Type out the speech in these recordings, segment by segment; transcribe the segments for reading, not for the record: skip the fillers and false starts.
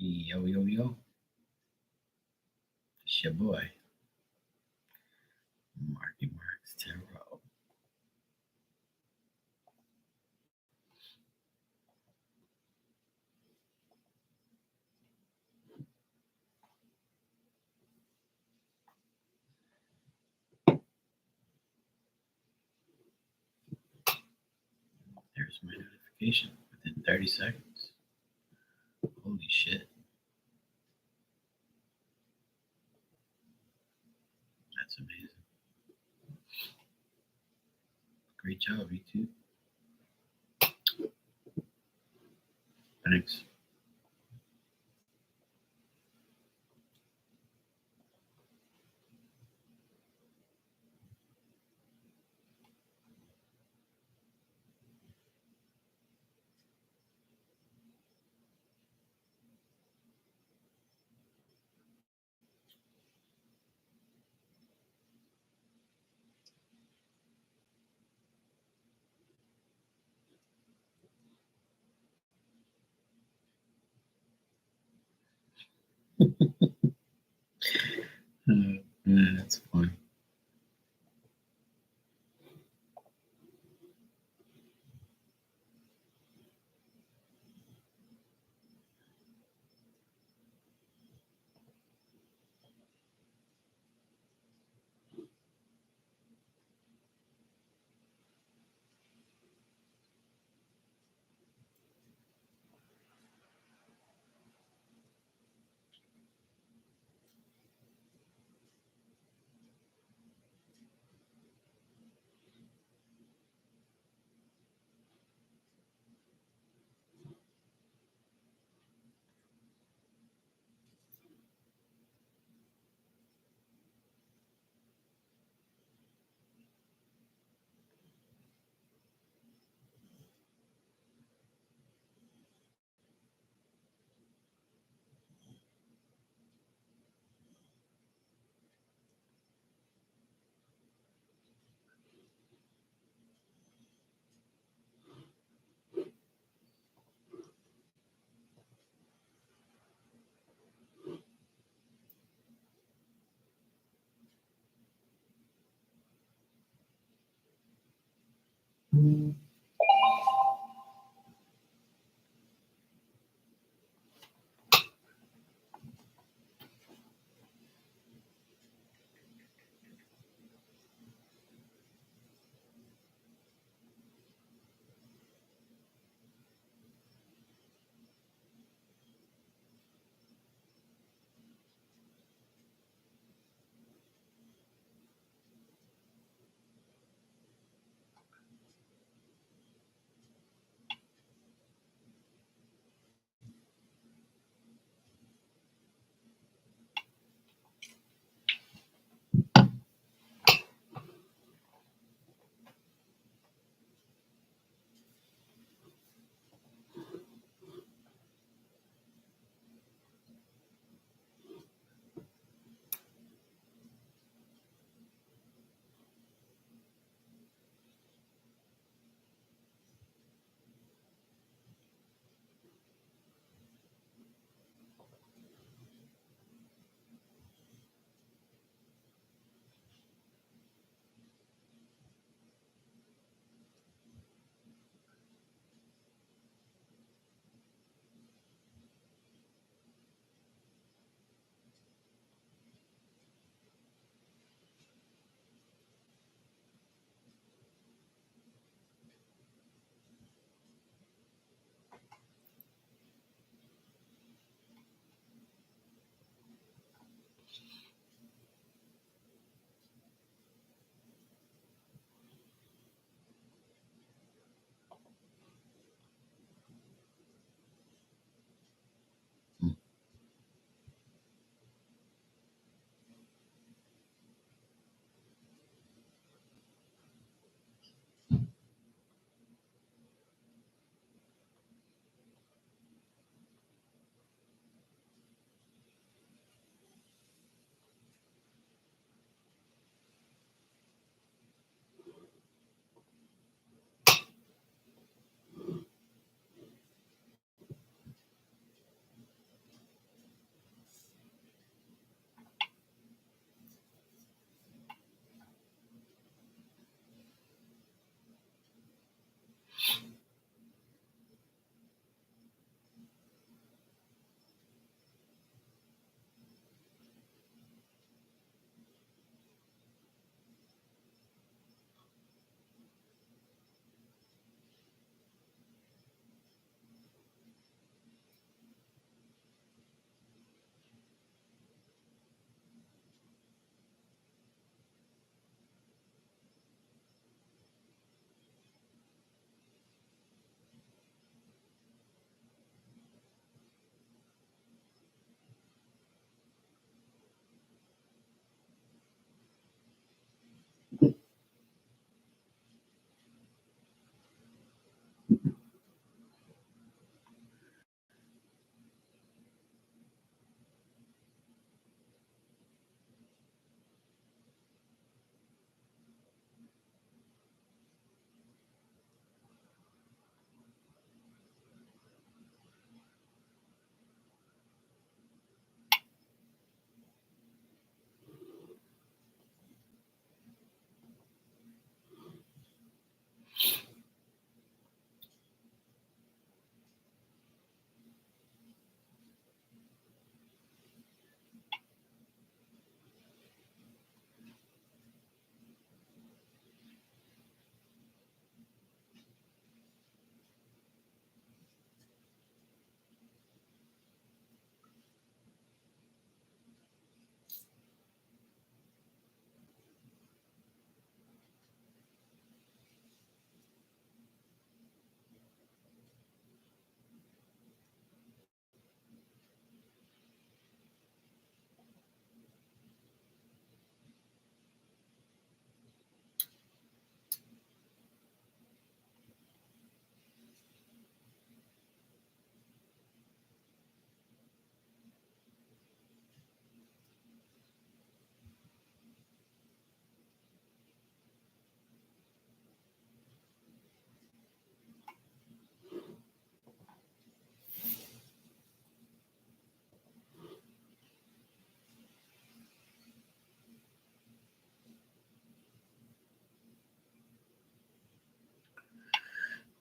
Yo, yo, yo. It's your boy, Marky Marks Tarot. There's my notification within 30 seconds. Holy shit. That's amazing. Great job, YouTube. Thanks. That's fun.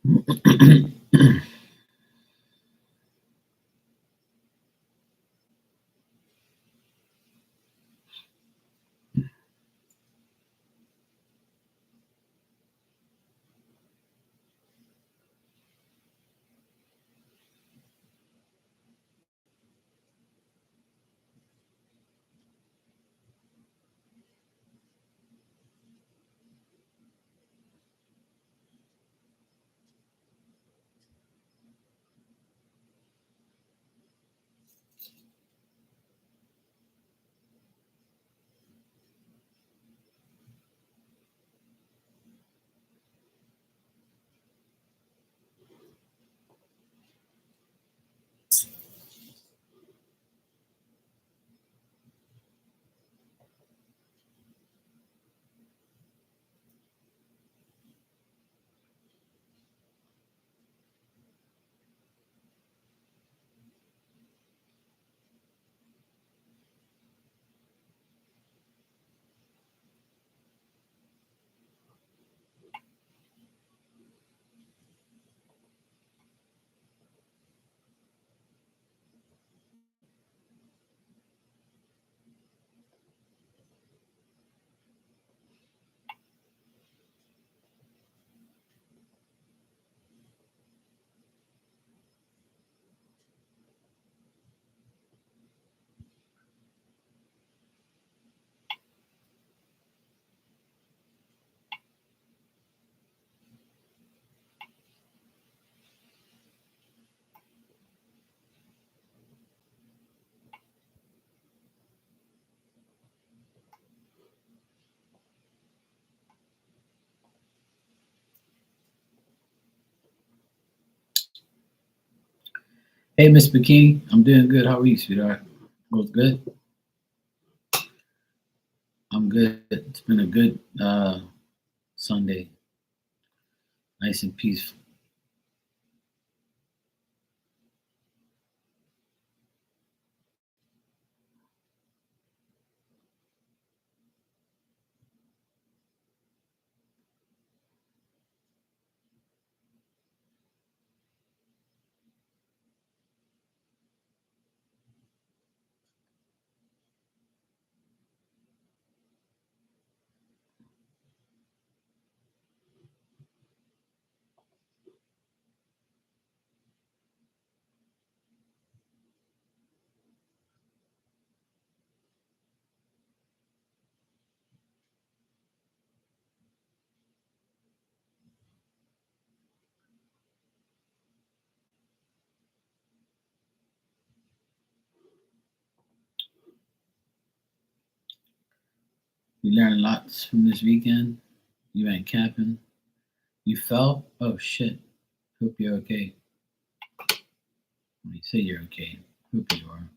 Hey, Miss Bikini, I'm doing good. How are you, sweetheart? Both good? I'm good. It's been a good Sunday, nice and peaceful. You learned lots from this weekend. You went camping. You fell? Oh shit. Hope you're okay. When you say you're okay, hope you are.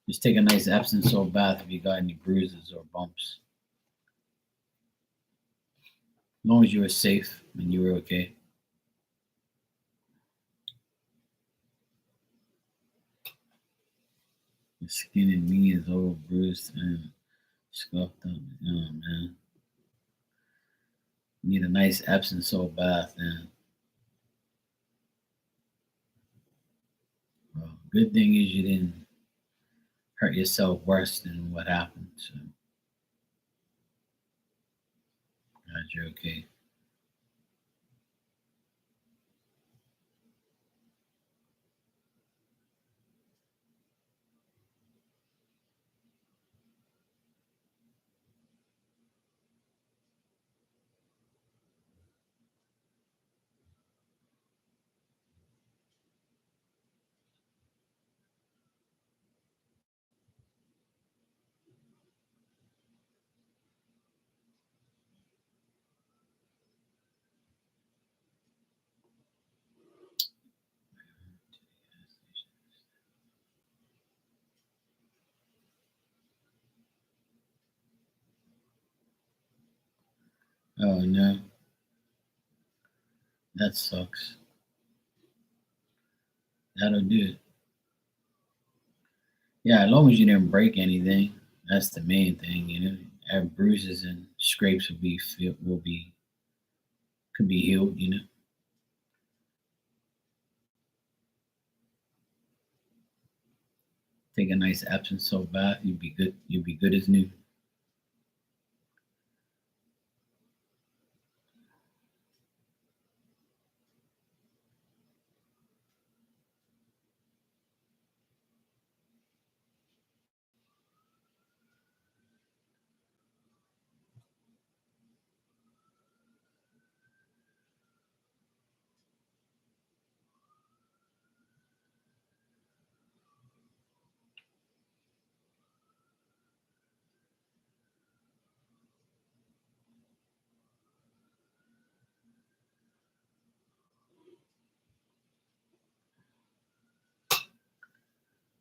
Just take a nice Epsom salt bath if you got any bruises or bumps. As long as you were safe and you were okay. The skin in me is all bruised and scuffed up. Oh man. You need a nice Epsom salt bath and well, good thing is you didn't hurt yourself worse than what happened. So glad you're okay. Oh no, that sucks. That'll do it. Yeah, as long as you didn't break anything, that's the main thing. You know, our bruises and scrapes will be could be healed. You know. Take a nice Epsom salt bath. You'd be good. You'd be good as new.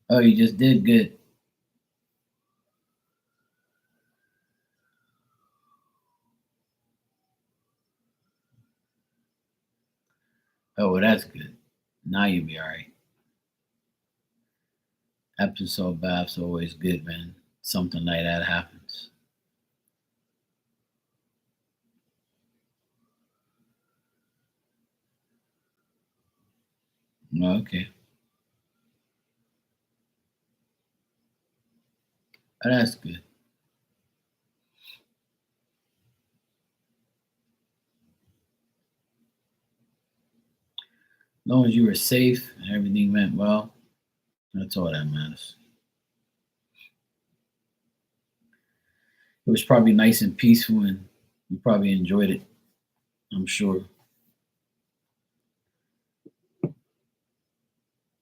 Oh, you just did good. Oh, well, that's good. Now you'll be all right. Epsom salt baths are always good, man. Something like that happens. Okay, oh, that's good. As long as you were safe and everything went well, that's all that matters. It was probably nice and peaceful, and you probably enjoyed it. I'm sure.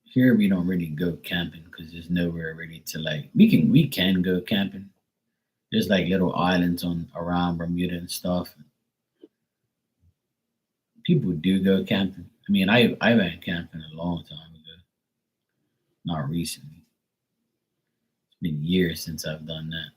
Here we don't really go camping because there's nowhere really to like. We can go camping. There's like little islands on around Bermuda and stuff. People do go camping. I mean, I went camping a long time ago, not recently. It's been years since I've done that.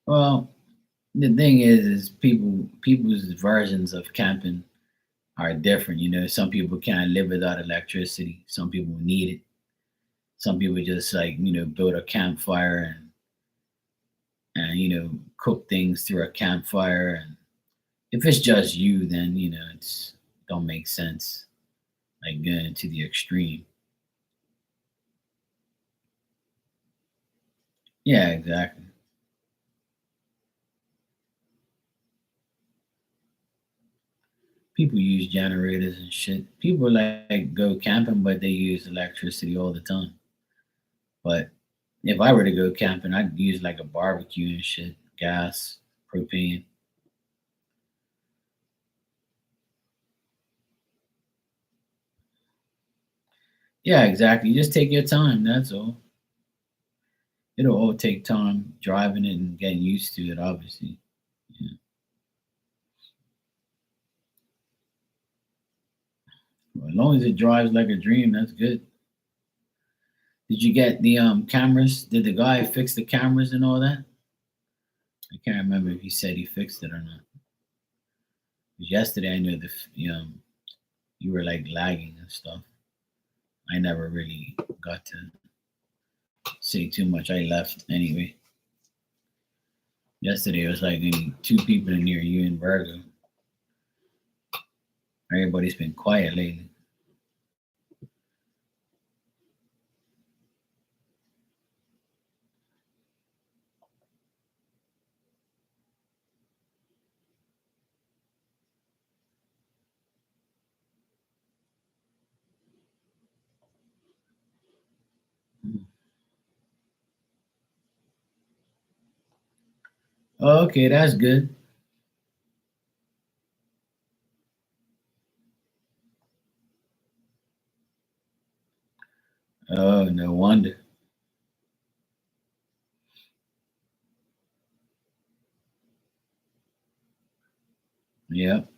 Well, the thing is people's versions of camping are different. You know, some people can't live without electricity. Some people need it. Some people just like build a campfire and cook things through a campfire. And if it's just you, then it's don't make sense like going to the extreme. Yeah, exactly. People use generators and shit. People like go camping, but they use electricity all the time. But if I were to go camping, I'd use like a barbecue and shit, gas, propane. Yeah, exactly. You just take your time. That's all. It'll all take time driving it and getting used to it, obviously. Yeah. Well, as long as it drives like a dream, that's good. Did you get the cameras? Did the guy fix the cameras and all that? I can't remember if he said he fixed it or not. 'Cause yesterday I knew you were like lagging and stuff. I never really got to say too much. I left anyway. Yesterday it was like only two people near you and Virgo. Everybody's been quiet lately. Oh, okay, that's good. Oh, no wonder. Yep.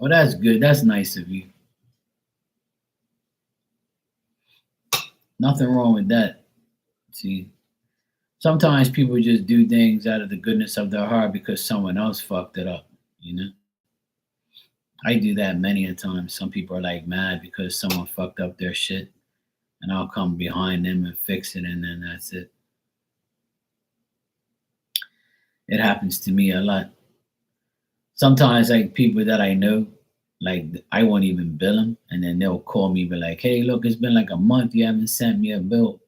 Well, that's good. That's nice of you. Nothing wrong with that. See, sometimes people just do things out of the goodness of their heart because someone else fucked it up. You know, I do that many a time. Some people are like mad because someone fucked up their shit, and I'll come behind them and fix it, and then that's it. It happens to me a lot. Sometimes, like people that I know, like I won't even bill them, and then they'll call me, be like, "Hey, look, it's been like a month. You haven't sent me a bill."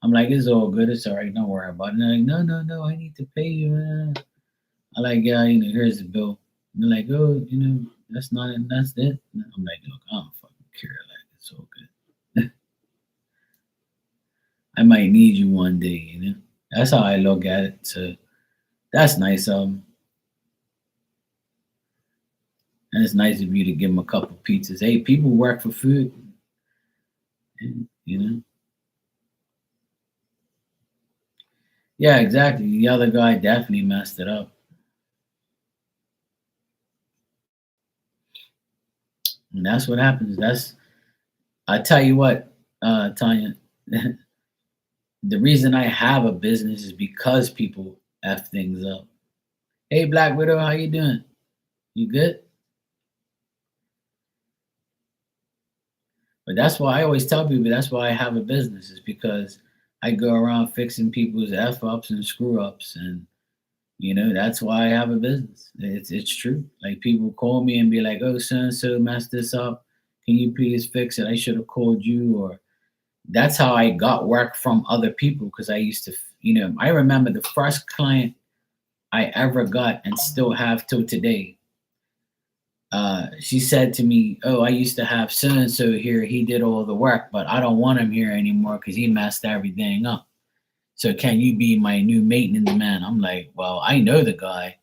I'm like, "It's all good. It's all right. Don't worry about it." And they're like, "No, no, no. I need to pay you." I like, "Yeah, here's the bill." And they're like, "Oh, that's not it. That's it." And I'm like, "Look, I don't fucking care. Like, it's all good. I might need you one day. That's how I look at it. So that's nice of 'em. And it's nice of you to give them a couple pizzas. Hey, people work for food, and. Yeah, exactly. The other guy definitely messed it up. And that's what happens. I tell you what, Tanya, the reason I have a business is because people F things up. Hey, Black Widow, how you doing? You good? But that's why I always tell people that's why I have a business is because I go around fixing people's F ups and screw ups. And that's why I have a business. It's true. Like people call me and be like, "Oh, so and so messed this up. Can you please fix it? I should have called you." Or that's how I got work from other people because I used to, I remember the first client I ever got and still have till today. She said to me, "Oh, I used to have so and so here. He did all the work, but I don't want him here anymore because he messed everything up. So can you be my new maintenance man?" I'm like, "Well, I know the guy.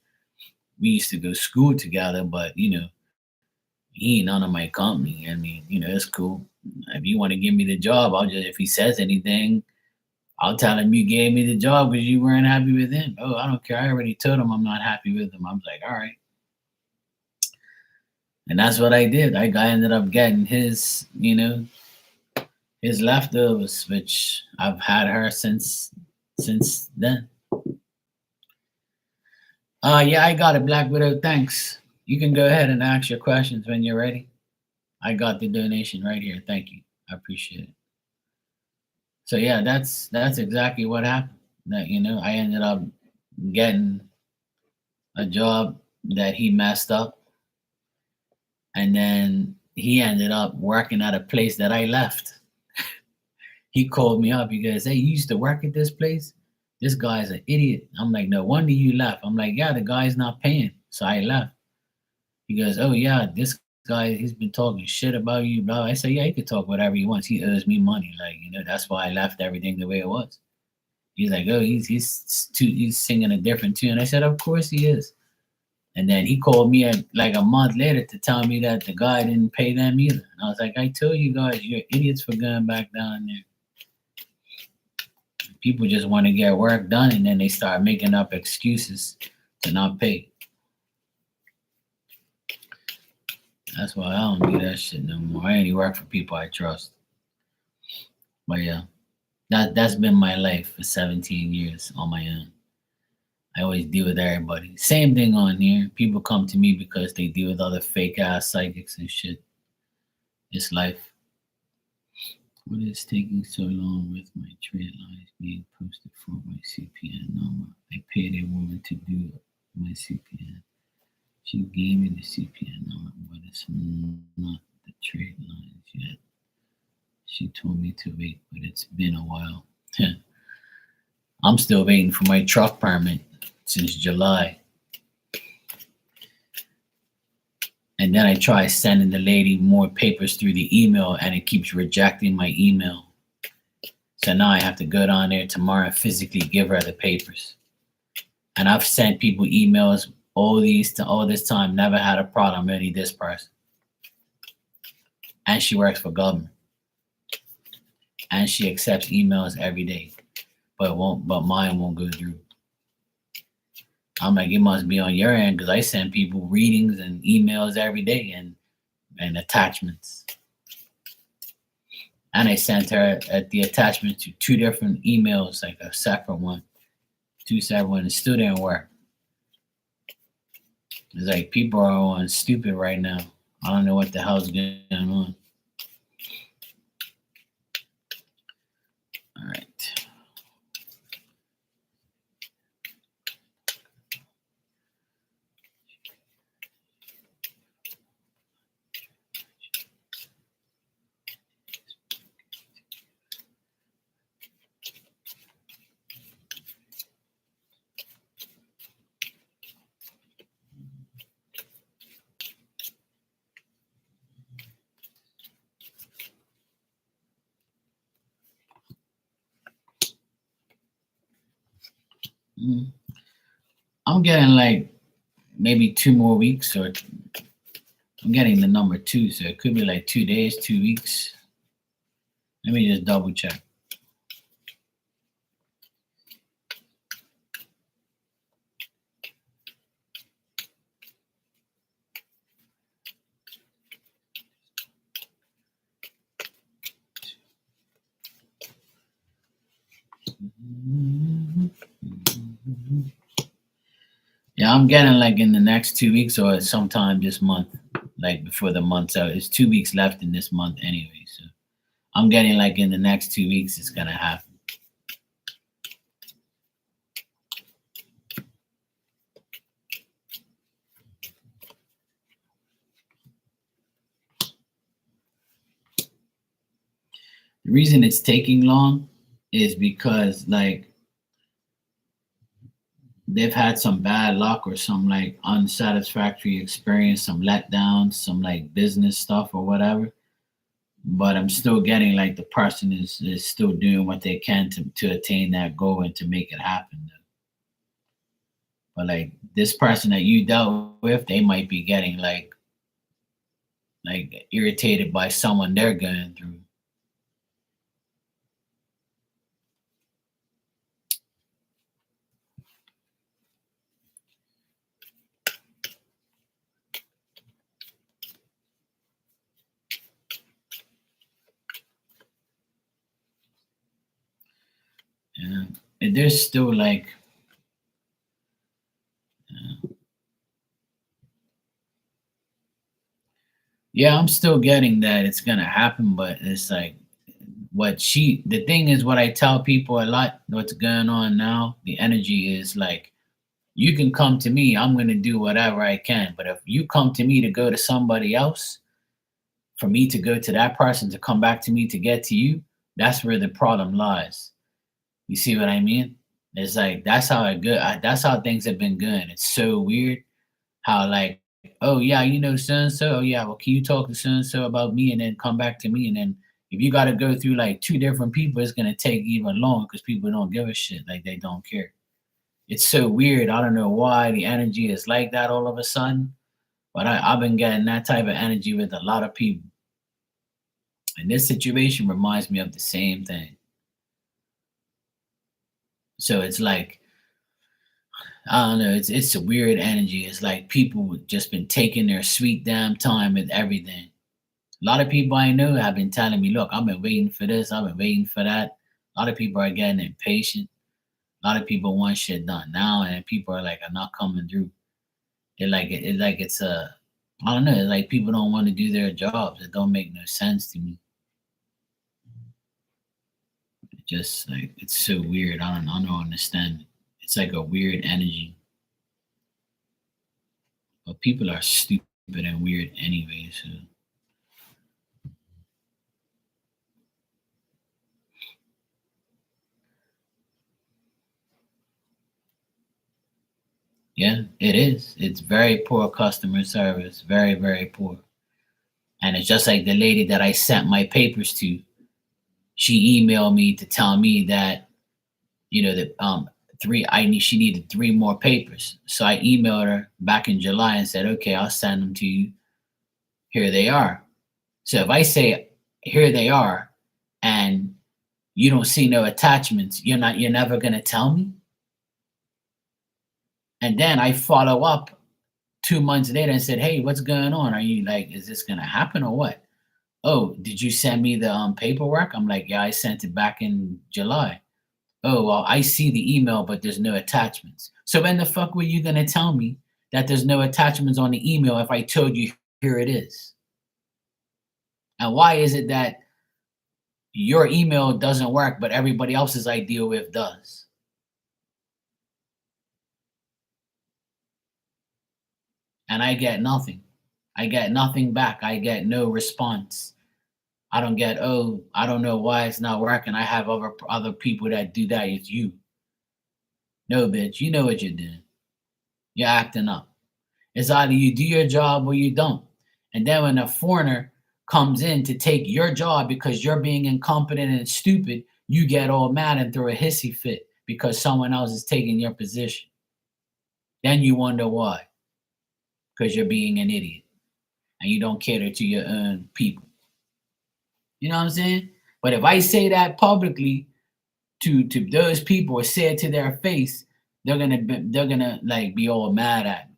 We used to go to school together, but he ain't none of my company. I mean, it's cool. If you want to give me the job, I'll just if he says anything, I'll tell him you gave me the job because you weren't happy with him. Oh, I don't care. I already told him I'm not happy with him." I'm like, "All right." And that's what I did. I ended up getting his leftovers, which I've had her since then. Yeah, I got it, Black Widow. Thanks. You can go ahead and ask your questions when you're ready. I got the donation right here. Thank you. I appreciate it. So yeah, that's exactly what happened. That I ended up getting a job that he messed up, and then he ended up working at a place that I left. He called me up. He goes, "Hey, you used to work at this place? This guy's an idiot." I'm like, "No wonder you left." I'm like, "Yeah, the guy's not paying." So I left. He goes, "Oh yeah, this guy, he's been talking shit about you, blah." I say, "Yeah, he could talk whatever he wants. He owes me money. Like, that's why I left everything the way it was." He's like, "Oh, he's singing a different tune." I said, "Of course he is." And then he called me like a month later to tell me that the guy didn't pay them either. And I was like, "I told you guys, you're idiots for going back down there." People just want to get work done, and then they start making up excuses to not pay. That's why I don't do that shit no more. I only work for people I trust. But yeah, that's been my life for 17 years on my own. I always deal with everybody. Same thing on here. People come to me because they deal with other fake ass psychics and shit. It's life. What is taking so long with my trade lines being posted for my CPN number? I paid a woman to do my CPN. She gave me the CPN number, but it's not the trade lines yet. She told me to wait, but it's been a while. I'm still waiting for my truck permit since July. And then I try sending the lady more papers through the email, and it keeps rejecting my email. So now I have to go down there tomorrow and physically give her the papers. And I've sent people emails all this time, never had a problem, only this person. And she works for government. And she accepts emails every day. But mine won't go through. I'm like, it must be on your end because I send people readings and emails every day and attachments. And I sent her at the attachment to two different emails, like a separate one, two separate ones. It still didn't work. It's like people are on stupid right now. I don't know what the hell's going on. All right. I'm getting like maybe 2 more weeks, or I'm getting the number two, so it could be like 2 days, 2 weeks. Let me just double check. Yeah, I'm getting like in the next 2 weeks or sometime this month, like before the month's out. It's 2 weeks left in this month anyway, so I'm getting like in the next 2 weeks it's gonna happen. The reason it's taking long is because like they've had some bad luck or some like unsatisfactory experience, some letdowns, some like business stuff or whatever. But I'm still getting like the person is still doing what they can to attain that goal and to make it happen. But like this person that you dealt with, they might be getting like irritated by someone they're going through. Yeah. And there's still like yeah, I'm still getting that it's gonna happen, but it's like the thing is what I tell people a lot, what's going on now, the energy is like you can come to me, I'm gonna do whatever I can. But if you come to me to go to somebody else, for me to go to that person to come back to me to get to you, that's where the problem lies. You see what I mean? It's like that's how that's how things have been going. It's so weird how like, oh yeah, you know so and so. Oh yeah, well, can you talk to so and so about me and then come back to me? And then if you got to go through like two different people, it's gonna take even longer because people don't give a shit. Like they don't care. It's so weird. I don't know why the energy is like that all of a sudden, but I've been getting that type of energy with a lot of people. And this situation reminds me of the same thing. So it's like I don't know. It's a weird energy. It's like people just been taking their sweet damn time with everything. A lot of people I know have been telling me, "Look, I've been waiting for this. I've been waiting for that." A lot of people are getting impatient. A lot of people want shit done now, and people are not coming through. It's a I don't know. It's like people don't want to do their jobs. It don't make no sense to me. It just like it's so weird. I don't understand. It's like a weird energy. But people are stupid and weird anyway. So yeah, it is. It's very poor customer service. Very, very poor. And it's just like the lady that I sent my papers to. She emailed me to tell me that that she needed three more papers. So I emailed her back in July and said, okay, I'll send them to you. Here they are. So if I say here they are and you don't see no attachments, you're never gonna tell me? And then I follow up 2 months later and said, "Hey, what's going on? Are you like, is this gonna happen or what? Oh, did you send me the paperwork?" I'm like, "Yeah, I sent it back in July." "Oh, well, I see the email, but there's no attachments." So when the fuck were you gonna tell me that there's no attachments on the email if I told you here it is? And why is it that your email doesn't work, but everybody else's I deal with does? And I get nothing. I get nothing back. I get no response. I don't get, "Oh, I don't know why it's not working. I have other people that do that. It's you." No, bitch, you know what you're doing. You're acting up. It's either you do your job or you don't. And then when a foreigner comes in to take your job because you're being incompetent and stupid, you get all mad and throw a hissy fit because someone else is taking your position. Then you wonder why, because you're being an idiot and you don't cater to your own people. You know what I'm saying? But if I say that publicly to those people or say it to their face, they're gonna like be all mad at me.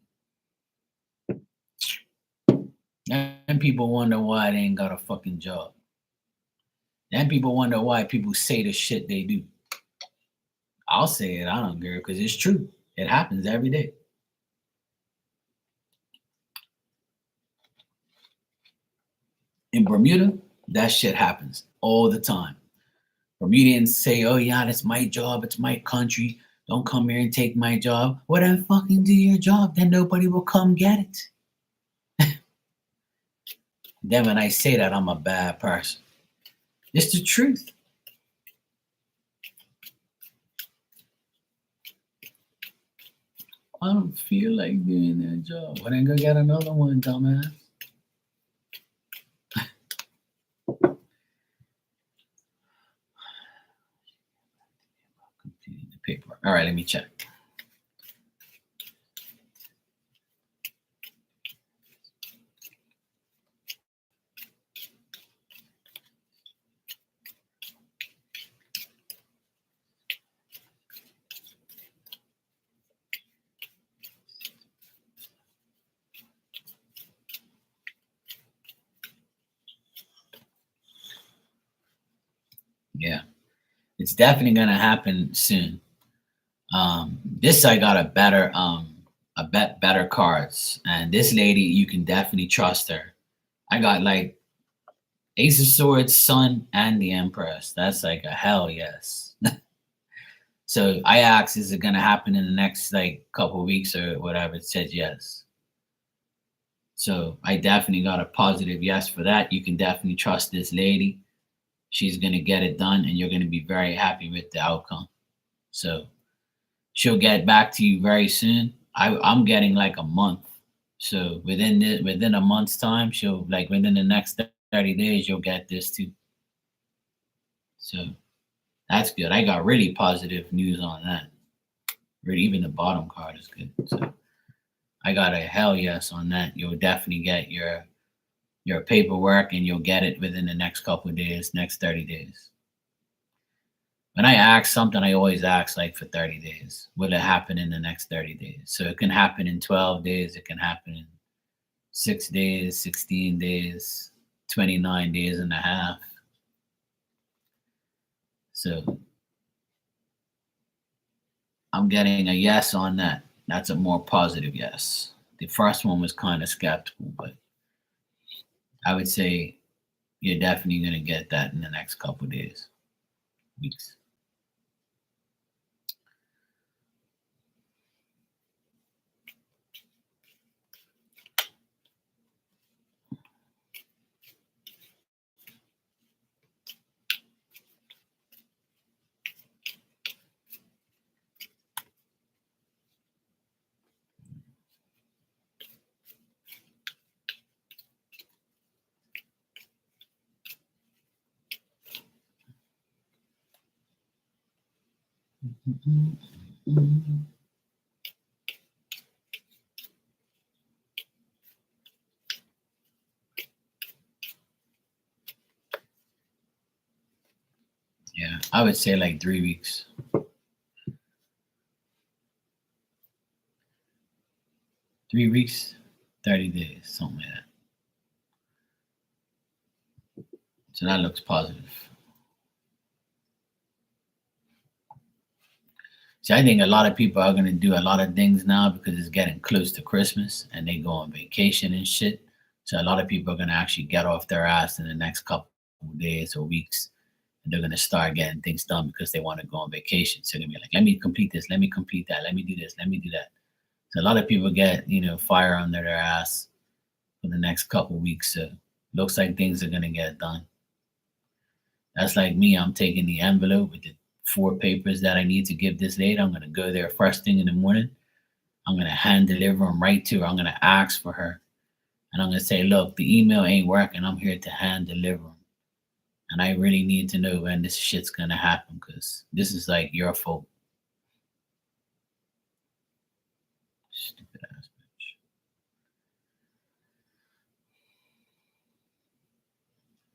Then people wonder why they ain't got a fucking job. Then people wonder why people say the shit they do. I'll say it, I don't care, because it's true. It happens every day. In Bermuda, that shit happens all the time. Bermudians say, "Oh yeah, that's my job, it's my country. Don't come here and take my job." Well, then fucking do your job, then nobody will come get it. Then when I say that, I'm a bad person. It's the truth. I don't feel like doing that job. Well, then go get another one, dumbass. Completing the paperwork. All right, let me check. Yeah, it's definitely gonna happen soon. This I got better cards, and this lady you can definitely trust her. I got like Ace of Swords, Sun, and the Empress. That's like a hell yes. So I asked, is it gonna happen in the next like couple weeks or whatever? It said yes. So I definitely got a positive yes for that. You can definitely trust this lady. She's gonna get it done, and you're gonna be very happy with the outcome. So she'll get back to you very soon. I'm getting like a month. So within a month's time, she'll like within the next 30 days, you'll get this too. So that's good. I got really positive news on that. Really, even the bottom card is good. So I got a hell yes on that. You'll definitely get your paperwork and you'll get it within the next couple of days, next 30 days. When I ask something, I always ask like for 30 days. Will it happen in the next 30 days? So it can happen in 12 days, it can happen in 6 days, 16 days, 29 days and a half. So I'm getting a yes on that. That's a more positive yes. The first one was kind of skeptical, but I would say you're definitely going to get that in the next couple of days, weeks. Yeah, I would say like 3 weeks. 3 weeks, 30 days, something like that. So that looks positive. See, I think a lot of people are gonna do a lot of things now because it's getting close to Christmas and they go on vacation and shit. So a lot of people are gonna actually get off their ass in the next couple of days or weeks, and they're gonna start getting things done because they want to go on vacation. So they're gonna be like, "Let me complete this. Let me complete that. Let me do this. Let me do that." So a lot of people get fire under their ass for the next couple of weeks. So looks like things are gonna get done. That's like me. I'm taking the envelope with the 4 papers that I need to give this lady. I'm gonna go there first thing in the morning. I'm gonna hand deliver them right to her. I'm gonna ask for her, and I'm gonna say, "Look, the email ain't working. I'm here to hand deliver them, and I really need to know when this shit's gonna happen because this is like your fault." Stupid ass bitch.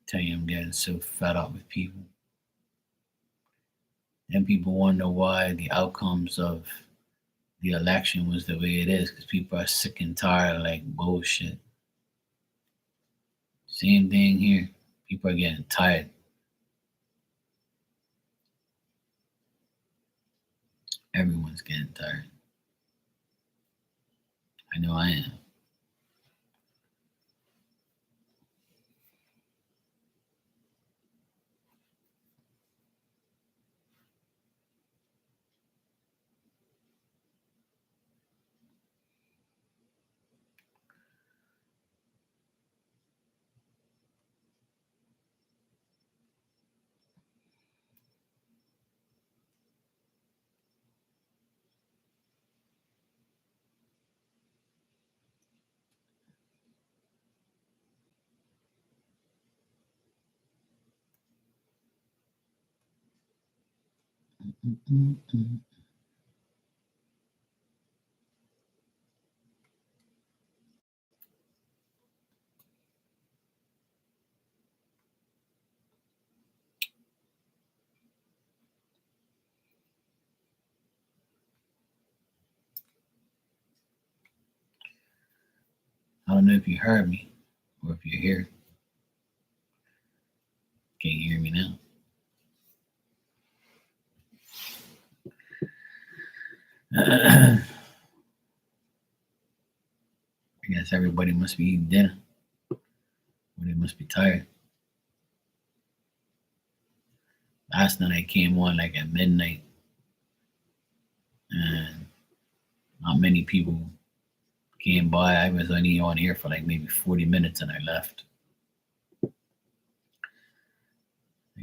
Tell you, I'm getting so fed up with people. Then people wonder why the outcomes of the election was the way it is because people are sick and tired of like bullshit. Same thing here. People are getting tired. Everyone's getting tired. I know I am. Mm-mm-mm. I don't know if you heard me or if you're here. Can you hear me now? I guess everybody must be eating dinner or they must be tired. Last night I came on like at midnight and not many people came by. I was only on here for like maybe 40 minutes and I left. I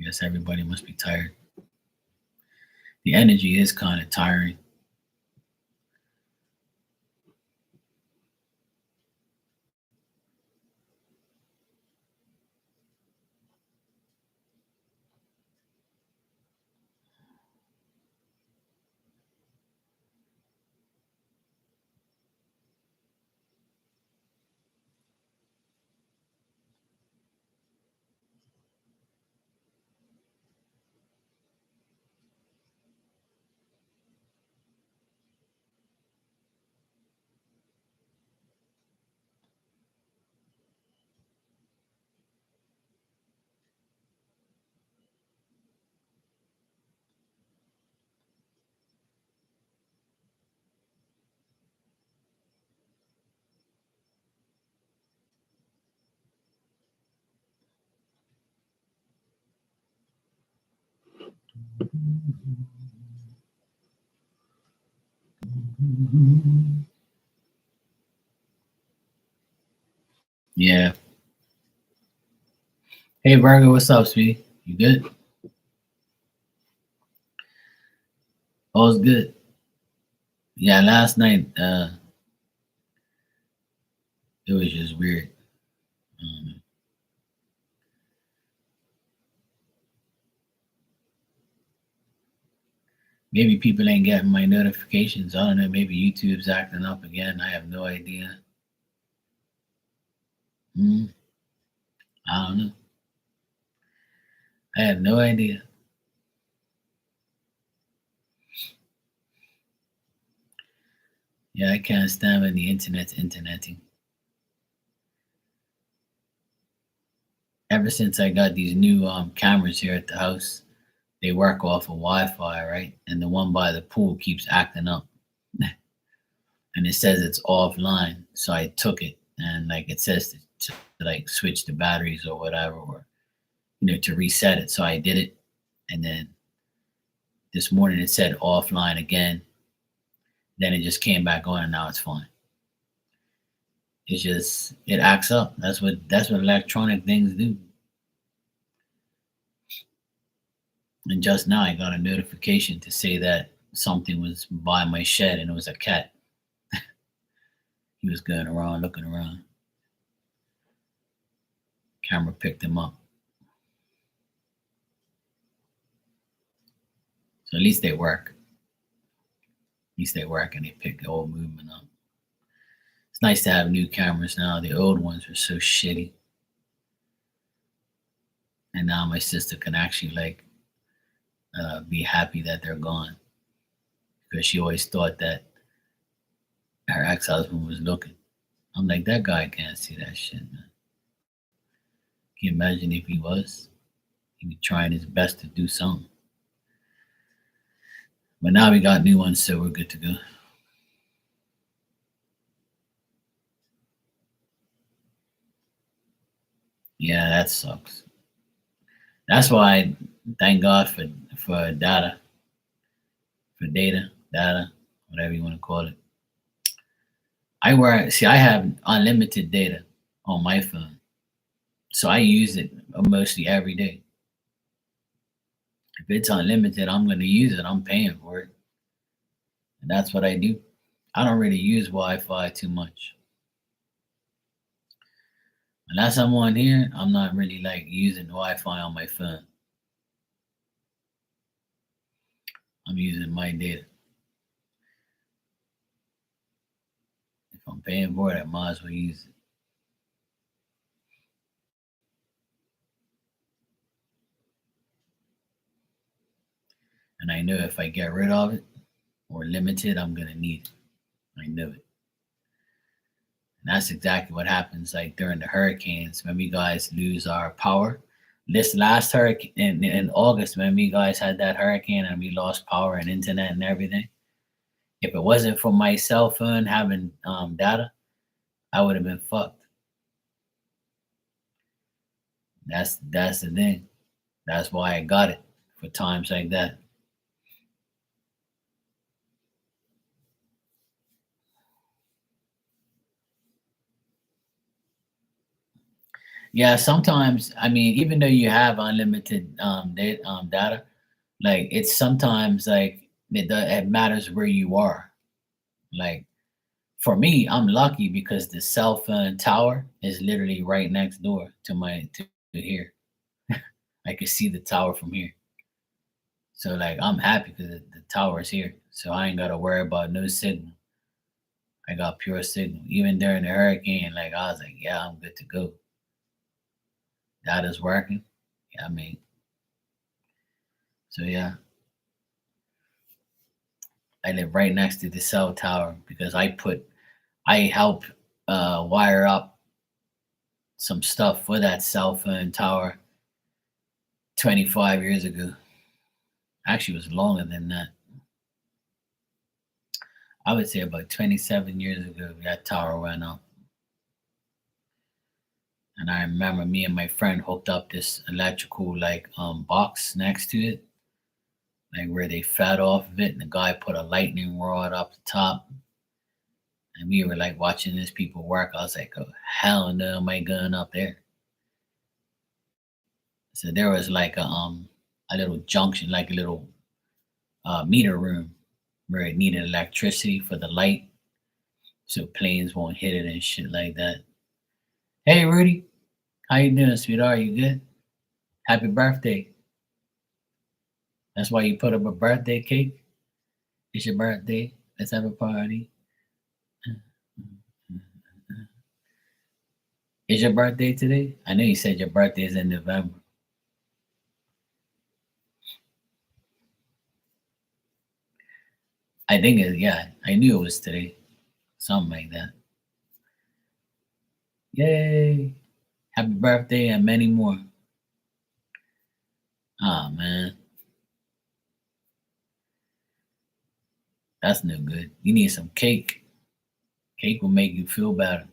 guess everybody must be tired. The energy is kind of tiring. Yeah. Hey Virgo, what's up, sweetie? You good? All's good. Yeah, last night it was just weird. Um, Maybe people ain't getting my notifications. I don't know. Maybe YouTube's acting up again. I have no idea. Hmm, I don't know. I have no idea. Yeah, I can't stand when the internet's interneting. Ever since I got these new cameras here at the house, they work off of Wi-Fi, right? And the one by the pool keeps acting up, and it says it's offline. So I took it, and like it says to like switch the batteries or whatever, or to reset it. So I did it, and then this morning it said offline again. Then it just came back on, and now it's fine. It's just it acts up. That's what electronic things do. And just now I got a notification to say that something was by my shed, and it was a cat. He was going around looking around. Camera picked him up. So at least they work. At least they work and they pick the old movement up. It's nice to have new cameras now. The old ones were so shitty. And now my sister can actually be happy that they're gone, because she always thought that her ex-husband was looking. I'm like, that guy can't see that shit, man. Can you imagine if he was? He'd be trying his best to do something. But now we got new ones, so we're good to go. Yeah, that sucks. That's why I thank God for data, data, whatever you want to call it. I have unlimited data on my phone, so I use it mostly every day. If it's unlimited, I'm going to use it. I'm paying for it, and that's what I do. I don't really use Wi-Fi too much. Unless I'm on here, I'm not really like using Wi-Fi on my phone. I'm using my data. If I'm paying for it, I might as well use it. And I know if I get rid of it or limit it, I'm gonna need it. I know it. And that's exactly what happens like during the hurricanes when we guys lose our power. This last hurricane in August, when we guys had that hurricane and we lost power and internet and everything. If it wasn't for my cell phone having data, I would have been fucked. That's the thing. That's why I got it for times like that. Yeah, sometimes I mean, even though you have unlimited data, like it's sometimes like it matters where you are. Like for me, I'm lucky because the cell phone tower is literally right next door to here. I can see the tower from here. So like I'm happy because the tower is here. So I ain't gotta worry about no signal. I got pure signal. Even during the hurricane, like I was like, yeah, I'm good to go. That is working. Yeah, I mean, so yeah, I live right next to the cell tower because I help wire up some stuff for that cell phone tower 25 years ago. Actually, it was longer than that. I would say about 27 years ago, that tower went up. And I remember me and my friend hooked up this electrical box next to it, like where they fed off of it, and the guy put a lightning rod up the top. And we were like watching these people work. I was like, oh hell no, am I going up there? So there was like a little junction, like a little meter room where it needed electricity for the light, so planes won't hit it and shit like that. Hey Rudy, how you doing, sweetheart? You good? Happy birthday. That's why you put up a birthday cake. It's your birthday. Let's have a party. Is your birthday today? I know you said your birthday is in November. I think yeah, I knew it was today. something like that. Yay! Happy birthday and many more. Oh man, that's no good. You need some cake. Cake will make you feel better.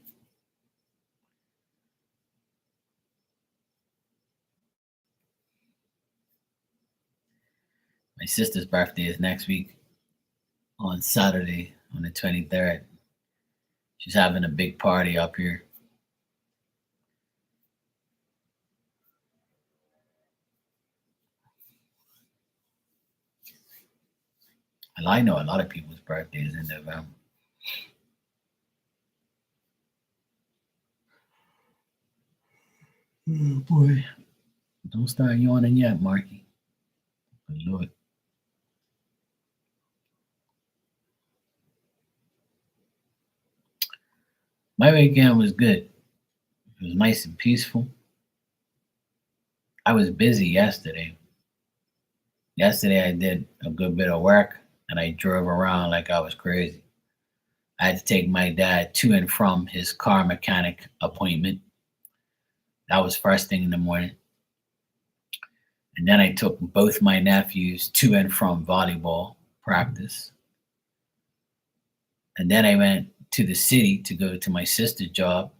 My sister's birthday is next week on Saturday on the 23rd. She's having a big party up here. And I know a lot of people's birthdays in November. Oh boy. Don't start yawning yet, Marky. Good Lord. My weekend was good. It was nice and peaceful. I was busy yesterday. Yesterday I did a good bit of work and I drove around like I was crazy. I had to take my dad to and from his car mechanic appointment. That was first thing in the morning. And then I took both my nephews to and from volleyball practice. And then I went to the city to go to my sister's job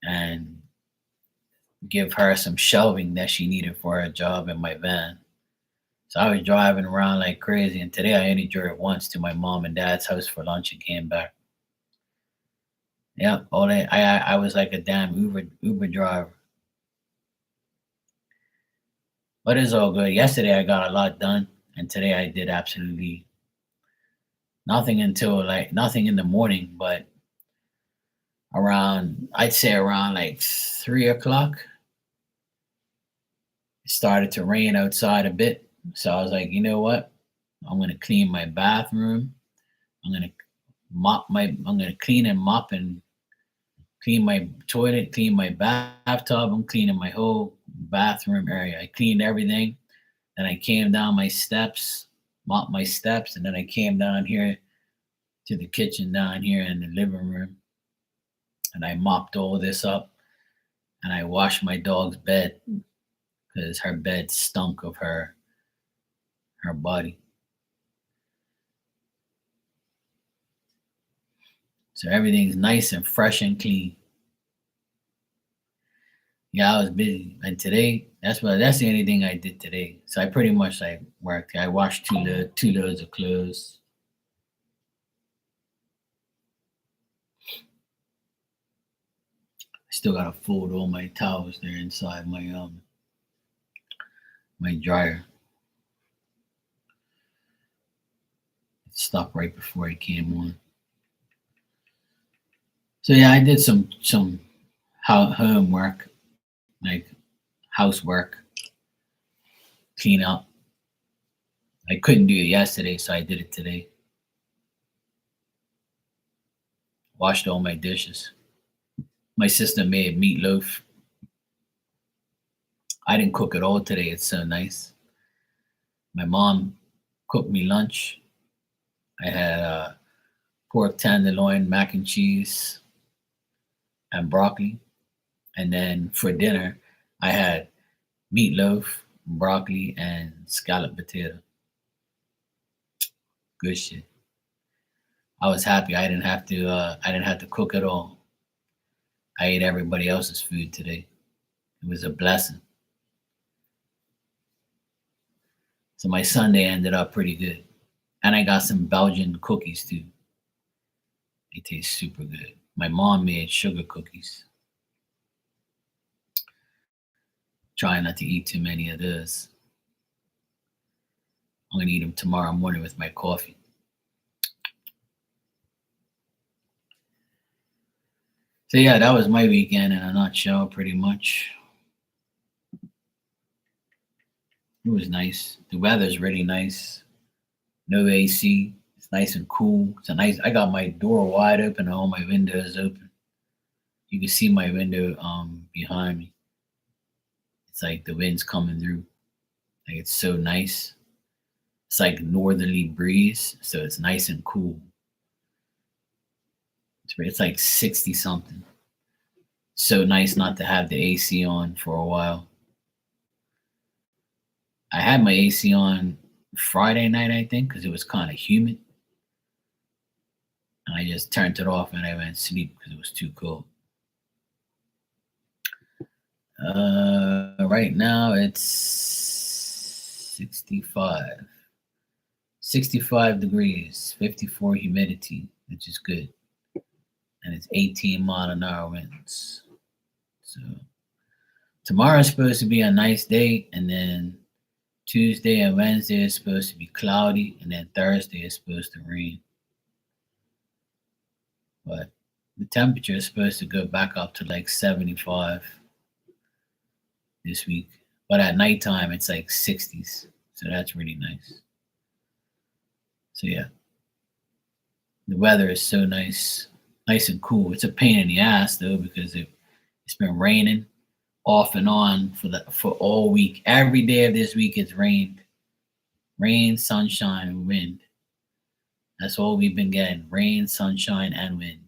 and give her some shelving that she needed for her job in my van. So I was driving around like crazy. And today I only drove once to my mom and dad's house for lunch and came back. Yeah, all day I was like a damn Uber driver. But it's all good. Yesterday I got a lot done, and today I did absolutely nothing until like nothing in the morning. But around I'd say around like 3 o'clock, it started to rain outside a bit. So I was like, you know what? I'm gonna clean my bathroom. I'm gonna I'm gonna clean and mop and clean my toilet, clean my bathtub. I'm cleaning my whole bathroom area. I cleaned everything. Then I came down my steps, mopped my steps, and then I came down here to the kitchen down here in the living room, and I mopped all this up, and I washed my dog's bed because her bed stunk of her body. So everything's nice and fresh and clean. Yeah, I was busy, and today that's the only thing I did today. So I pretty much like worked. I washed two loads of clothes. I still gotta fold all my towels there inside my dryer. It stopped right before I came on. So yeah, I did some homework, like housework, clean up. I couldn't do it yesterday, so I did it today. Washed all my dishes. My sister made meatloaf. I didn't cook it all today. It's so nice. My mom cooked me lunch. I had pork tenderloin, mac and cheese, and broccoli. And then for dinner, I had meatloaf, broccoli, and scalloped potato. Good shit. I was happy. I didn't have to cook at all. I ate everybody else's food today. It was a blessing. So my Sunday ended up pretty good. And I got some Belgian cookies too. They taste super good. My mom made sugar cookies. Trying not to eat too many of those. I'm gonna eat them tomorrow morning with my coffee. So yeah, that was my weekend in a nutshell, pretty much. It was nice. The weather's really nice. No AC. It's nice and cool. It's a nice. I got my door wide open and all my windows open. You can see my window behind me. It's like the wind's coming through. Like it's so nice. It's like northerly breeze, so it's nice and cool. It's like 60 something. So nice not to have the AC on for a while. I had my AC on Friday night, I think, because it was kind of humid. And I just turned it off and I went to sleep because it was too cold. Right now it's 65. 65 degrees, 54 humidity, which is good. And it's 18-mile-an-hour winds. So tomorrow's supposed to be a nice day, and then Tuesday and Wednesday is supposed to be cloudy, and then Thursday is supposed to rain. But the temperature is supposed to go back up to like 75 this week. But at nighttime, it's like 60s. So that's really nice. So yeah, the weather is so nice and cool. It's a pain in the ass though, because it's been raining off and on for all week. Every day of this week it's rained. Rain, sunshine, and wind. That's all we've been getting. Rain, sunshine, and wind.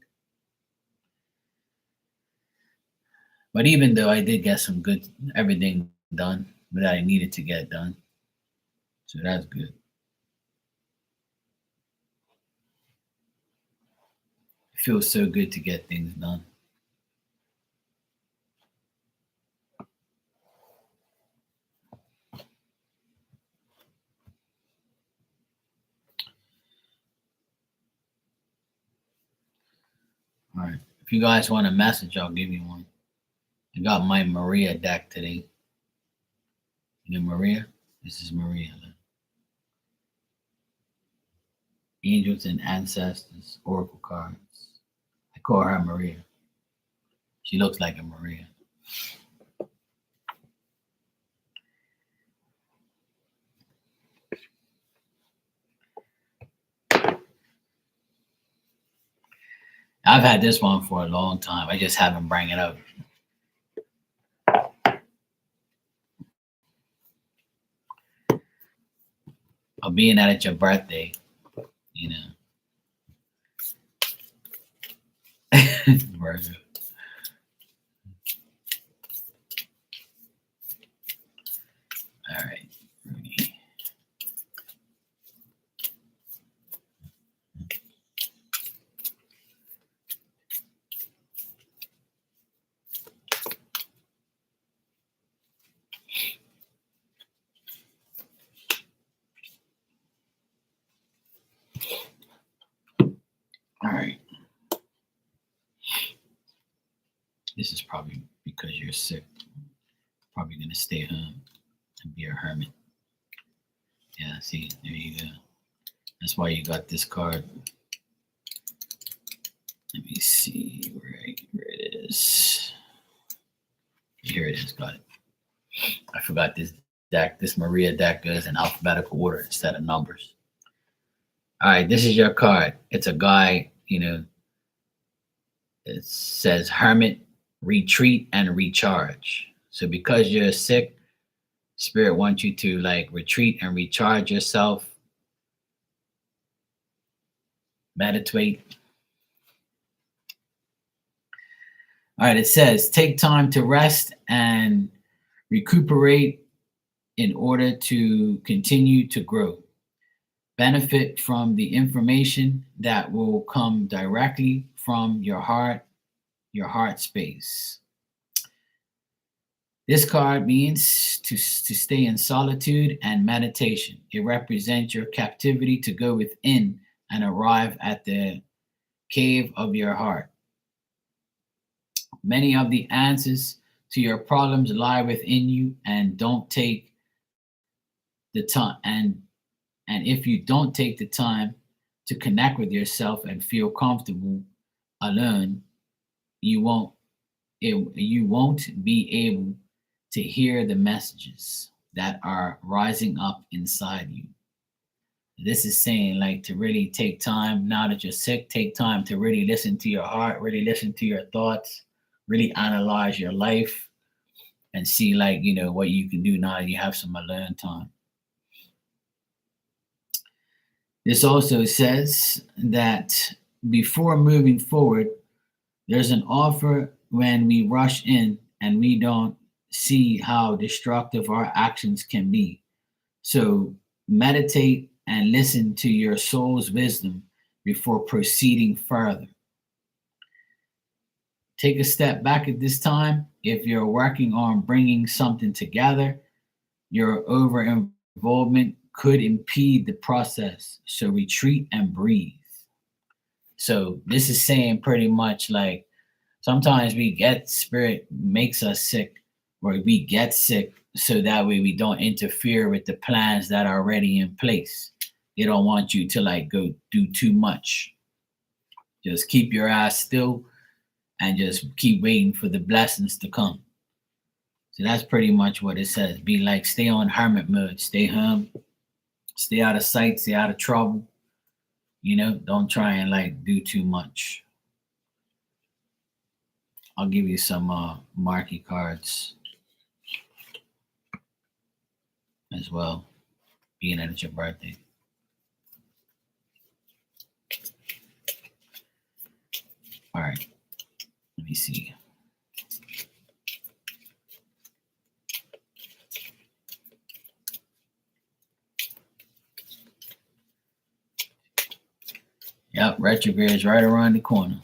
But even though I did get everything done that I needed to get done. So that's good. It feels so good to get things done. All right. If you guys want a message, I'll give you one. I got my Maria deck today. You know Maria? This is Maria. Angels and Ancestors Oracle cards. I call her Maria. She looks like a Maria. I've had this one for a long time. I just haven't bring it up. Of being that it's your birthday, you know. Virgo. All right. Rudy. All right. This is probably because you're sick. Probably going to stay home and be a hermit. Yeah, see, there you go. That's why you got this card. Let me see where it is. Here it is, got it. I forgot this deck. This Maria deck goes in alphabetical order instead of numbers. All right, this is your card. It's a guy, you know, it says hermit, retreat, and recharge. So because you're sick, Spirit wants you to like retreat and recharge yourself. Meditate. All right, it says take time to rest and recuperate in order to continue to grow. Benefit from the information that will come directly from your heart space. This card means to stay in solitude and meditation. It represents your captivity to go within and arrive at the cave of your heart. Many of the answers to your problems lie within you, and don't take the time and if you don't take the time to connect with yourself and feel comfortable alone, you won't be able to hear the messages that are rising up inside you. This is saying like to really take time now that you're sick, take time to really listen to your heart, really listen to your thoughts, really analyze your life and see like, you know, what you can do now that you have some alone time. This also says that before moving forward, there's an offer when we rush in and we don't see how destructive our actions can be. So meditate and listen to your soul's wisdom before proceeding further. Take a step back at this time. If you're working on bringing something together, your over involvement could impede the process. So retreat and breathe. So this is saying pretty much like sometimes we get spirit makes us sick or we get sick so that way we don't interfere with the plans that are already in place. They don't want you to like go do too much. Just keep your ass still and just keep waiting for the blessings to come. So that's pretty much what it says. Be like, stay on hermit mode, stay home, stay out of sight, stay out of trouble. Don't try and like do too much. I'll give you some marquee cards as well, being that it's your birthday. All right, let me see. Yep, retrograde is right around the corner.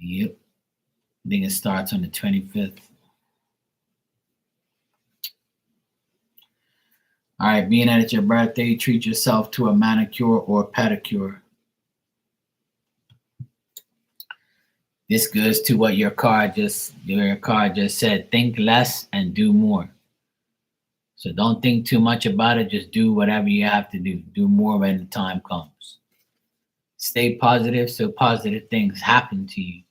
Yep. I think it starts on the 25th. All right, being that it's your birthday, treat yourself to a manicure or pedicure. This goes to what your card just said. Think less and do more. So don't think too much about it. Just do whatever you have to do. Do more when the time comes. Stay positive so positive things happen to you.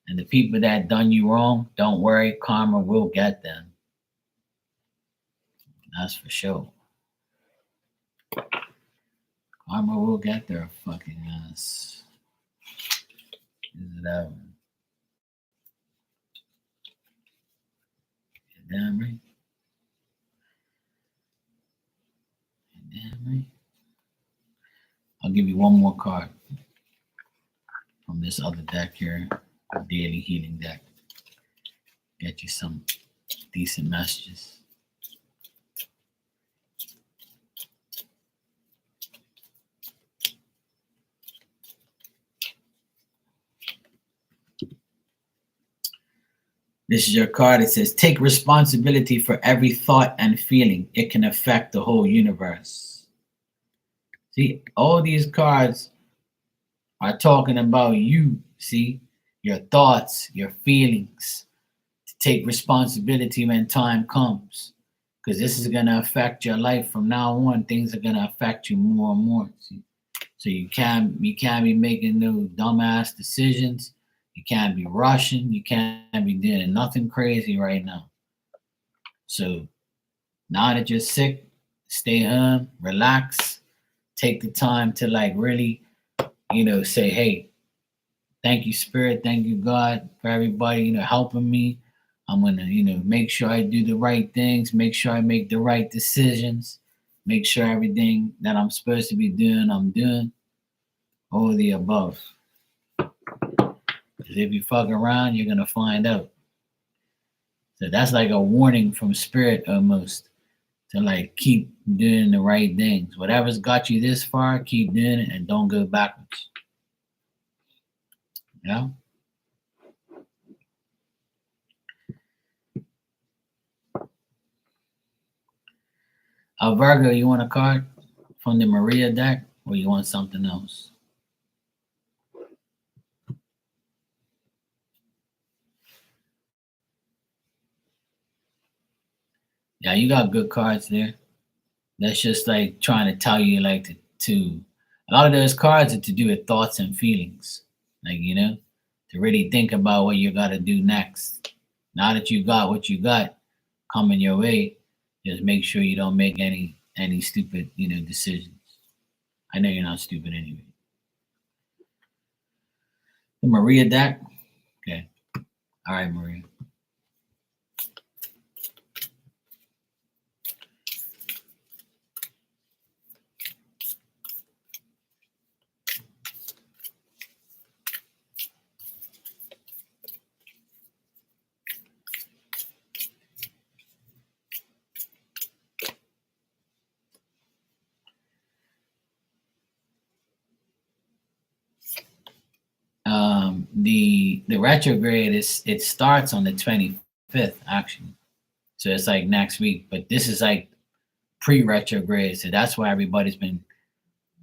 And the people that done you wrong, don't worry, karma will get them. That's for sure. Karma will get their fucking ass. Is it that one? Damn right. Damn right. I'll give you one more card from this other deck here, Daily Healing deck. Get you some decent messages. This is your card. It says, take responsibility for every thought and feeling. It can affect the whole universe. See, all these cards are talking about you, see, your thoughts, your feelings, to take responsibility when time comes. Because this is going to affect your life from now on. Things are going to affect you more and more. See? So you can't be making no dumbass decisions. You can't be rushing. You can't be doing nothing crazy right now. So now that you're sick, stay home, relax, take the time to like really, say, hey, thank you, Spirit, thank you, God, for everybody, helping me. I'm gonna, make sure I do the right things, make sure I make the right decisions, make sure everything that I'm supposed to be doing, I'm doing. All of the above. Because if you fuck around, you're gonna find out. So that's like a warning from Spirit almost to like keep doing the right things. Whatever's got you this far, keep doing it and don't go backwards. Yeah. Virgo, you want a card from the Maria deck or you want something else? Yeah, you got good cards there. That's just like trying to tell you like to a lot of those cards are to do with thoughts and feelings. Like, to really think about what you gotta do next. Now that you got what you got coming your way, just make sure you don't make any stupid, decisions. I know you're not stupid anyway. The Maria deck? Okay. All right, Maria. the retrograde it starts on the 25th actually. So it's like next week, but this is like pre-retrograde, so that's why everybody's been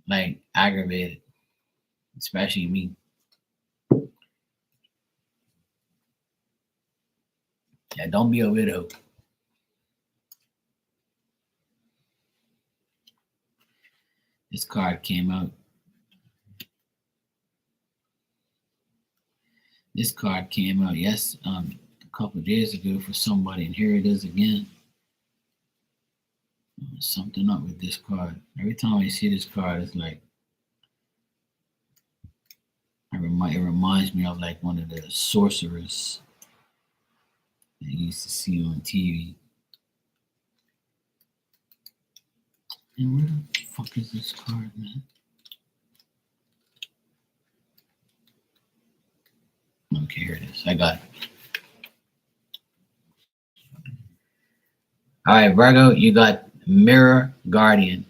like aggravated, especially me. Yeah, don't be a widow. This card came out. This card came out a couple of days ago for somebody, and here it is again. Something up with this card. Every time I see this card, it's like it reminds me of like one of the sorcerers that I used to see on TV. And where the fuck is this card, man? Okay, here it is. I got it. All right, Virgo, you got Mirror Guardian.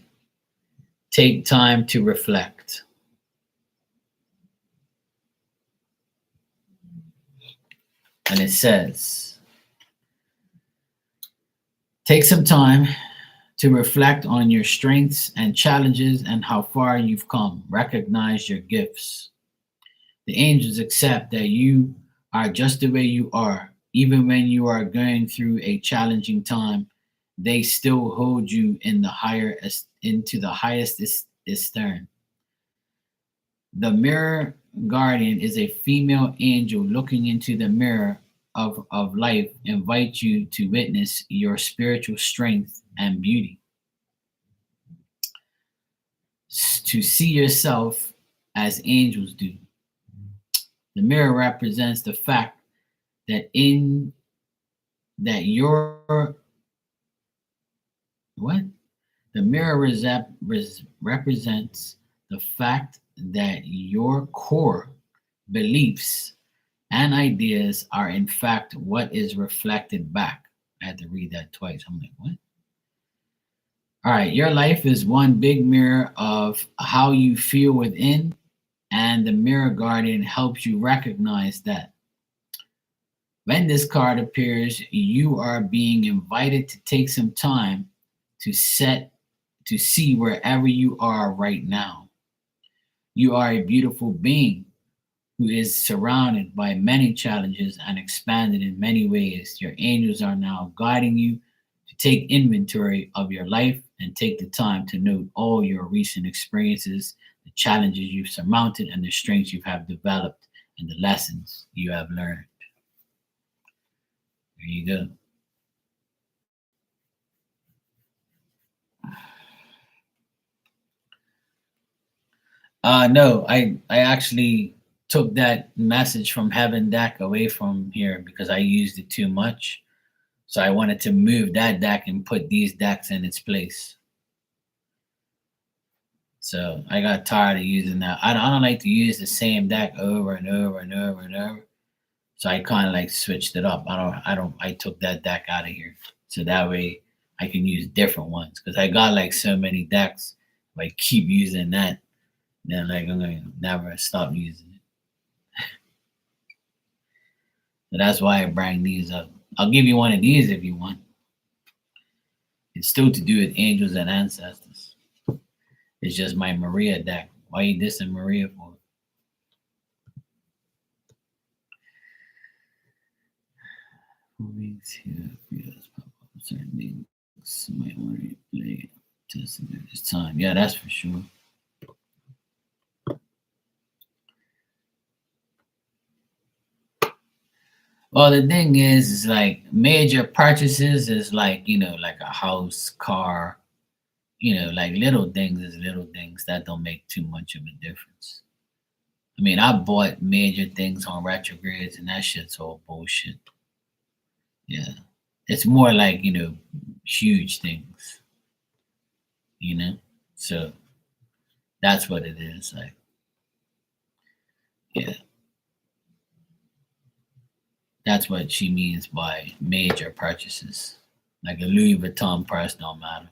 Take time to reflect. And it says, take some time to reflect on your strengths and challenges and how far you've come. Recognize your gifts. The angels accept that you are just the way you are. Even when you are going through a challenging time, they still hold you in into the highest esteem. The mirror guardian is a female angel looking into the mirror of life, invite you to witness your spiritual strength and beauty. To see yourself as angels do. The mirror represents the fact that in that your what? The mirror represents the fact that your core beliefs and ideas are in fact what is reflected back. I had to read that twice. I'm like, what? All right, your life is one big mirror of how you feel within, and the mirror guardian helps you recognize that. When this card appears, you are being invited to take some time to see wherever you are right now. You are a beautiful being who is surrounded by many challenges and expanded in many ways. Your angels are now guiding you to take inventory of your life and take the time to note all your recent experiences, the challenges you've surmounted, and the strengths you have developed, and the lessons you have learned. There you go. No, I actually took that message from Heaven deck away from here because I used it too much. So I wanted to move that deck and put these decks in its place. So I got tired of using that. I don't like to use the same deck over and over and over and over. So I kind of like switched it up. I took that deck out of here. So that way I can use different ones. Because I got like so many decks. If I keep using that, then like I'm gonna never stop using it. So that's why I bring these up. I'll give you one of these if you want. It's still to do with angels and ancestors. It's just my Maria deck. Why you dissing Maria for? Movies here, videos pop up. Certain things might want to play. Testing at this time. Yeah, that's for sure. Well, the thing is like major purchases is like, like a house, car, like little things is little things that don't make too much of a difference. I mean, I bought major things on retrogrades and that shit's all bullshit. Yeah. It's more like, huge things, you know? So that's what it is. Like, yeah. That's what she means by major purchases. Like a Louis Vuitton purse don't matter.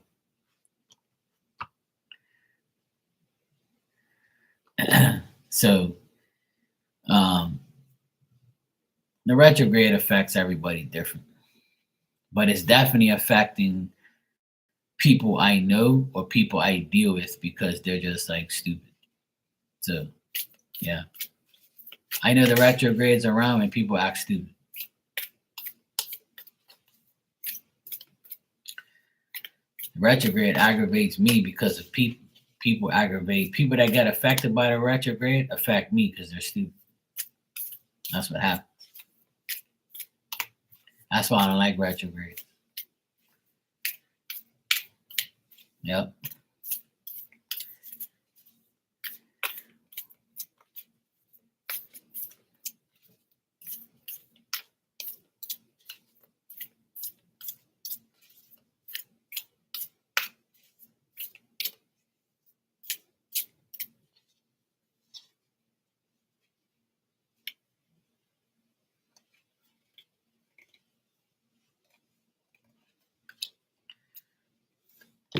So, um, The retrograde affects everybody different, but it's definitely affecting people I know or people I deal with because they're just like stupid. So, yeah. I know the retrogrades around when people act stupid. The retrograde aggravates me because of people. People aggravate people that get affected by the retrograde affect me because they're stupid. That's what happens. That's why I don't like retrograde. Yep.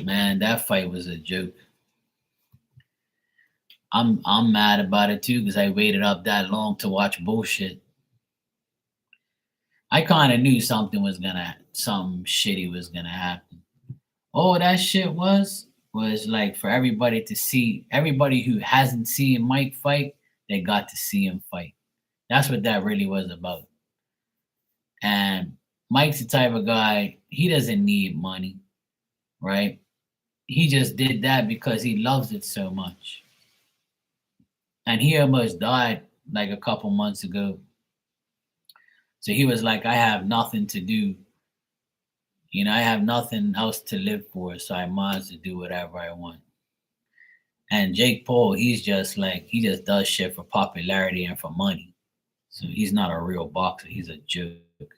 Man, that fight was a joke. I'm mad about it too because I waited up that long to watch bullshit. I kind of knew something shitty was gonna happen. All that shit was like for everybody to see. Everybody who hasn't seen Mike fight, they got to see him fight. That's what that really was about. And Mike's the type of guy, he doesn't need money, right? He just did that because he loves it so much. And he almost died like a couple months ago. So he was like, I have nothing to do. You know, I have nothing else to live for, so I might as well do whatever I want. And Jake Paul, he's just like, he just does shit for popularity and for money. So he's not a real boxer, he's a joke.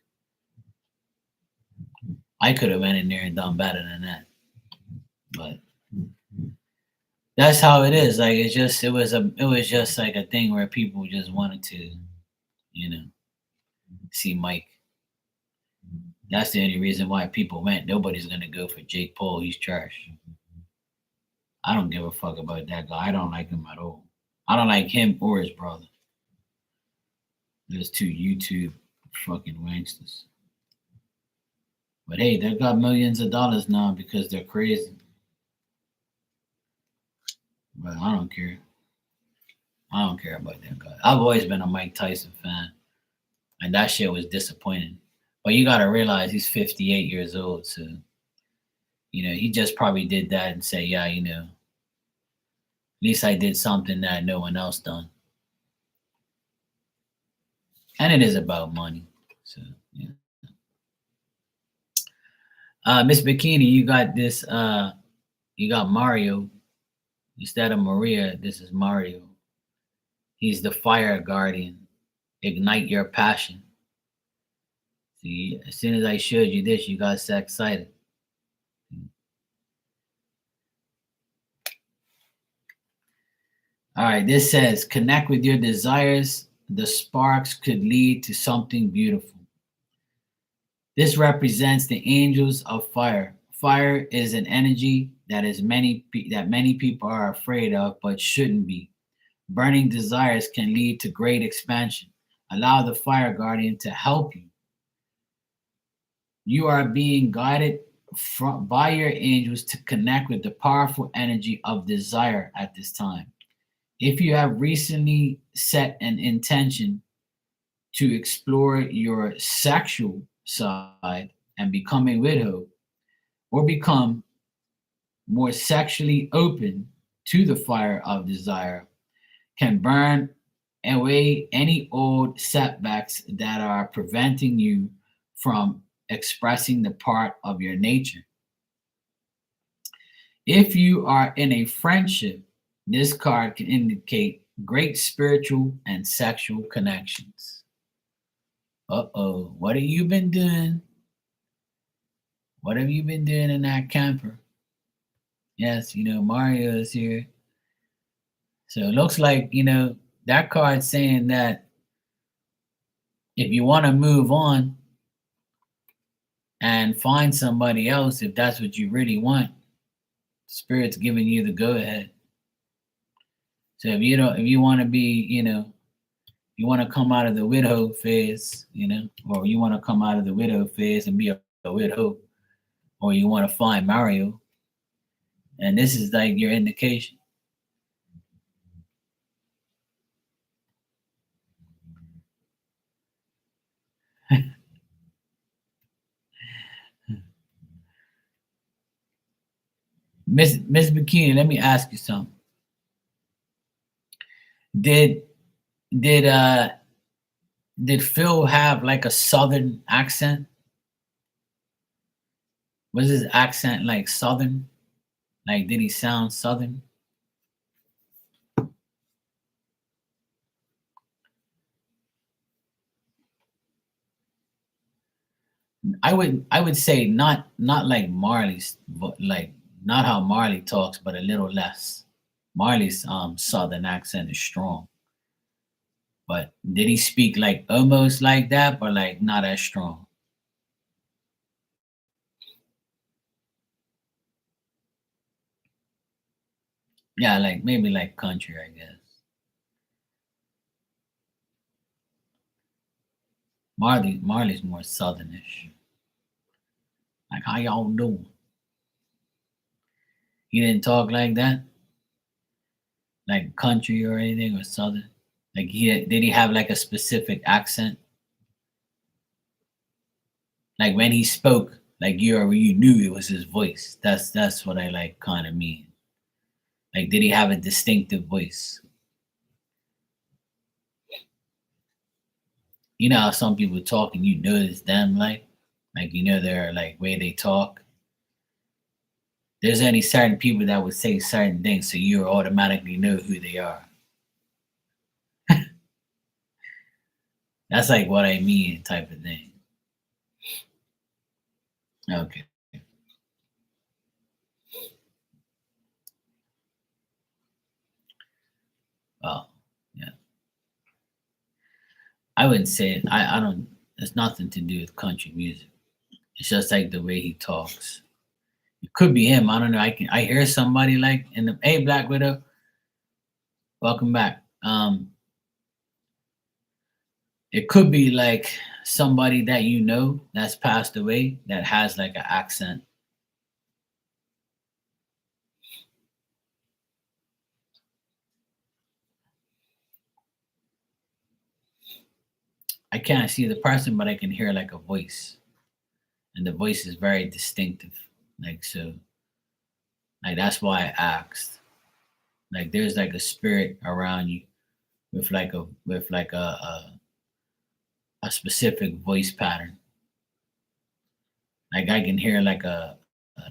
I could have went in there and done better than that. But that's how it is. Like it was just like a thing where people just wanted to, you know, see Mike. That's the only reason why people went. Nobody's gonna go for Jake Paul. He's trash. I don't give a fuck about that guy. I don't like him at all. I don't like him or his brother. There's two YouTube fucking wanksters. But hey, they've got millions of dollars now because they're crazy. But I don't care. I don't care about that guy. I've always been a Mike Tyson fan, and that shit was disappointing. But you gotta realize he's 58 years old, so you know he just probably did that and say, yeah, you know, at least I did something that no one else done. And it is about money, so yeah. Miss Bikini, you got this. You got Mario instead of Maria. This is Mario. He's the fire guardian. Ignite your passion. See, as soon as I showed you this, you got so excited. All right, this says connect with your desires. The sparks could lead to something beautiful. This represents the angels of fire. Fire is an energy that many people are afraid of but shouldn't be. Burning desires can lead to great expansion. Allow the fire guardian to help you. You are being guided by your angels to connect with the powerful energy of desire at this time. If you have recently set an intention to explore your sexual side and become a widow or become more sexually open to the fire of desire, can burn away any old setbacks that are preventing you from expressing the part of your nature. If you are in a friendship, this card can indicate great spiritual and sexual connections. Uh-oh, what have you been doing? What have you been doing in that camper? Yes, you know, Mario is here. So it looks like, you know, that card's saying that if you want to move on and find somebody else, if that's what you really want, Spirit's giving you the go ahead. So if you want to be, you know, if You want to come out of the widow phase, or you want to come out of the widow phase and be a widow, or you want to find Mario, and this is like your indication. Miss Bikini, let me ask you something. Did did uh did Phil have like a southern accent? Was his accent like southern? Like did he sound southern? I would say not like Marley's, but like not how Marley talks, but a little less. Marley's southern accent is strong, but did he speak like almost like that, but like not as strong? Yeah, like maybe like country, I guess. Marley's more southernish. Like how y'all doing? He didn't talk like that, like country or anything or southern. Like did he have like a specific accent? Like when he spoke, like you knew it was his voice. That's what I like kind of mean. Like did he have a distinctive voice? You know how some people talk and you notice them like their like way they talk. There's only certain people that would say certain things, so you automatically know who they are. That's like what I mean, type of thing. Okay. Oh, yeah. I wouldn't say it. I don't. It's nothing to do with country music. It's just like the way he talks. It could be him. I don't know. I hear somebody like in the hey Black Widow, welcome back. It could be like somebody that you know that's passed away that has like an accent. I can't see the person, but I can hear like a voice, and the voice is very distinctive. Like so, like that's why I asked. Like there's like a spirit around you with like a specific voice pattern. Like I can hear like a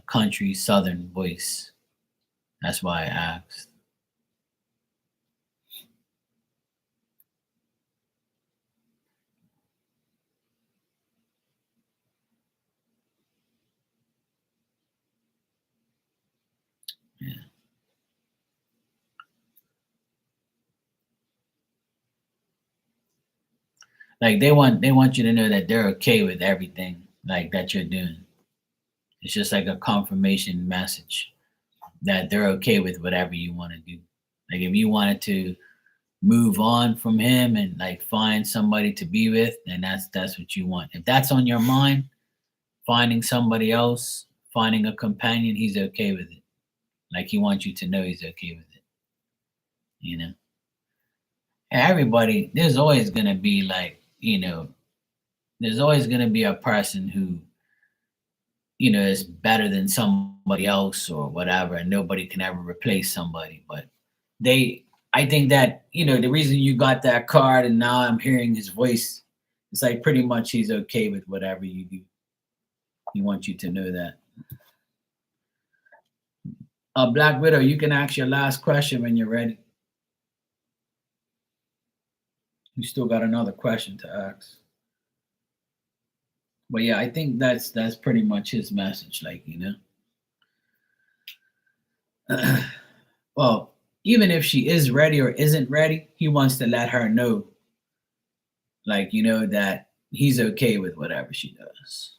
country southern voice. That's why I asked. Yeah. Like they want you to know that they're okay with everything like that you're doing. It's just like a confirmation message that they're okay with whatever you want to do. Like if you wanted to move on from him and like find somebody to be with, then that's what you want. If that's on your mind, finding somebody else, finding a companion, he's okay with it. Like he wants you to know he's okay with it. You know, everybody. There's always gonna be like there's always gonna be a person who is better than somebody else or whatever, and nobody can ever replace somebody. But they, I think that the reason you got that card and now I'm hearing his voice, it's like pretty much he's okay with whatever you do. He wants you to know that. Black Widow, you can ask your last question when you're ready. You still got another question to ask. But yeah, I think that's pretty much his message. Like well, even if she is ready or isn't ready, he wants to let her know, like that he's okay with whatever she does.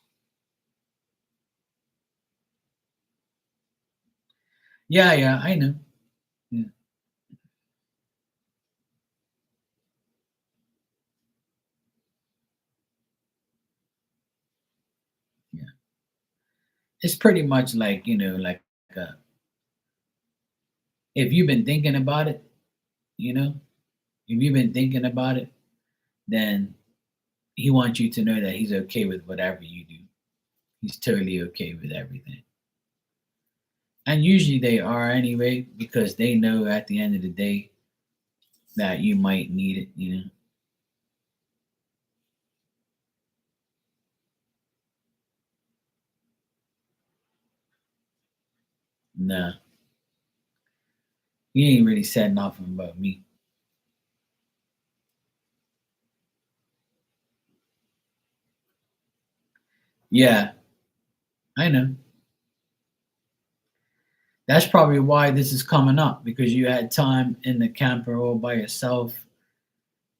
Yeah, yeah, I know. Yeah. It's pretty much like, like a, if you've been thinking about it, you know, if you've been thinking about it, then he wants you to know that he's okay with whatever you do. He's totally okay with everything. And usually they are anyway, because they know at the end of the day that you might need it. Nah, he ain't really said nothing about me. Yeah, I know. That's probably why this is coming up, because you had time in the camper all by yourself,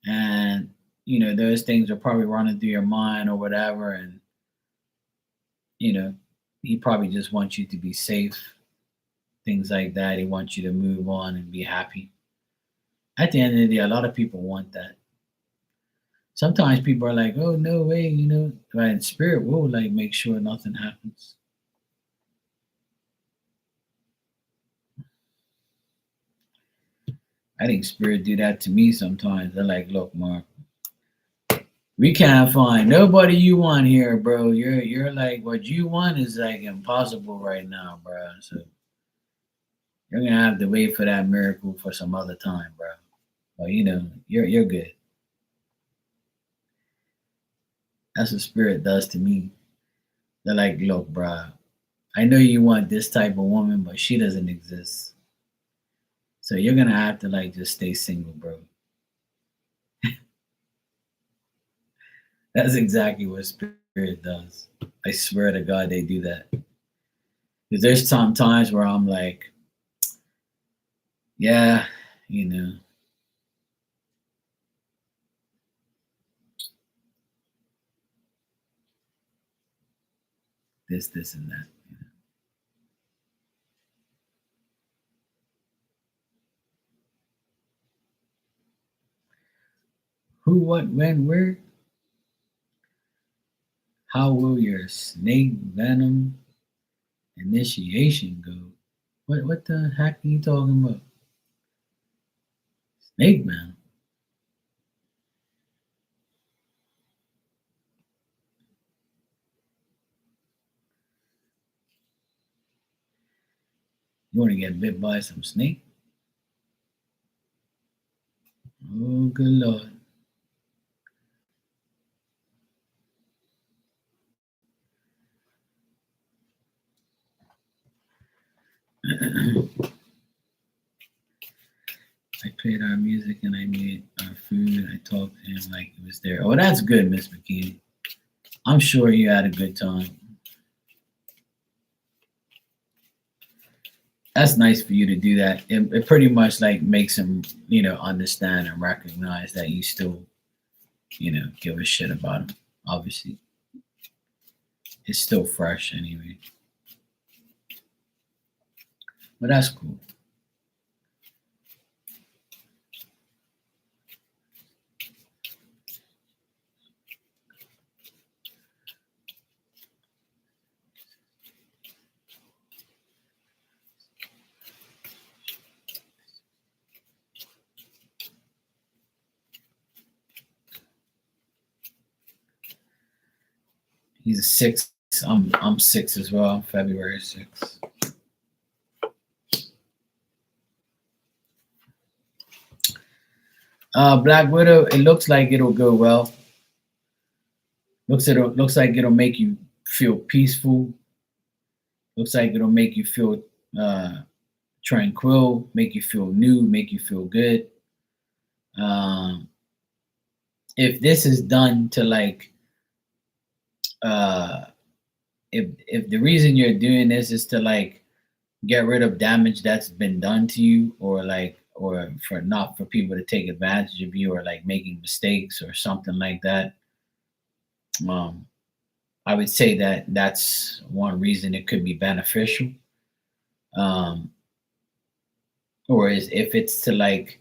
and those things are probably running through your mind or whatever, and you know he probably just wants you to be safe, things like that. He wants you to move on and be happy. At the end of the day, a lot of people want that. Sometimes people are like, "Oh no way," but in spirit, we'll like make sure nothing happens. I think spirit do that to me sometimes. They're like, "Look, Mark, we can't find nobody you want here, bro. You're like what you want is like impossible right now, bro. So you're gonna have to wait for that miracle for some other time, bro. But you're good." That's what spirit does to me. They're like, "Look, bro, I know you want this type of woman, but she doesn't exist. So you're gonna have to like just stay single, bro." That's exactly what spirit does. I swear to God, they do that. Because there's some times where I'm like, yeah, you know, this, and that. Who, what, when, where? How will your snake venom initiation go? What the heck are you talking about? Snake venom? You want to get bit by some snake? Oh, good lord. I played our music and I made our food. I talked to him like he was there. Oh, that's good, Miss McKinney. I'm sure you had a good time. That's nice for you to do that. It pretty much like makes him, understand and recognize that you still, give a shit about him. Obviously, it's still fresh anyway, but that's cool. He's a six. I'm six as well. February 6th. Black Widow. It looks like it'll go well. Looks like it'll make you feel peaceful. Looks like it'll make you feel uh, tranquil, make you feel new, make you feel good. Um, if this is done to like, uh, if the reason you're doing this is to like get rid of damage that's been done to you, or like, or for not for people to take advantage of you, or like making mistakes or something like that, um, I would say that that's one reason it could be beneficial. Um, or is if it's to like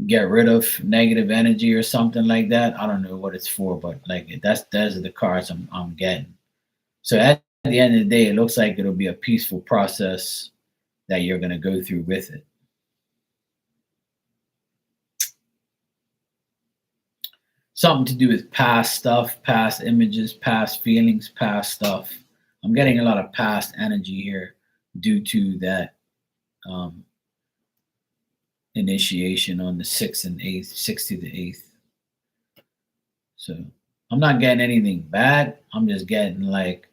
get rid of negative energy or something like that. I don't know what it's for, but like those are the cards I'm getting. So at the end of the day, it looks like it'll be a peaceful process that you're going to go through with it. Something to do with past stuff, past images, past feelings, past stuff. I'm getting a lot of past energy here due to that initiation on the 6th and 8th, 6th to the 8th. So I'm not getting anything bad. I'm just getting like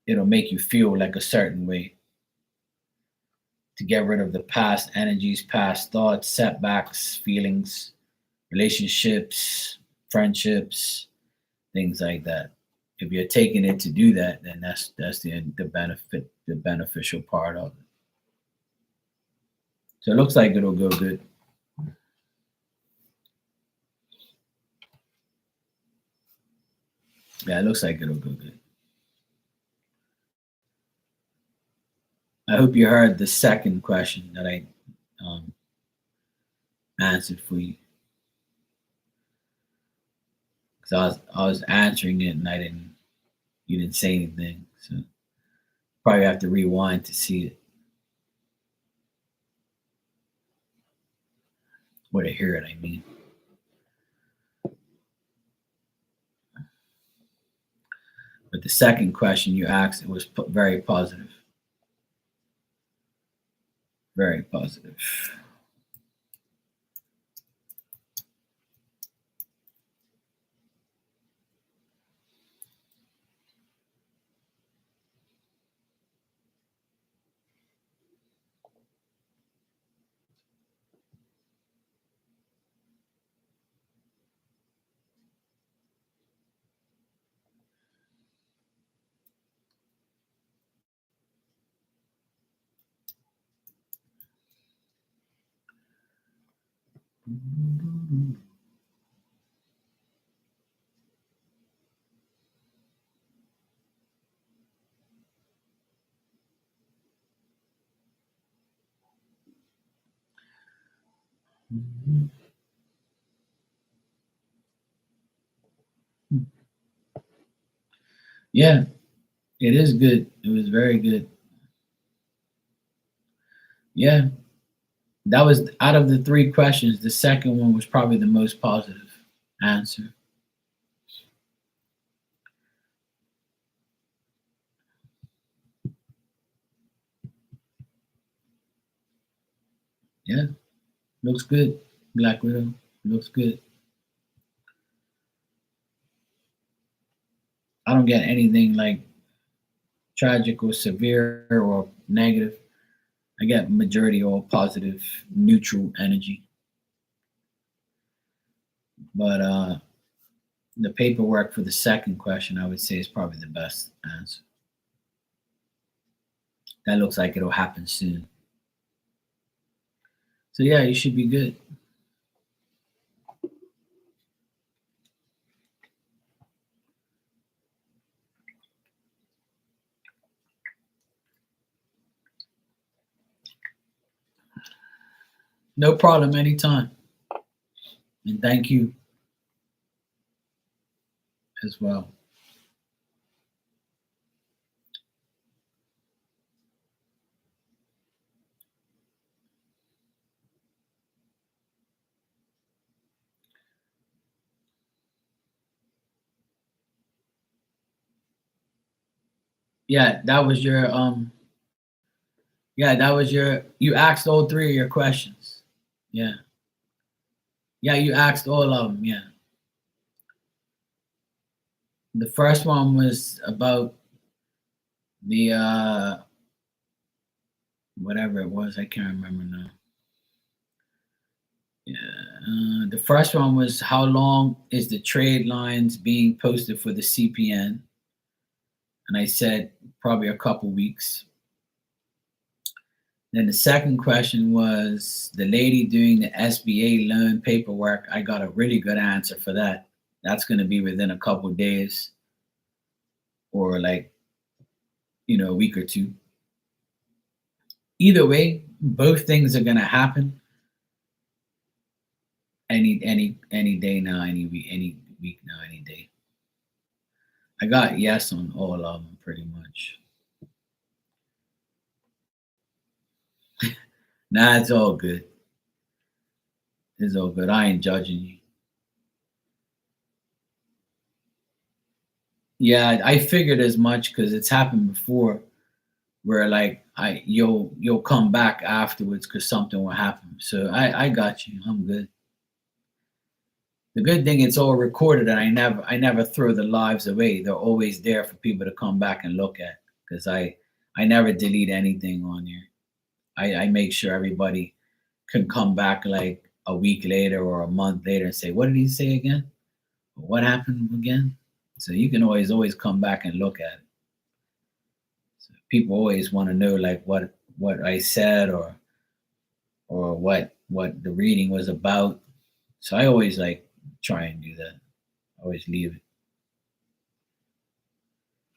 it'll make you feel like a certain way to get rid of the past energies, past thoughts, setbacks, feelings, relationships, friendships, things like that. If you're taking it to do that, then that's the benefit, the beneficial part of it. So it looks like it'll go good. Yeah, it looks like it'll go good. I hope you heard the second question that I answered for you. Because I was answering it and you didn't say anything. So probably have to rewind to see it. Or to hear it, I mean. But the second question you asked, it was very positive. Very positive. Yeah, it is good. It was very good. Yeah, that was out of the three questions. The second one was probably the most positive answer. Yeah, looks good. Black Widow looks good. I don't get anything like tragic or severe or negative. I get majority all positive, neutral energy. But the paperwork for the second question, I would say, is probably the best answer. That looks like it'll happen soon. So yeah, you should be good. No problem, anytime. And thank you as well. Yeah, that was your that was your you asked all three of your questions. Yeah. Yeah, you asked all of them, yeah. The first one was about the whatever it was, I can't remember now. Yeah. The first one was how long is the trade lines being posted for the CPN? And I said probably a couple weeks. Then the second question was the lady doing the SBA loan paperwork. I got a really good answer for that. That's going to be within a couple days or like, a week or two. Either way, both things are going to happen any day now, any week now, any day. I got yes on all of them pretty much. Nah, it's all good. It's all good. I ain't judging you. Yeah, I figured as much because it's happened before where like you'll come back afterwards because something will happen. So I got you. I'm good. The good thing it's all recorded and I never throw the lives away. They're always there for people to come back and look at because I never delete anything on here. I make sure everybody can come back like a week later or a month later and say, what did he say again? What happened again? So you can always come back and look at it. So people always want to know like what I said or what the reading was about. So I always like try and do that. I always leave it.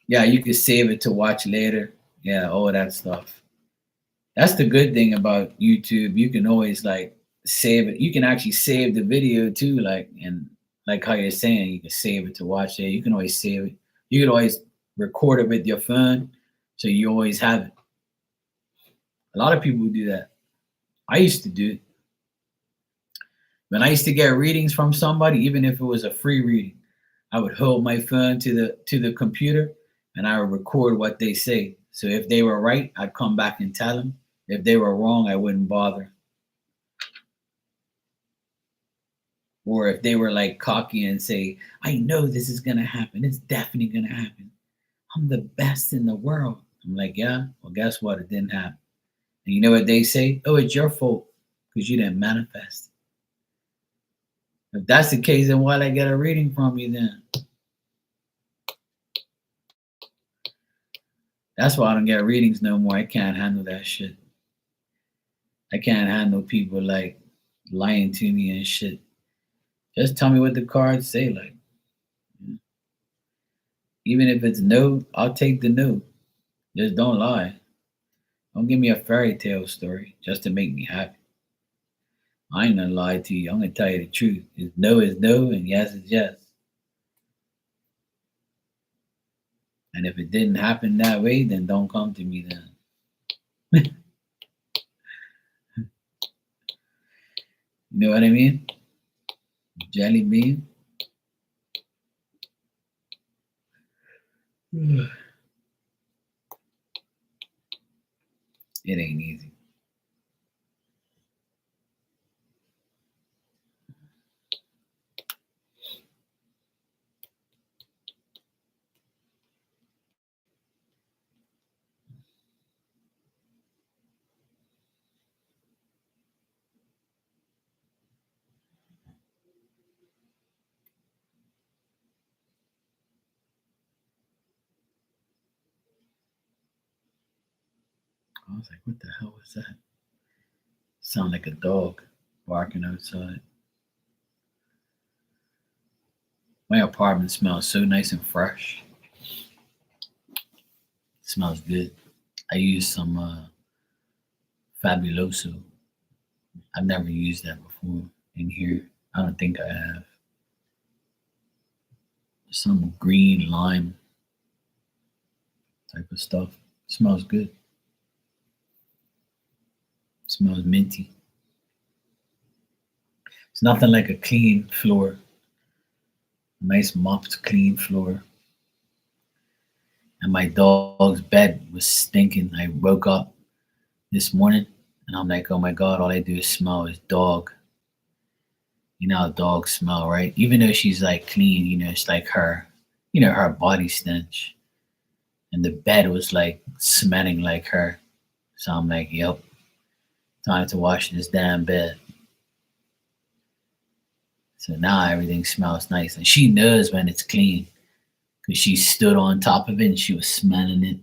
Yeah, you can save it to watch later. Yeah, all that stuff. That's the good thing about YouTube. You can always like save it. You can actually save the video too, like and like how you're saying, you can save it to watch it. You can always save it. You can always record it with your phone, so you always have it. A lot of people do that. I used to do it. When I used to get readings from somebody, even if it was a free reading, I would hold my phone to the computer and I would record what they say. So if they were right, I'd come back and tell them. If they were wrong, I wouldn't bother. Or if they were like cocky and say, I know this is gonna happen. It's definitely gonna happen. I'm the best in the world. I'm like, yeah, well, guess what? It didn't happen. And you know what they say? Oh, it's your fault because you didn't manifest it. If that's the case, then why'd I get a reading from you then? That's why I don't get readings no more. I can't handle that shit. I can't handle people like lying to me and shit. Just tell me what the cards say. Like, even if it's no, I'll take the no. Just don't lie. Don't give me a fairy tale story just to make me happy. I ain't gonna lie to you. I'm gonna tell you the truth. If no is no and yes is yes. And if it didn't happen that way, then don't come to me then. You know what I mean? Jelly bean. It ain't easy. I was like, what the hell was that? Sound like a dog barking outside. My apartment smells so nice and fresh. It smells good. I use some Fabuloso. I've never used that before in here. I don't think I have. Some green lime type of stuff. Smells good. Smells minty. It's nothing like a clean floor. Nice mopped clean floor. And my dog's bed was stinking. I woke up this morning and I'm like, oh my God, all I do is smell is dog. You know how dogs smell, right? Even though she's like clean, it's like her, her body stench. And the bed was like smelling like her. So I'm like, yep, time to wash this damn bed. So now everything smells nice. And she knows when it's clean because she stood on top of it and she was smelling it.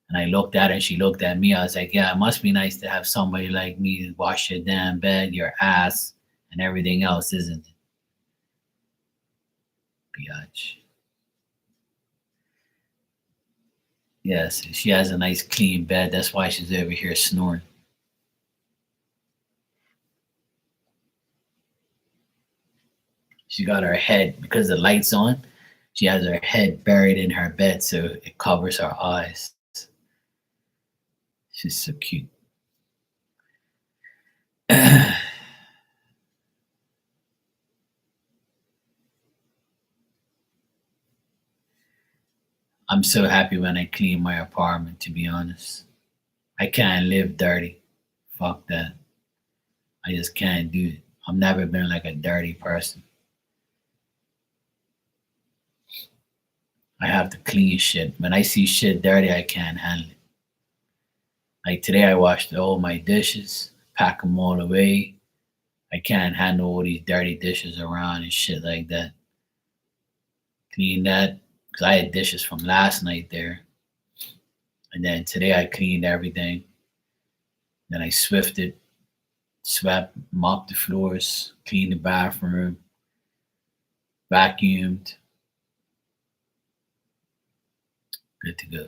And I looked at her and she looked at me. I was like, yeah, it must be nice to have somebody like me to wash your damn bed, your ass, and everything else, isn't it? Biatch. Yes, she has a nice clean bed. That's why she's over here snoring. She got her head because the light's on. She has her head buried in her bed so it covers her eyes. She's so cute. I'm so happy when I clean my apartment, to be honest. I can't live dirty. Fuck that. I just can't do it. I've never been like a dirty person. I have to clean shit. When I see shit dirty, I can't handle it. Like today, I washed all my dishes, pack them all away. I can't handle all these dirty dishes around and shit like that. Clean that because I had dishes from last night there, and then today I cleaned everything. Then I swifted, swept, mopped the floors, cleaned the bathroom, vacuumed. Good to go.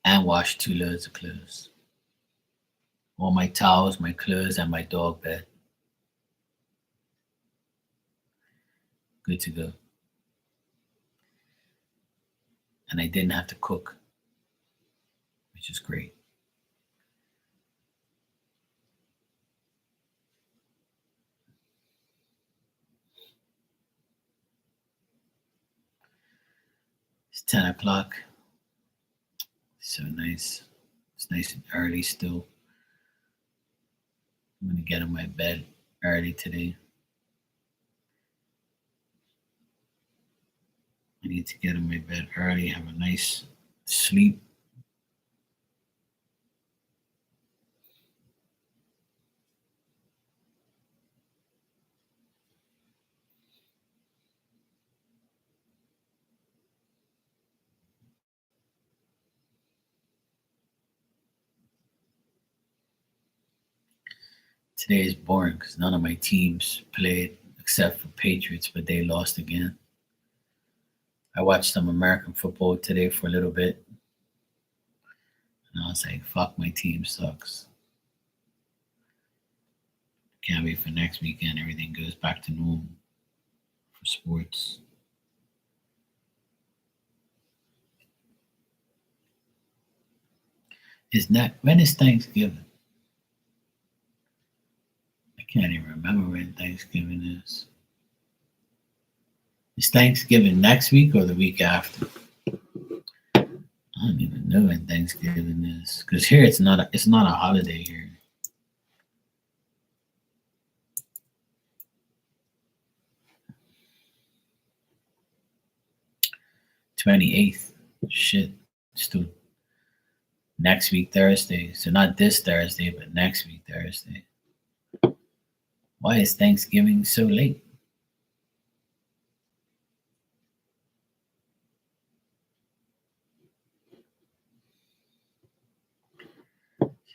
And washed 2 loads of clothes. All my towels, my clothes, and my dog bed. Good to go. And I didn't have to cook, which is great. It's 10 o'clock. So nice. It's nice and early still. I'm going to get in my bed early today. I need to get in my bed early, have a nice sleep. Today is boring because none of my teams played except for Patriots, but they lost again. I watched some American football today for a little bit, and I was like, fuck, my team sucks. Can't wait for next weekend. Everything goes back to normal for sports. Is that when is Thanksgiving? I can't even remember when Thanksgiving is. Is Thanksgiving next week or the week after? I don't even know when Thanksgiving is because here it's not a holiday here. 28th. Shit, still next week Thursday. So not this Thursday, but next week Thursday. Why is Thanksgiving so late?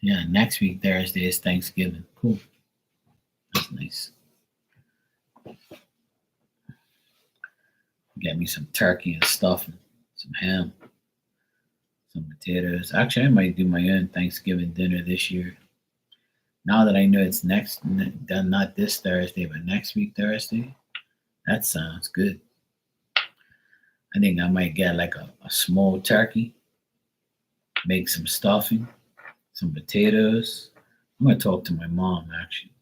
Yeah, next week Thursday is Thanksgiving. Cool. That's nice. Get me some turkey and stuffing, some ham, some potatoes. Actually, I might do my own Thanksgiving dinner this year. Now that I know it's not this Thursday, but next week Thursday, that sounds good. I think I might get like a small turkey, make some stuffing, some potatoes. I'm gonna talk to my mom actually.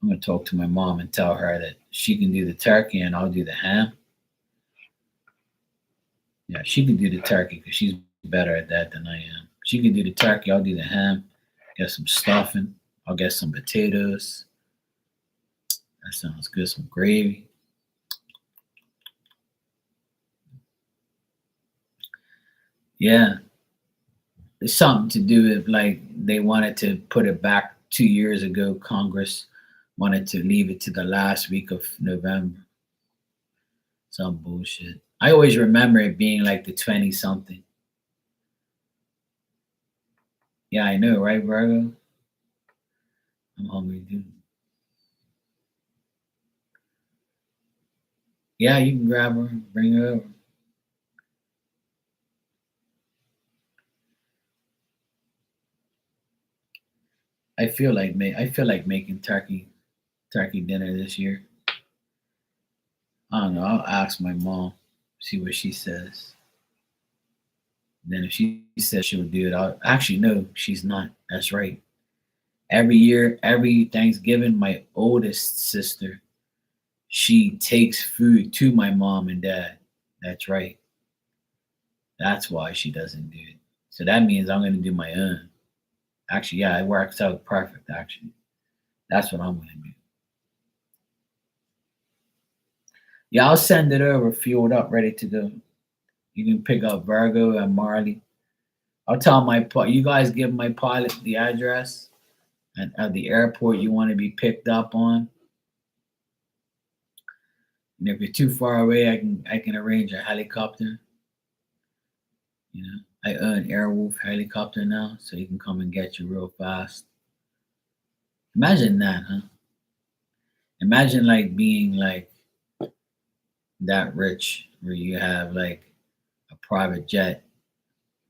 I'm gonna talk to my mom and tell her that she can do the turkey and I'll do the ham. Yeah, she can do the turkey because she's better at that than I am. She can do the turkey, I'll do the ham, get some stuffing, I'll get some potatoes. That sounds good. Some gravy. Yeah, it's something to do with like they wanted to put it back 2 years ago. Congress wanted to leave it to the last week of November. Some bullshit. I always remember it being like the 20 something. Yeah, I know, right, Virgo? I'm hungry, dude. Yeah, you can grab her, bring her over. I feel like making turkey dinner this year. I don't know. I'll ask my mom, see what she says. Then if she says she'll do it, I'll actually no, she's not. That's right. Every year, every Thanksgiving, my oldest sister, she takes food to my mom and dad. That's right. That's why she doesn't do it. So that means I'm gonna do my own. Actually, yeah, it works out perfect. Actually, that's what I'm gonna do. Yeah, I'll send it over, fueled up, ready to go. You can pick up Virgo and Marley. I'll tell you guys give my pilot the address and at the airport you want to be picked up on. And if you're too far away, I can arrange a helicopter. You know, I own Airwolf helicopter now, so he can come and get you real fast. Imagine that, huh? Imagine like being like that rich where you have like a private jet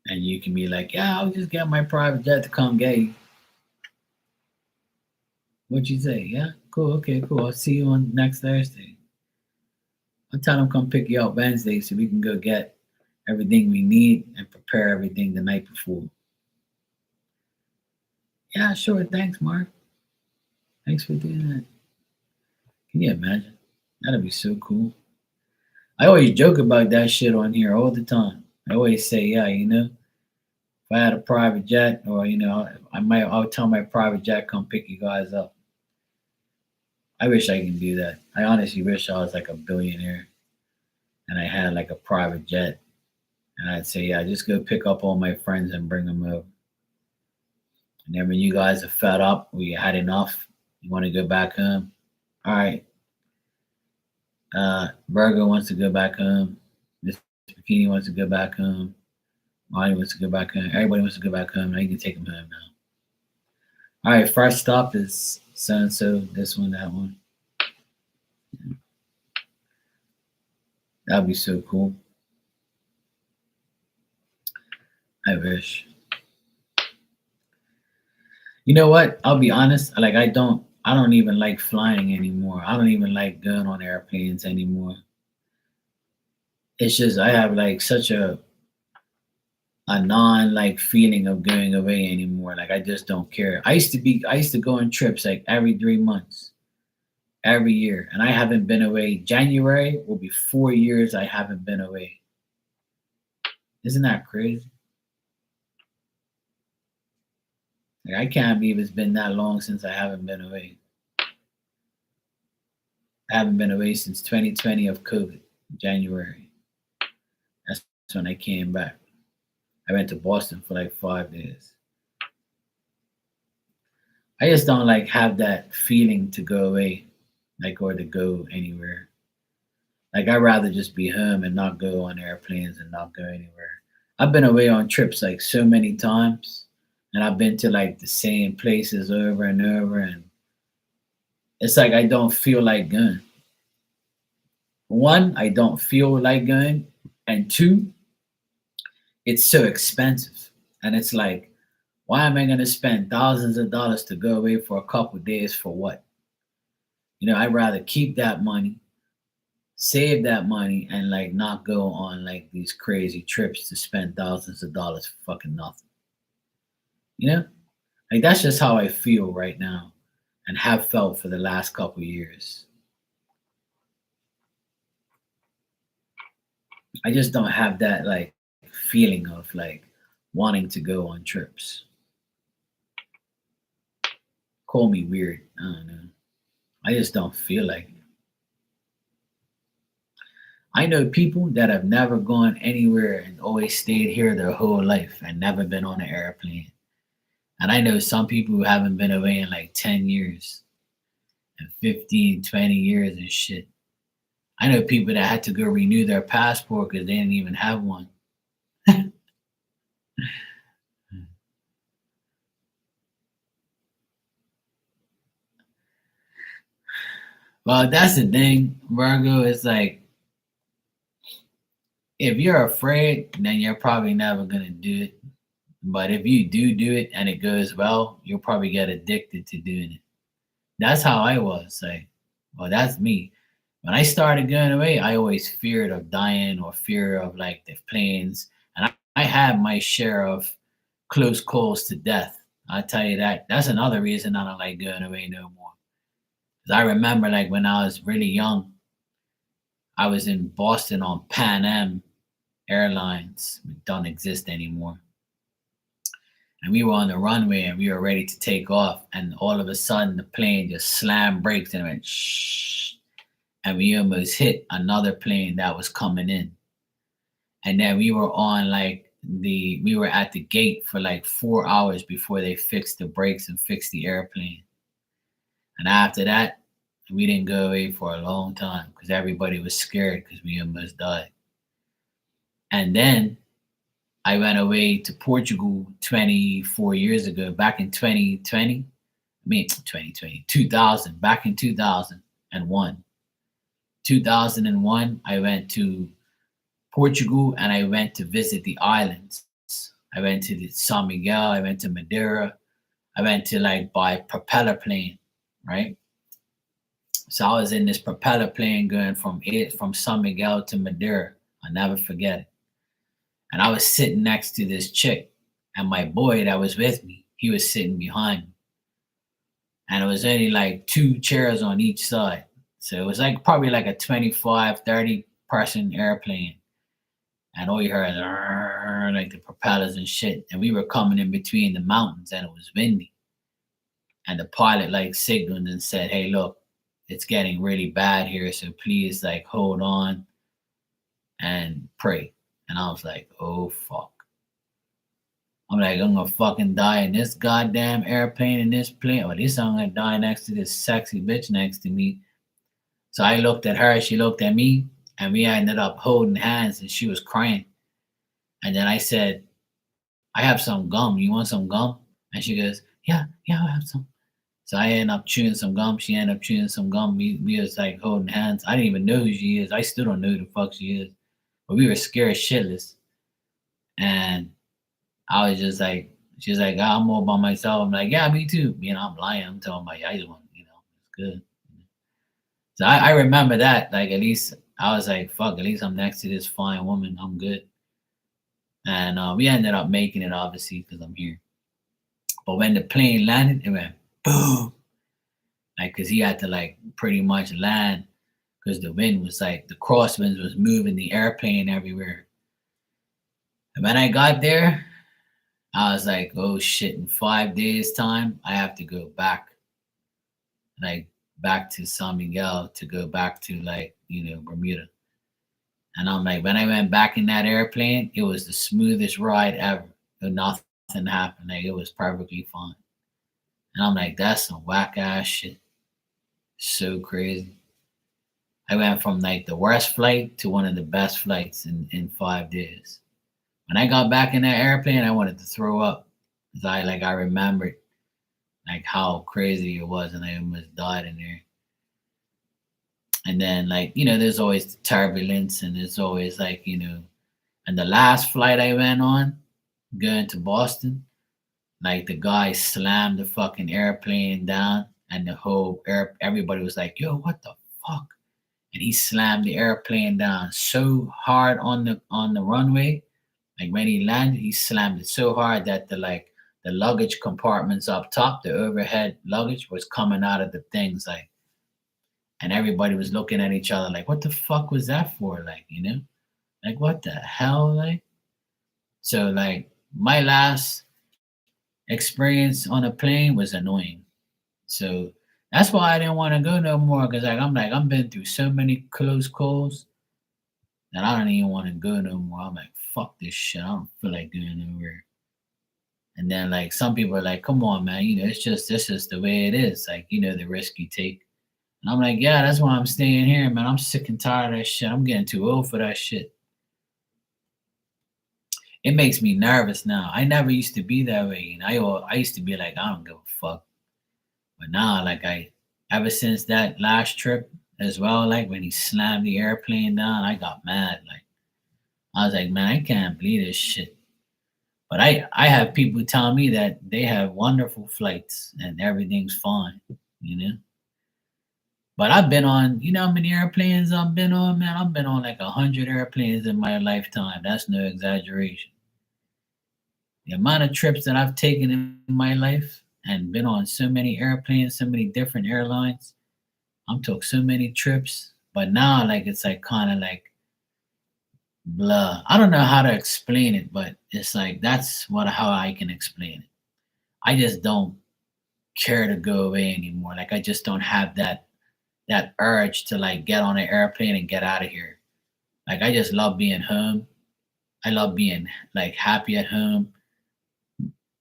and you can be like, yeah, I'll just get my private jet to come get you. What'd you say? Yeah, cool. Okay, cool. I'll see you on next Thursday. I'll tell them come pick you up Wednesday so we can go get everything we need and prepare everything the night before. Yeah, sure. Thanks, Mark. Thanks for doing that. Can you imagine? That'd be so cool. I always joke about that shit on here all the time. I always say, yeah, if I had a private jet, or I'll tell my private jet come pick you guys up. I wish I can do that. I honestly wish I was like a billionaire and I had like a private jet, and I'd say, yeah, just go pick up all my friends and bring them over. And then when you guys are fed up, we had enough, you want to go back home. All right, Virgo wants to go back home. Miss Bikini wants to go back home. Molly wants to go back home. Everybody wants to go back home. Now you can take them home now. All right, first stop is so and so. This one, that one. That'd be so cool. I wish. You know what? I'll be honest. Like I don't even like flying anymore. I don't even like going on airplanes anymore. It's just I have like such a non like feeling of going away anymore. Like I just don't care. I used to go on trips like every 3 months, every year, and I haven't been away. January will be 4 years I haven't been away. Isn't that crazy? Like I can't believe it's been that long since I haven't been away. I haven't been away since 2020 of COVID, January. That's when I came back. I went to Boston for like 5 days. I just don't like have that feeling to go away, like or to go anywhere. Like I'd rather just be home and not go on airplanes and not go anywhere. I've been away on trips like so many times, and I've been to like the same places over and over, and it's like I don't feel like going. One, I don't feel like going, and two, it's so expensive. And it's like, why am I going to spend thousands of dollars to go away for a couple of days for what? I'd rather keep that money, save that money, and like not go on like these crazy trips to spend thousands of dollars for fucking nothing. You know, like that's just how I feel right now and have felt for the last couple of years. I just don't have that like feeling of like wanting to go on trips. Call me weird. I don't know. I just don't feel like it. I know people that have never gone anywhere and always stayed here their whole life and never been on an airplane. And I know some people who haven't been away in like 10 years and 15, 20 years and shit. I know people that had to go renew their passport because they didn't even have one. Well, that's the thing, Virgo. It's like if you're afraid, then you're probably never gonna do it. But if you do it and it goes well, you'll probably get addicted to doing it. That's how I was. Like, well, that's me. When I started going away, I always feared of dying or fear of like the planes. And I had my share of close calls to death. I tell you that. That's another reason I don't like going away no more. Because I remember like when I was really young, I was in Boston on Pan Am Airlines. It don't exist anymore. And we were on the runway and we were ready to take off. And all of a sudden the plane just slammed brakes and went shh. And we almost hit another plane that was coming in. And then we were on like we were at the gate for like 4 hours before they fixed the brakes and fixed the airplane. And after that, we didn't go away for a long time because everybody was scared because we almost died. And then I went away to Portugal 24 years ago, back in 2020. I mean, 2020, 2000, back in 2001. 2001, I went to Portugal and I went to visit the islands. I went to the San Miguel, I went to Madeira, I went to like buy propeller plane, right? So I was in this propeller plane going from San Miguel to Madeira. I'll never forget it. And I was sitting next to this chick, and my boy that was with me, he was sitting behind me. And it was only like two chairs on each side. So it was like probably like a 25, 30 person airplane. And all you heard is like the propellers and shit. And we were coming in between the mountains and it was windy. And the pilot like signaled and said, "Hey, look, it's getting really bad here. So please like hold on and pray." And I was like, oh fuck. I'm like, I'm gonna fucking die in this goddamn airplane in this plane. Or at least I'm gonna die next to this sexy bitch next to me. So I looked at her, she looked at me, and we ended up holding hands and she was crying. And then I said, "I have some gum. You want some gum?" And she goes, "Yeah, yeah, I have some." So I ended up chewing some gum. She ended up chewing some gum. We was like holding hands. I didn't even know who she is. I still don't know who the fuck she is. But we were scared shitless. And I was just like, she was like, "Oh, I'm all by myself." I'm like, "Yeah, me too." You know, I'm lying. I'm telling my I just want, it's good. So I remember that. Like at least I was like, fuck, at least I'm next to this fine woman. I'm good. And we ended up making it obviously because I'm here. But when the plane landed, it went boom. Like, cause he had to like pretty much land because the wind was like the crosswinds was moving the airplane everywhere. And when I got there, I was like, oh shit, in 5 days' time, I have to go back, like back to San Miguel to go back to like, Bermuda. And I'm like, when I went back in that airplane, it was the smoothest ride ever. Nothing happened. Like it was perfectly fine. And I'm like, that's some whack ass shit. So crazy. I went from like the worst flight to one of the best flights in 5 days. When I got back in that airplane, I wanted to throw up. Cause I remembered like how crazy it was and I almost died in there. And then like, there's always the turbulence and there's always like, and the last flight I went on, going to Boston, like the guy slammed the fucking airplane down and the whole everybody was like, "Yo, what the fuck?" And he slammed the airplane down so hard on the runway. Like when he landed, he slammed it so hard that the luggage compartments up top, the overhead luggage was coming out of the things like, and everybody was looking at each other like, what the fuck was that for? Like, like what the hell? Like, so like my last experience on a plane was annoying. So that's why I didn't want to go no more because I'm been through so many close calls that I don't even want to go no more. I'm like, fuck this shit. I don't feel like going nowhere. And then like some people are like, come on, man, it's just this is the way it is. Like, the risk you take. And I'm like, yeah, that's why I'm staying here, man. I'm sick and tired of that shit. I'm getting too old for that shit. It makes me nervous now. I never used to be that way. I used to be like, I don't give a fuck. But now, like ever since that last trip as well, like when he slammed the airplane down, I got mad. Like I was like, man, I can't believe this shit. But I have people tell me that they have wonderful flights and everything's fine, you know. But I've been on, you know how many airplanes I've been on, man? I've been on like 100 airplanes in my lifetime. That's no exaggeration. The amount of trips that I've taken in my life and been on so many airplanes, so many different airlines. I'm took so many trips, but now like it's like kind of like blah. I don't know how to explain it, but it's like that's what how I can explain it. I just don't care to go away anymore. Like I just don't have that urge to like get on an airplane and get out of here. Like I just love being home. I love being like happy at home.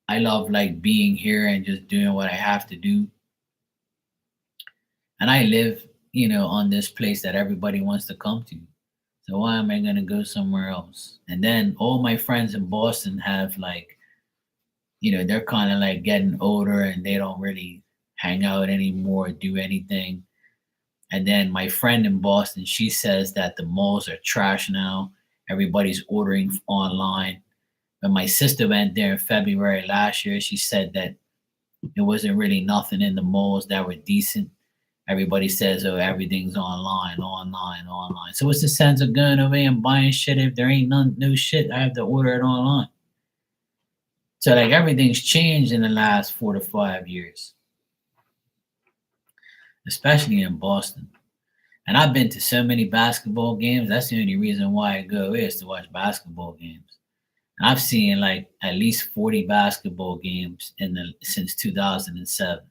I love like being here and just doing what I have to do. And I live, on this place that everybody wants to come to. So why am I gonna go somewhere else? And then all my friends in Boston have like, they're kind of like getting older and they don't really hang out anymore, do anything. And then my friend in Boston, she says that the malls are trash now. Everybody's ordering online. When my sister went there in February last year, she said that there wasn't really nothing in the malls that were decent. Everybody says, oh, everything's online, online, online. So what's the sense of going away and buying shit if there ain't none new shit? I have to order it online. So like everything's changed in the last 4 to 5 years, especially in Boston. And I've been to so many basketball games. That's the only reason why I go away is to watch basketball games. And I've seen like at least 40 basketball games since 2007.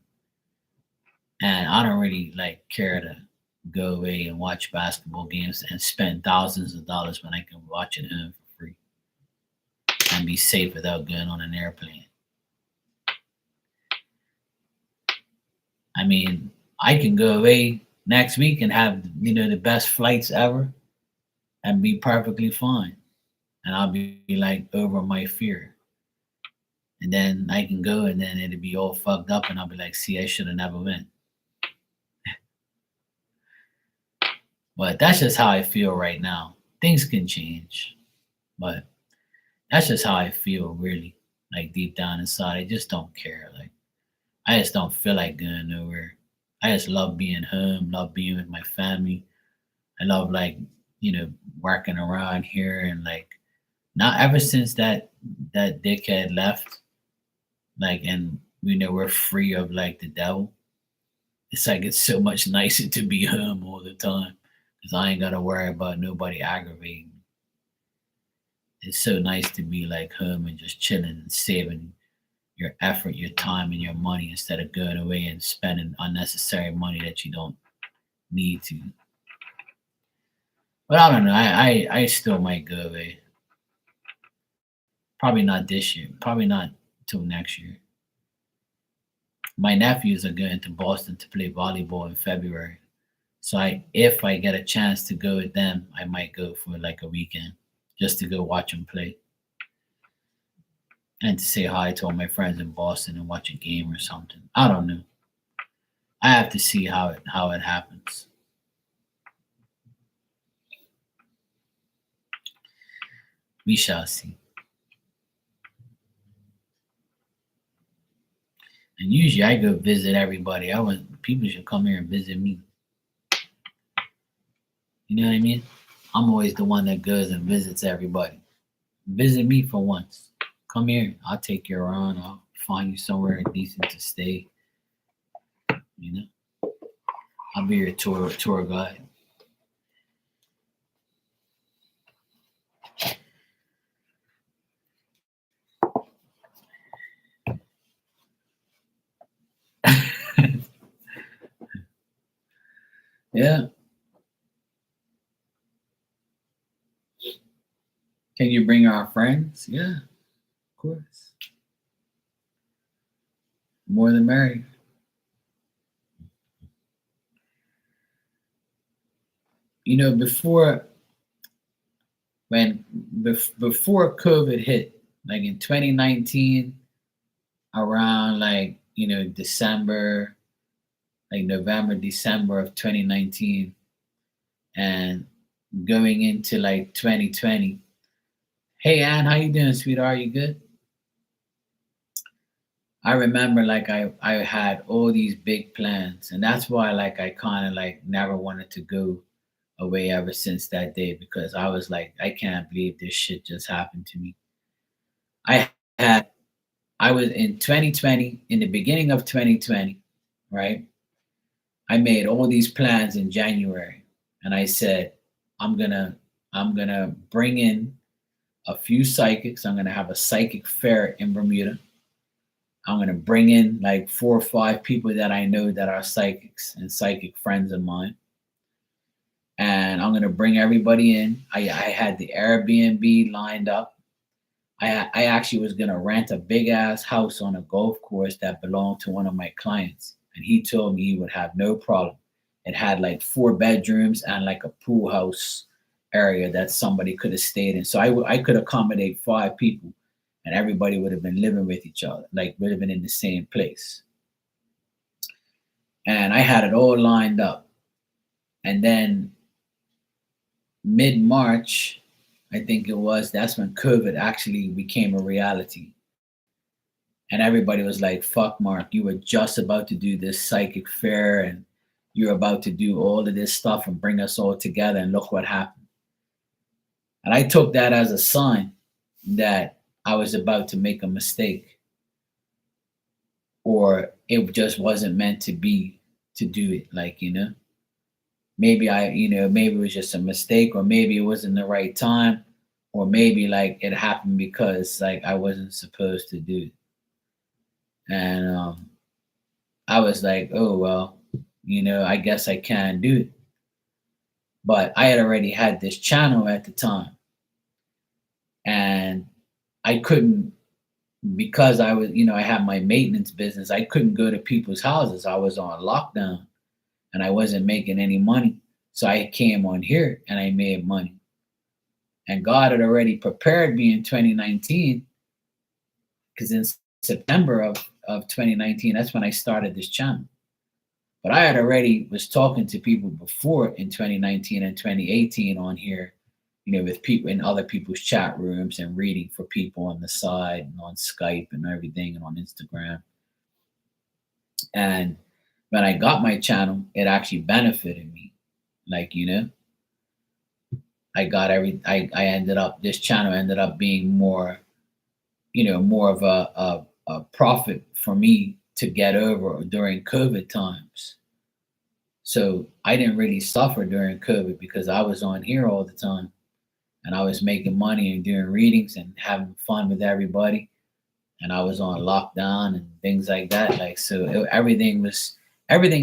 And I don't really like care to go away and watch basketball games and spend thousands of dollars when I can watch it home for free and be safe without going on an airplane. I mean, I can go away next week and have the best flights ever and be perfectly fine, and I'll be like over my fear. And then I can go and then it'll be all fucked up and I'll be like, see, I should have never went. But that's just how I feel right now. Things can change, but that's just how I feel really. Like deep down inside, I just don't care. Like I just don't feel like going nowhere. I just love being home, love being with my family. I love like, working around here and like not ever since that dickhead left, like and we're free of like the devil. It's like it's so much nicer to be home all the time because I ain't gotta worry about nobody aggravating me. It's so nice to be like home and just chilling and saving your effort, your time, and your money instead of going away and spending unnecessary money that you don't need to. But I don't know. I still might go away. Probably not this year. Probably not till next year. My nephews are going to Boston to play volleyball in February. So if I get a chance to go with them, I might go for like a weekend just to go watch them play and to say hi to all my friends in Boston and watch a game or something. I don't know. I have to see how it happens. We shall see. And usually I go visit everybody. I want people should come here and visit me. You know what I mean? I'm always the one that goes and visits everybody. Visit me for once. Come here. I'll take you around. I'll find you somewhere decent to stay. You know, I'll be your tour guide. Yeah. Can you bring our friends? Yeah, of course. More than merry. Before when before COVID hit, like in 2019, around like December, like November, December of 2019, and going into like 2020. Hey Ann, how you doing, sweetheart? You good? I remember like I had all these big plans, and that's why like I kind of like never wanted to go away ever since that day, because I was like, I can't believe this shit just happened to me. I had I was in 2020, in the beginning of 2020, right? I made all these plans in January, and I said, I'm gonna I'm gonna bring in a few psychics. I'm gonna have a psychic fair in Bermuda. I'm gonna bring in like 4 or 5 people that I know that are psychics and psychic friends of mine, and I'm gonna bring everybody in. I had the Airbnb lined up. I actually was gonna rent a big ass house on a golf course that belonged to one of my clients, and he told me he would have no problem. It had like 4 bedrooms and like a pool house area that somebody could have stayed in. So I could accommodate 5 people, and everybody would have been living with each other, like would have been in the same place. And I had it all lined up. And then mid March, I think it was, that's when COVID actually became a reality. And everybody was like, fuck, Mark, you were just about to do this psychic fair and you're about to do all of this stuff and bring us all together. And look what happened. And I took that as a sign that I was about to make a mistake, or it just wasn't meant to be to do it. Like, maybe maybe it was just a mistake, or maybe it wasn't the right time, or maybe like it happened because like I wasn't supposed to do it. And I was like, oh well, I guess I can do it. But I had already had this channel at the time, and I couldn't, because I was, I had my maintenance business. I couldn't go to people's houses. I was on lockdown, and I wasn't making any money. So I came on here and I made money. And God had already prepared me in 2019, because in September of 2019, that's when I started this channel. But I had already was talking to people before in 2019 and 2018 on here, with people in other people's chat rooms and reading for people on the side and on Skype and everything and on Instagram. And when I got my channel, it actually benefited me. Like, I ended up, this channel ended up being more, more of a profit for me to get over during COVID times. So I didn't really suffer during COVID because I was on here all the time, and I was making money and doing readings and having fun with everybody. And I was on lockdown and things like that. Like, so everything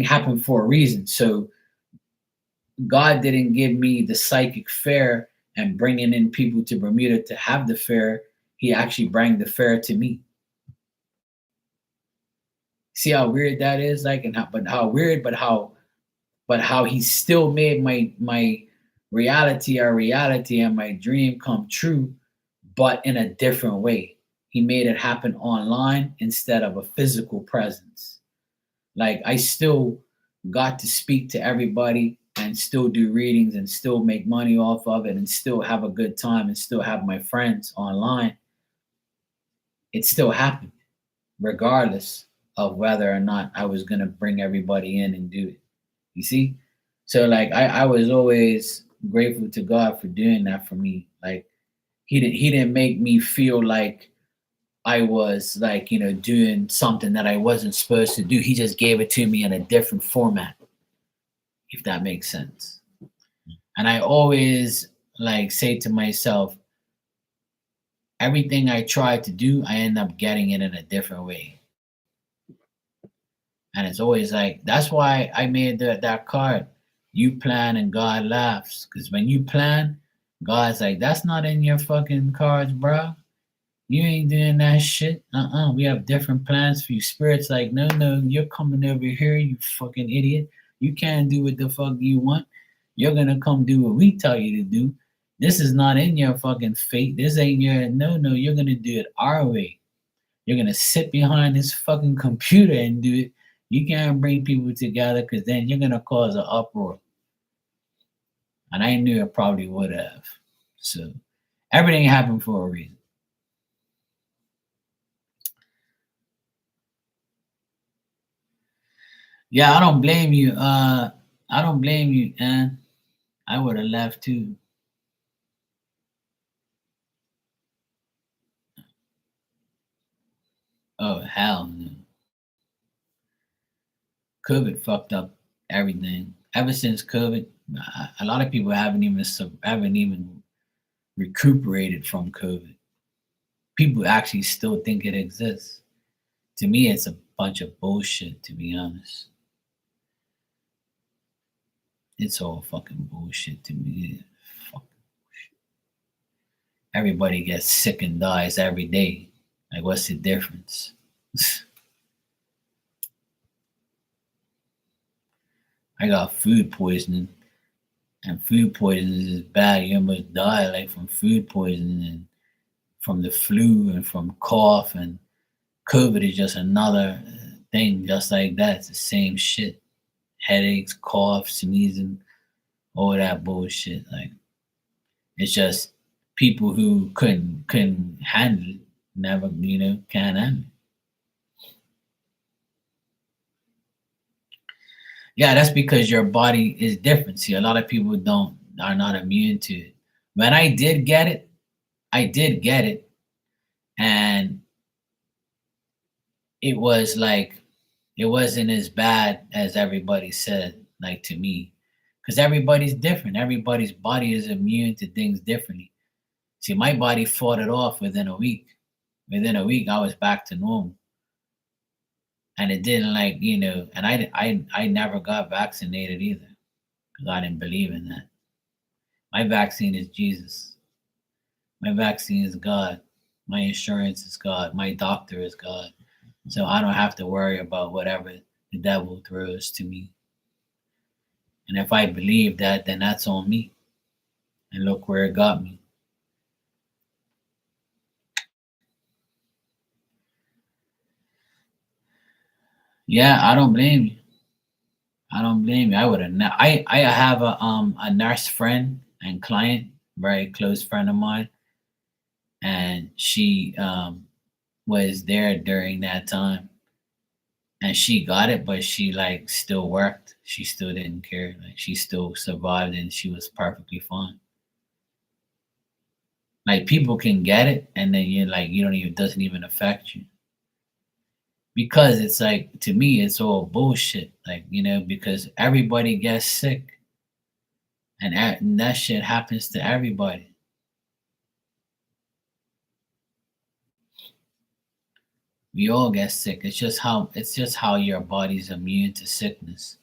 happened for a reason. So God didn't give me the psychic fair and bringing in people to Bermuda to have the fair. He actually brought the fair to me. See how weird that is? Like, and how he still made my reality a reality and my dream come true, but in a different way. He made it happen online instead of a physical presence. Like, I still got to speak to everybody and still do readings and still make money off of it and still have a good time and still have my friends online. It still happened, regardless of whether or not I was going to bring everybody in and do it. You see? So like I was always grateful to God for doing that for me. Like, he didn't make me feel like I was like, doing something that I wasn't supposed to do. He just gave it to me in a different format, if that makes sense. And I always like say to myself, everything I try to do, I end up getting it in a different way. And it's always like, that's why I made that card. You plan and God laughs. Because when you plan, God's like, that's not in your fucking cards, bro. You ain't doing that shit. We have different plans for you. Spirit's like, no, you're coming over here, you fucking idiot. You can't do what the fuck you want. You're gonna come do what we tell you to do. This is not in your fucking fate. This ain't your, no, you're gonna do it our way. You're gonna sit behind this fucking computer and do it. You can't bring people together because then you're gonna cause an uproar. And I knew it probably would have. So everything happened for a reason. Yeah, I don't blame you. I don't blame you, and I would have left too. Oh hell no. COVID fucked up everything. Ever since COVID, a lot of people haven't even recuperated from COVID. People actually still think it exists. To me, it's a bunch of bullshit. To be honest, it's all fucking bullshit to me. Fuck. Everybody gets sick and dies every day. Like, what's the difference? I got food poisoning, and food poisoning is bad. You almost die like from food poisoning and from the flu and from cough, and COVID is just another thing just like that. It's the same shit. Headaches, cough, sneezing, all that bullshit. Like, it's just people who couldn't handle it, never, can't handle it. Yeah, that's because your body is different. See, a lot of people don't are not immune to it. When I did get it, and it was like it wasn't as bad as everybody said, like to me. Because everybody's different. Everybody's body is immune to things differently. See, my body fought it off within a week. Within a week, I was back to normal. And it didn't and I never got vaccinated either because I didn't believe in that. My vaccine is Jesus. My vaccine is God. My insurance is God. My doctor is God. So I don't have to worry about whatever the devil throws to me. And if I believe that, then that's on me. And look where it got me. Yeah, I don't blame you. I don't blame you. I would have. I have a nurse friend and client, very close friend of mine, and she was there during that time, and she got it, but she like still worked. She still didn't care. Like, she still survived, and she was perfectly fine. Like, people can get it, and then you're like, you don't even doesn't even affect you because it's like, to me it's all bullshit. Like, because everybody gets sick, and that shit happens to everybody. We all get sick. It's just how your body's immune to sickness.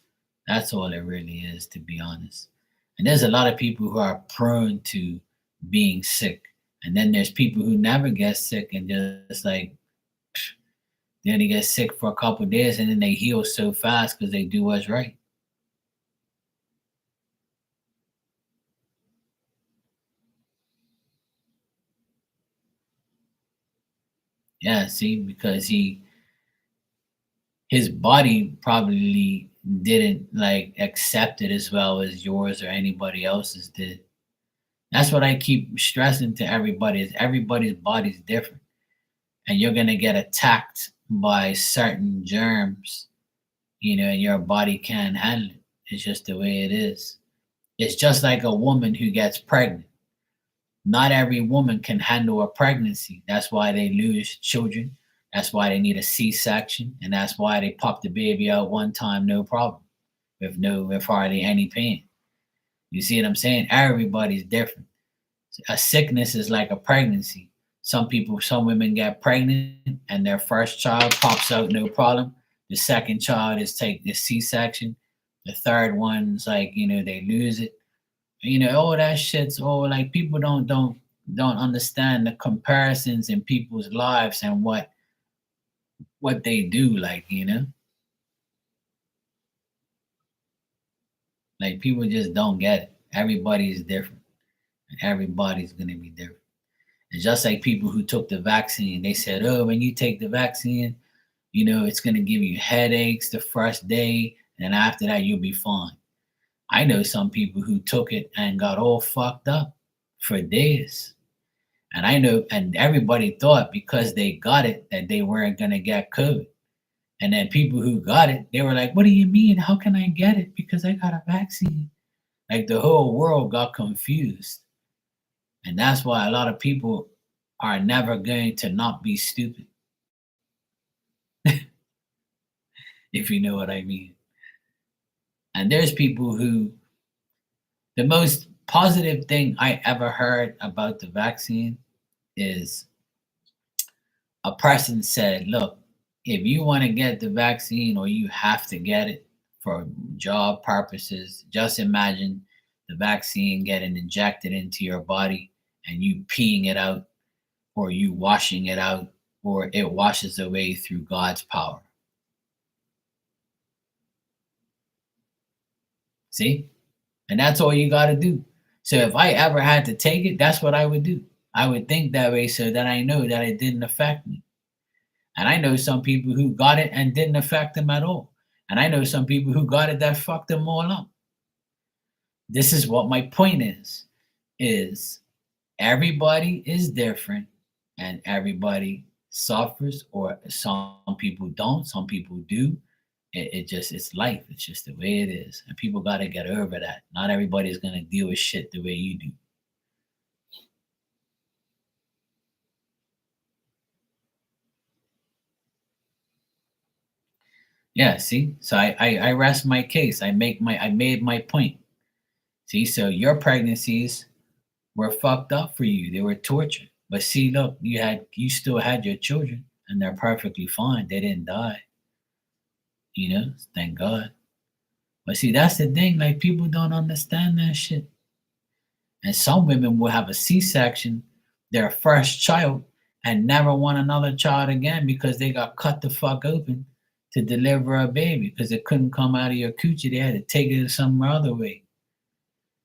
That's all it really is, to be honest. And there's a lot of people who are prone to being sick. And then there's people who never get sick and just like they only get sick for a couple of days and then they heal so fast because they do what's right. Yeah, see, because his body probably didn't like accept it as well as yours or anybody else's did. That's what I keep stressing to everybody is everybody's body's different. And you're gonna get attacked by certain germs, and your body can't handle it. It's just the way it is. It's just like a woman who gets pregnant. Not every woman can handle a pregnancy. That's why they lose children. That's why they need a C-section, and that's why they pop the baby out one time, no problem, with hardly any pain. You see what I'm saying? Everybody's different. A sickness is like a pregnancy. Some women get pregnant and their first child pops out no problem. The second child is take the C-section. The third one's like, they lose it. All that shit's all like people don't understand the comparisons in people's lives and what they do. Like people just don't get it. Everybody is different. And everybody's gonna be different. It's just like people who took the vaccine. They said, "Oh, when you take the vaccine, it's going to give you headaches the first day, and after that, you'll be fine." I know some people who took it and got all fucked up for days. And everybody thought because they got it that they weren't going to get COVID. And then people who got it, they were like, what do you mean? How can I get it? Because I got a vaccine. Like the whole world got confused. And that's why a lot of people are never going to not be stupid, if you know what I mean. And there's people who, the most positive thing I ever heard about the vaccine is a person said, look, if you want to get the vaccine or you have to get it for job purposes, just imagine the vaccine getting injected into your body and you peeing it out or you washing it out or it washes away through God's power. See? And that's all you got to do. So if I ever had to take it, that's what I would do. I would think that way so that I know that it didn't affect me. And I know some people who got it and didn't affect them at all. And I know some people who got it that fucked them all up. This is what my point is everybody is different and everybody suffers, or some people don't, some people do. It's life. It's just the way it is. And people got to get over that. Not everybody's going to deal with shit the way you do. Yeah, see? So I rest my case. I made my point. See, so your pregnancies were fucked up for you. They were torture. But see, look, you still had your children and they're perfectly fine. They didn't die. Thank God. But see, that's the thing, like people don't understand that shit. And some women will have a C-section, their first child, and never want another child again because they got cut the fuck open to deliver a baby because it couldn't come out of your coochie. They had to take it some other way.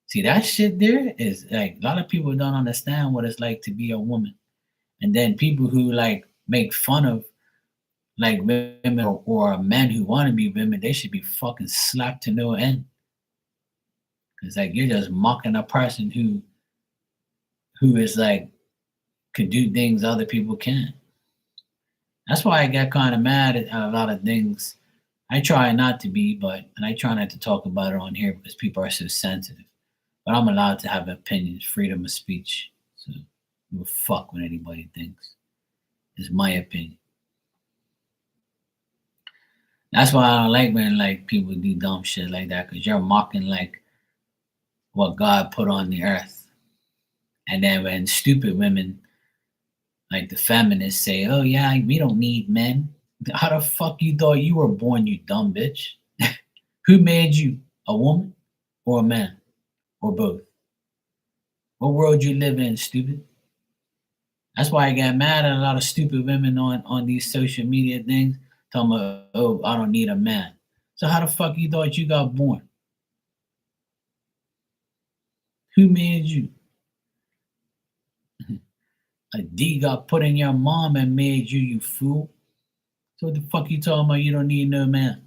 See, that shit there is like a lot of people don't understand what it's like to be a woman. And then people who like make fun of like women or men who want to be women, they should be fucking slapped to no end. Cause like you're just mocking a person who is like could do things other people can't. That's why I get kind of mad at a lot of things. I try not to be, and I try not to talk about it on here because people are so sensitive. But I'm allowed to have opinions, freedom of speech. So you fuck what anybody thinks. It's my opinion. That's why I don't like when like people do dumb shit like that, because you're mocking like what God put on the earth. And then when stupid women like the feminists say, oh yeah, we don't need men. How the fuck you thought you were born, you dumb bitch? Who made you? A woman or a man? Or both? What world you live in, stupid? That's why I got mad at a lot of stupid women on these social media things, talking about, oh, I don't need a man. So how the fuck you thought you got born? Who made you? A D got put in your mom and made you, you fool. So what the fuck you talking about? You don't need no man.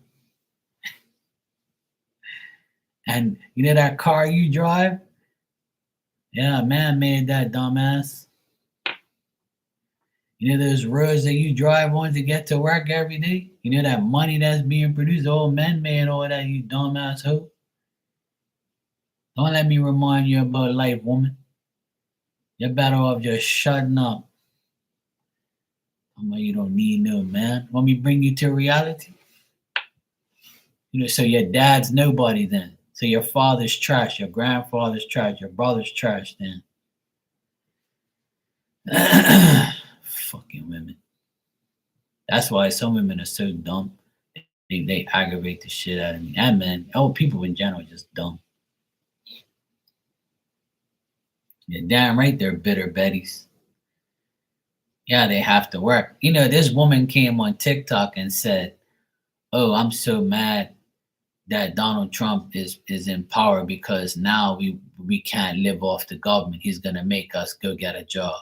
And you know that car you drive? Yeah, man made that, dumbass. You know those roads that you drive on to get to work every day? You know that money that's being produced? Old men made all that, you dumbass hoe. Don't let me remind you about life, woman. You're better off just shutting up. You don't need no man. Want me to bring you to reality? So your dad's nobody then. So your father's trash, your grandfather's trash, your brother's trash then. Fucking women. That's why some women are so dumb. They aggravate the shit out of me. And men, people in general are just dumb. You're damn right they're bitter Bettys. Yeah, they have to work. This woman came on TikTok and said, oh, I'm so mad that Donald Trump is in power because now we can't live off the government. He's going to make us go get a job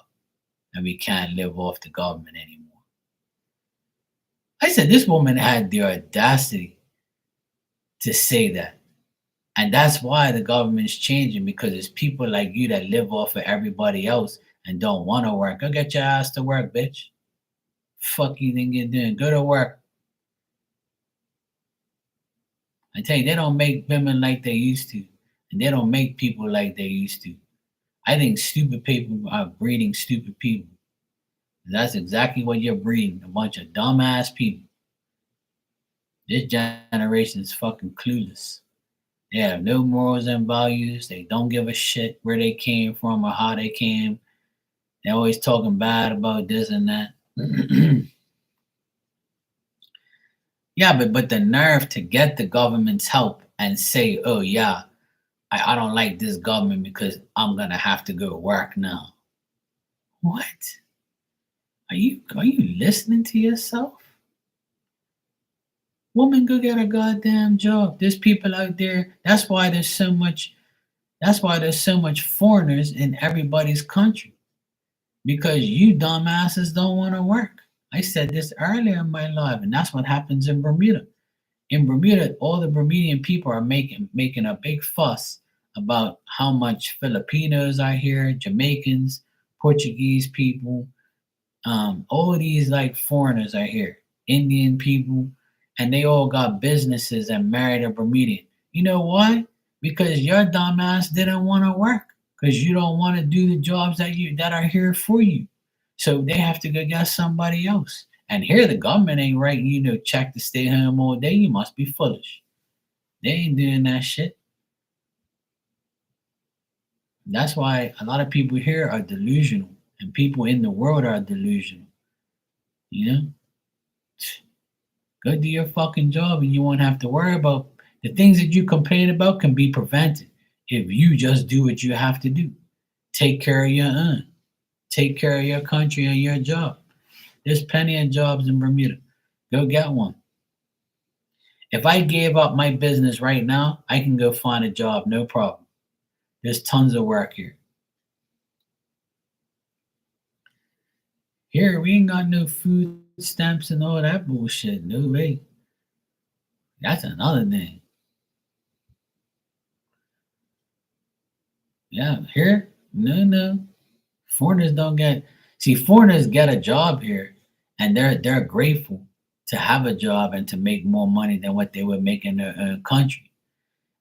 and we can't live off the government anymore. I said, this woman had the audacity to say that. And that's why the government's changing, because it's people like you that live off of everybody else and don't want to work. Go get your ass to work, bitch. Fuck you think you're doing? Go to work. I tell you, they don't make women like they used to, and they don't make people like they used to. I think stupid people are breeding stupid people. That's exactly what you're breeding, a bunch of dumbass people. This generation is fucking clueless. They have no morals and values. They don't give a shit where they came from or how they came. They're always talking bad about this and that. Yeah, but the nerve to get the government's help and say, oh yeah, I don't like this government because I'm gonna have to go to work now. What? Are you listening to yourself? Woman, go get a goddamn job. There's people out there. That's why there's so much foreigners in everybody's country. Because you dumbasses don't want to work. I said this earlier in my life, and that's what happens in Bermuda. In Bermuda, all the Bermudian people are making a big fuss about how much Filipinos are here, Jamaicans, Portuguese people, all these like foreigners are here, Indian people, and they all got businesses and married a Bermudian. You know why? Because your dumbass didn't want to work because you don't want to do the jobs that are here for you. So they have to go get somebody else. And here the government ain't writing check to stay home all day. You must be foolish. They ain't doing that shit. That's why a lot of people here are delusional, and people in the world are delusional. You know, go do your fucking job, and you won't have to worry about the things that you complain about. Can be prevented if you just do what you have to do. Take care of your own. Take care of your country and your job. There's plenty of jobs in Bermuda. Go get one. If I gave up my business right now, I can go find a job, no problem. There's tons of work here. Here, we ain't got no food stamps and all that bullshit. No way. That's another thing. Yeah, here, no. Foreigners don't get. See, foreigners get a job here, and they're grateful to have a job and to make more money than what they would make in their own country.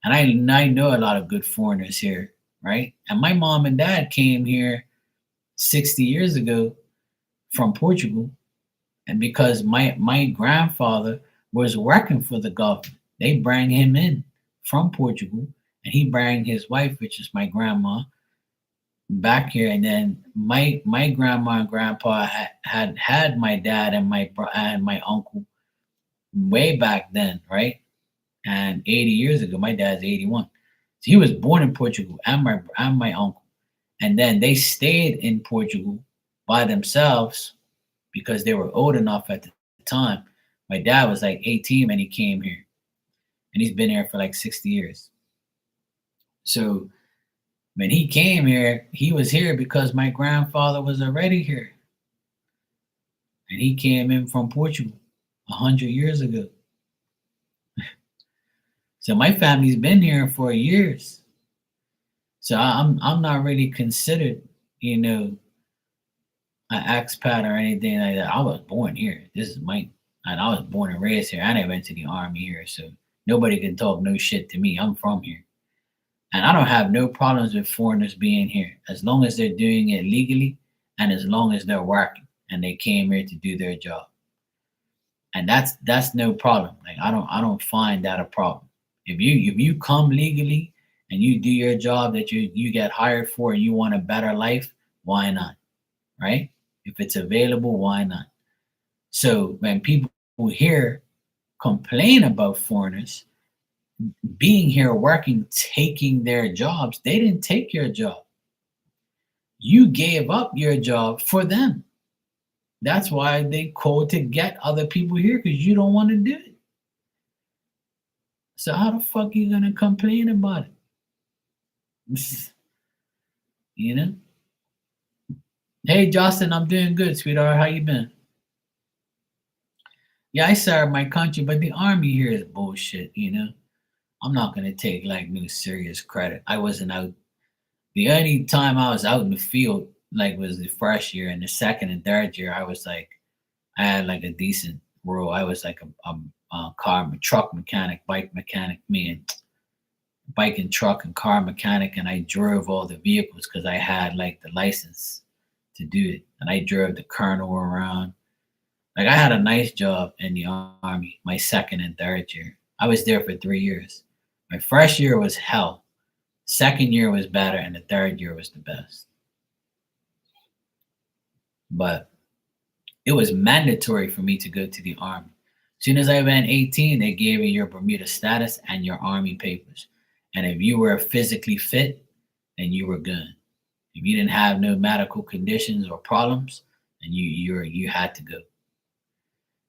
And I know a lot of good foreigners here, right? And my mom and dad came here 60 years ago from Portugal, and because my grandfather was working for the government, they bring him in from Portugal, and he bring his wife, which is my grandma, back here. And then my grandma and grandpa had my dad and my uncle way back then, right? And 80 years ago, my dad's 81. So he was born in Portugal, and my uncle. And then they stayed in Portugal by themselves because they were old enough at the time. My dad was like 18 when he came here, and he's been here for like 60 years. So when he came here, he was here because my grandfather was already here, and he came in from Portugal 100 years ago. So my family's been here for years. So I'm not really considered, an expat or anything like that. I was born here. This is my, and I was born and raised here, and I went to the army here. So nobody can talk no shit to me. I'm from here. And I don't have no problems with foreigners being here as long as they're doing it legally and as long as they're working and they came here to do their job. And that's no problem. Like I don't find that a problem. If you come legally and you do your job that you get hired for and you want a better life, why not? Right? If it's available, why not? So when people here complain about foreigners being here working, taking their jobs, they didn't take your job. You gave up your job for them. That's why they call to get other people here because you don't want to do it. So how the fuck are you gonna complain about it? you know? Hey Justin, I'm doing good, sweetheart. How you been? Yeah, I served my country, but the army here is bullshit. I'm not gonna take like no serious credit. I wasn't out. The only time I was out in the field like was the first year, and the second and third year I was like I had like a decent role. I was like truck mechanic, bike mechanic, bike and truck and car mechanic, and I drove all the vehicles because I had like the license to do it, and I drove the colonel around. Like I had a nice job in the army. My second and third year, I was there for 3 years. My first year was hell. Second year was better, and the third year was the best. But it was mandatory for me to go to the army. As soon as I went 18, they gave me your Bermuda status and your army papers. And if you were physically fit, then you were good. If you didn't have no medical conditions or problems, then you had to go.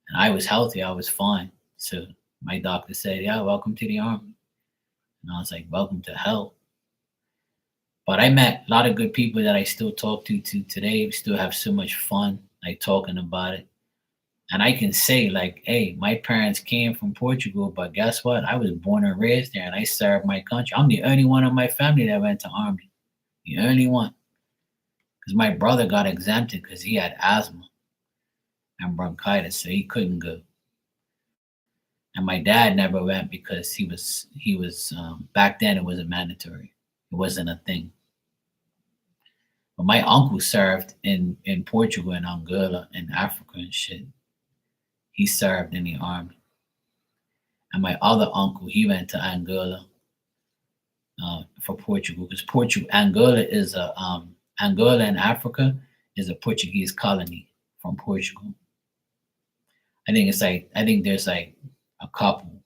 And I was healthy, I was fine. So my doctor said, "Yeah, welcome to the army." And I was like, "Welcome to hell." But I met a lot of good people that I still talk to today. We still have so much fun, like talking about it. And I can say, like, hey, my parents came from Portugal, but guess what? I was born and raised there and I served my country. I'm the only one in my family that went to army. The only one. Because my brother got exempted because he had asthma and bronchitis, so he couldn't go. And my dad never went because he was back then it wasn't mandatory. It wasn't a thing. But my uncle served in Portugal and Angola and Africa and shit. He served in the army. And my other uncle, he went to Angola for Portugal because Angola in Africa is a Portuguese colony from Portugal. I think there's like a couple.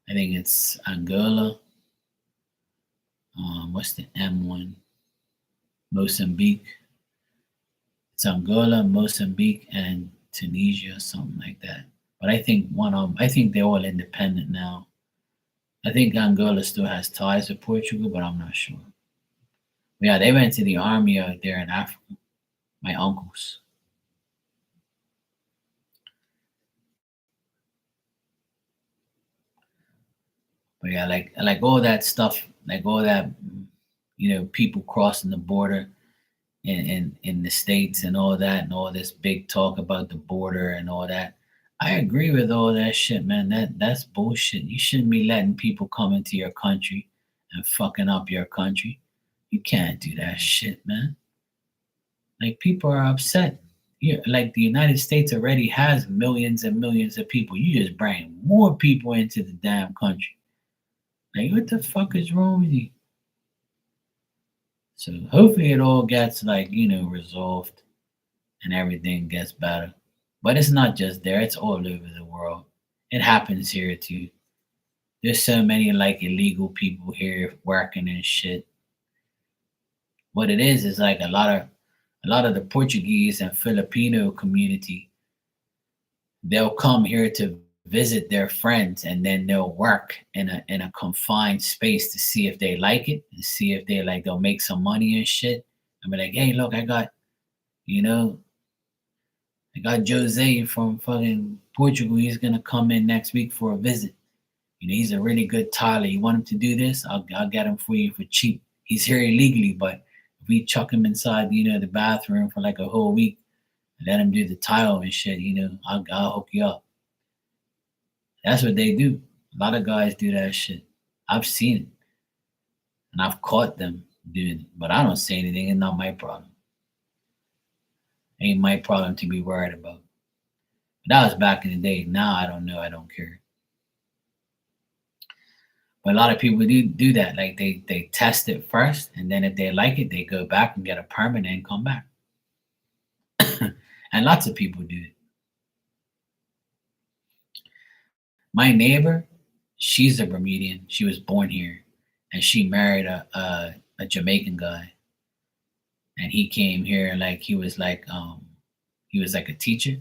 I think it's Angola. What's the M one? Mozambique. It's Angola, Mozambique, and Tunisia, something like that. But I think they're all independent now. I think Angola still has ties with Portugal, but I'm not sure. But yeah, they went to the army out there in Africa. My uncles. But yeah, like all that stuff, like all that, people crossing the border in the states and all that, and all this big talk about the border and all that. I agree with all that shit, man. That's bullshit. You shouldn't be letting people come into your country and fucking up your country. You can't do that shit, man. Like people are upset. Yeah, like the United States already has millions and millions of people. You just bring more people into the damn country. Like what the fuck is wrong with you? So hopefully it all gets like, resolved and everything gets better. But it's not just there, it's all over the world. It happens here too. There's so many like illegal people here working and shit. What it is like a lot of the Portuguese and Filipino community, they'll come here to visit their friends and then they'll work in a confined space to see if they like it and see if they'll make some money and shit. And be like, hey, look, you know, I got Jose from fucking Portugal. He's gonna come in next week for a visit. He's a really good tiler. You want him to do this? I'll get him for you for cheap. He's here illegally, but if we chuck him inside, the bathroom for like a whole week and let him do the tile and shit, I'll hook you up. That's what they do. A lot of guys do that shit. I've seen it. And I've caught them doing it. But I don't say anything. It's not my problem. Ain't my problem to be worried about. But that was back in the day. Now I don't know. I don't care. But a lot of people do that. Like they test it first, and then if they like it, they go back and get a permit and come back. And lots of people do it. My neighbor, she's a Bermudian. She was born here, and she married a Jamaican guy. And he came here like he was like a teacher,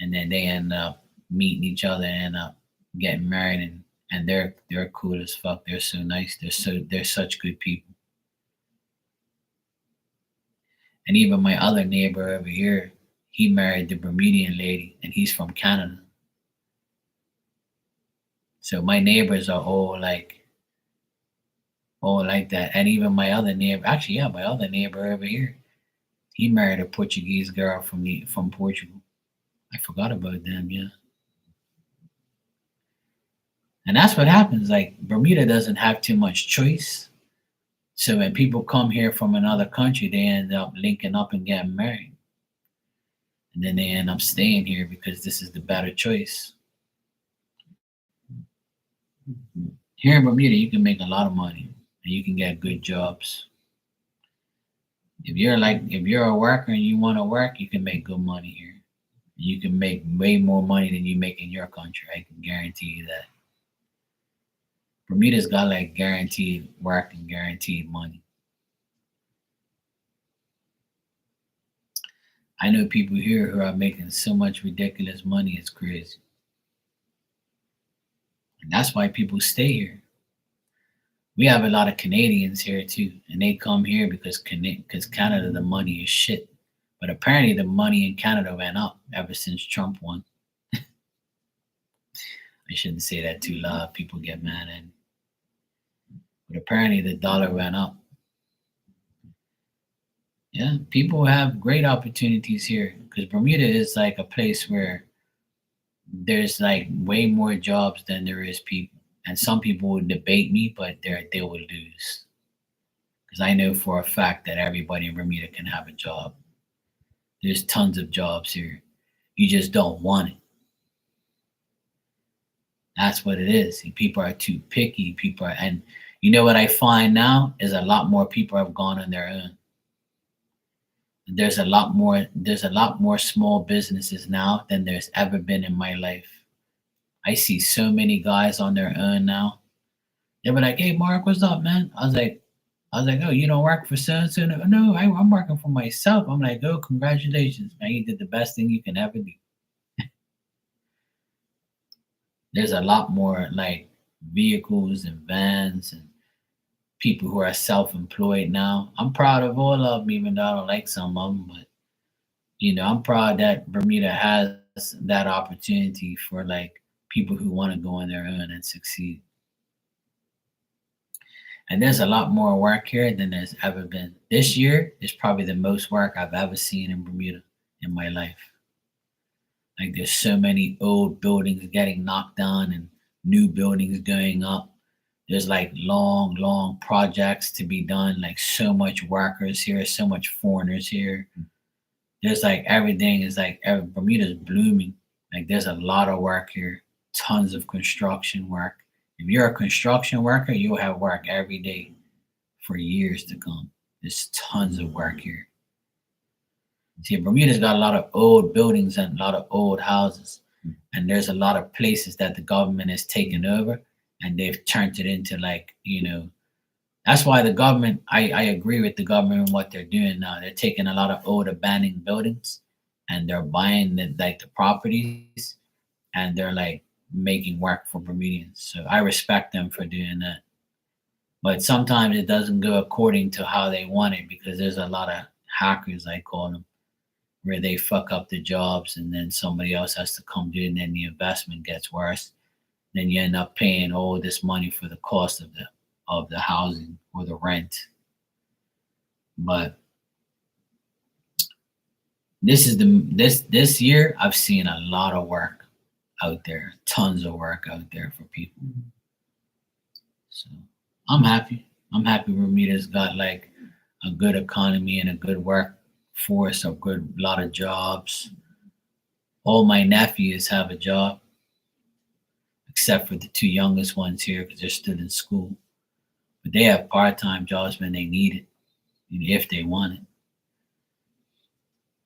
and then they end up meeting each other and end up getting married, and they're cool as fuck. They're so nice. They're such good people. And even my other neighbor over here, he married the Bermudian lady, and he's from Canada. So my neighbors are all like that. And even my other neighbor, actually, yeah, my other neighbor over here, he married a Portuguese girl from Portugal. I forgot about them, yeah. And that's what happens. Like Bermuda doesn't have too much choice. So when people come here from another country, they end up linking up and getting married. And then they end up staying here because this is the better choice. Here in Bermuda, you can make a lot of money and you can get good jobs. If you're a worker and you want to work, you can make good money here. You can make way more money than you make in your country. I can guarantee you that. Bermuda's got like guaranteed work and guaranteed money. I know people here who are making so much ridiculous money, it's crazy. And that's why people stay here. We have a lot of Canadians here too, and they come here because Canada, the money is shit. But apparently, the money in Canada went up ever since Trump won. I shouldn't say that too loud. People get mad at me. But apparently, the dollar went up. Yeah, people have great opportunities here because Bermuda is like a place where there's like way more jobs than there is people. And some people would debate me, but they will lose because I know for a fact that everybody in Bermuda can have a job. There's tons of jobs here. You just don't want it. That's what it is. People are too picky. And you know what I find now is a lot more people have gone on their own. There's a lot more small businesses now than there's ever been in my life. I see so many guys on their own now. They were like, "Hey, Mark, what's up, man?" I was like, "Oh, you don't work for so and so?" No, I'm working for myself. I'm like, "Oh, congratulations, man! You did the best thing you can ever do." There's a lot more like vehicles and vans and people who are self-employed now. I'm proud of all of them, even though I don't like some of them. But I'm proud that Bermuda has that opportunity for like people who want to go on their own and succeed. And there's a lot more work here than there's ever been. This year is probably the most work I've ever seen in Bermuda in my life. Like there's so many old buildings getting knocked down and new buildings going up. There's like long, long projects to be done. Like so much workers here, so much foreigners here. There's like everything is like Bermuda's blooming. Like there's a lot of work here, tons of construction work. If you're a construction worker, you'll have work every day for years to come. There's tons of work here. See, Bermuda's got a lot of old buildings and a lot of old houses, and there's a lot of places that the government has taken over, and they've turned it into like That's why the government. I agree with the government and what they're doing now. They're taking a lot of old abandoned buildings, and they're buying the properties, and they're like making work for Bermudians. So I respect them for doing that. But sometimes it doesn't go according to how they want it because there's a lot of hackers, I call them, where they fuck up the jobs and then somebody else has to come do it and then the investment gets worse. Then you end up paying all this money for the cost of the housing or the rent. But this year I've seen a lot of work out there, tons of work out there for people. So I'm happy. I'm happy Bermuda's got like a good economy and a good workforce, a good lot of jobs. All my nephews have a job, except for the two youngest ones here because they're still in school. But they have part-time jobs when they need it, if they want it.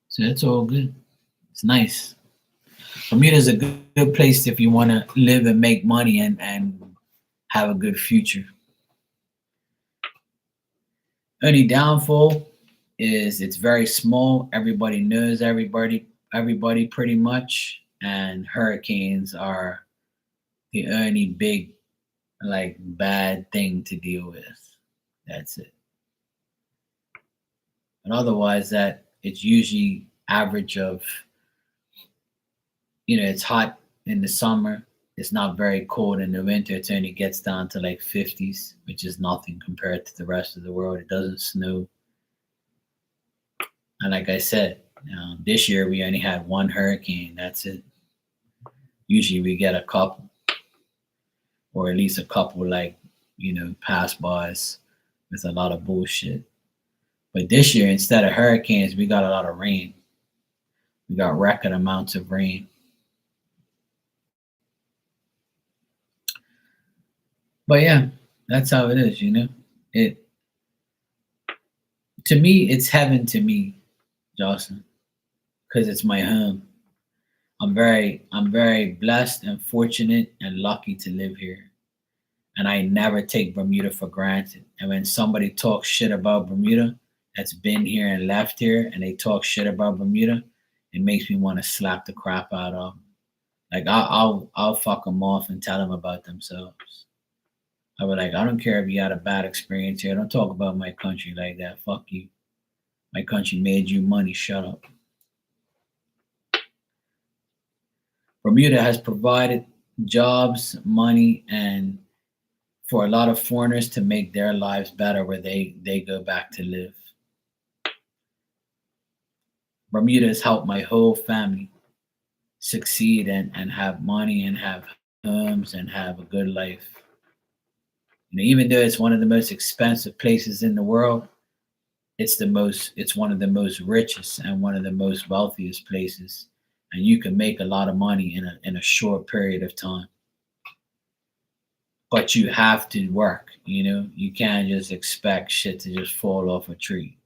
So it's all good. It's nice. Bermuda's a good place if you want to live and make money and have a good future. Only downfall is it's very small. Everybody knows everybody pretty much, and hurricanes are the only big like bad thing to deal with. That's it. But otherwise that it's usually average of it's hot in the summer. It's not very cold in the winter. It only gets down to like 50s, which is nothing compared to the rest of the world. It doesn't snow. And like I said, this year we only had one hurricane. That's it. Usually we get a couple. or at least a couple like, pass bys with a lot of bullshit. But this year, instead of hurricanes, we got a lot of rain. We got record amounts of rain. But yeah, that's how it is, It to me, it's heaven to me, Jocelyn, because it's my home. I'm very blessed and fortunate and lucky to live here. And I never take Bermuda for granted. And when somebody talks shit about Bermuda, that's been here and left here, and they talk shit about Bermuda, it makes me want to slap the crap out of them. Like I'll fuck them off and tell them about themselves. I would like, I don't care if you had a bad experience here. Don't talk about my country like that. Fuck you. My country made you money. Shut up. Bermuda has provided jobs, money, and for a lot of foreigners to make their lives better where they go back to live. Bermuda has helped my whole family succeed and have money and have homes and have a good life. Even though it's one of the most expensive places in the world, it's one of the most richest and one of the most wealthiest places. And you can make a lot of money in a short period of time. But you have to work, you can't just expect shit to just fall off a tree.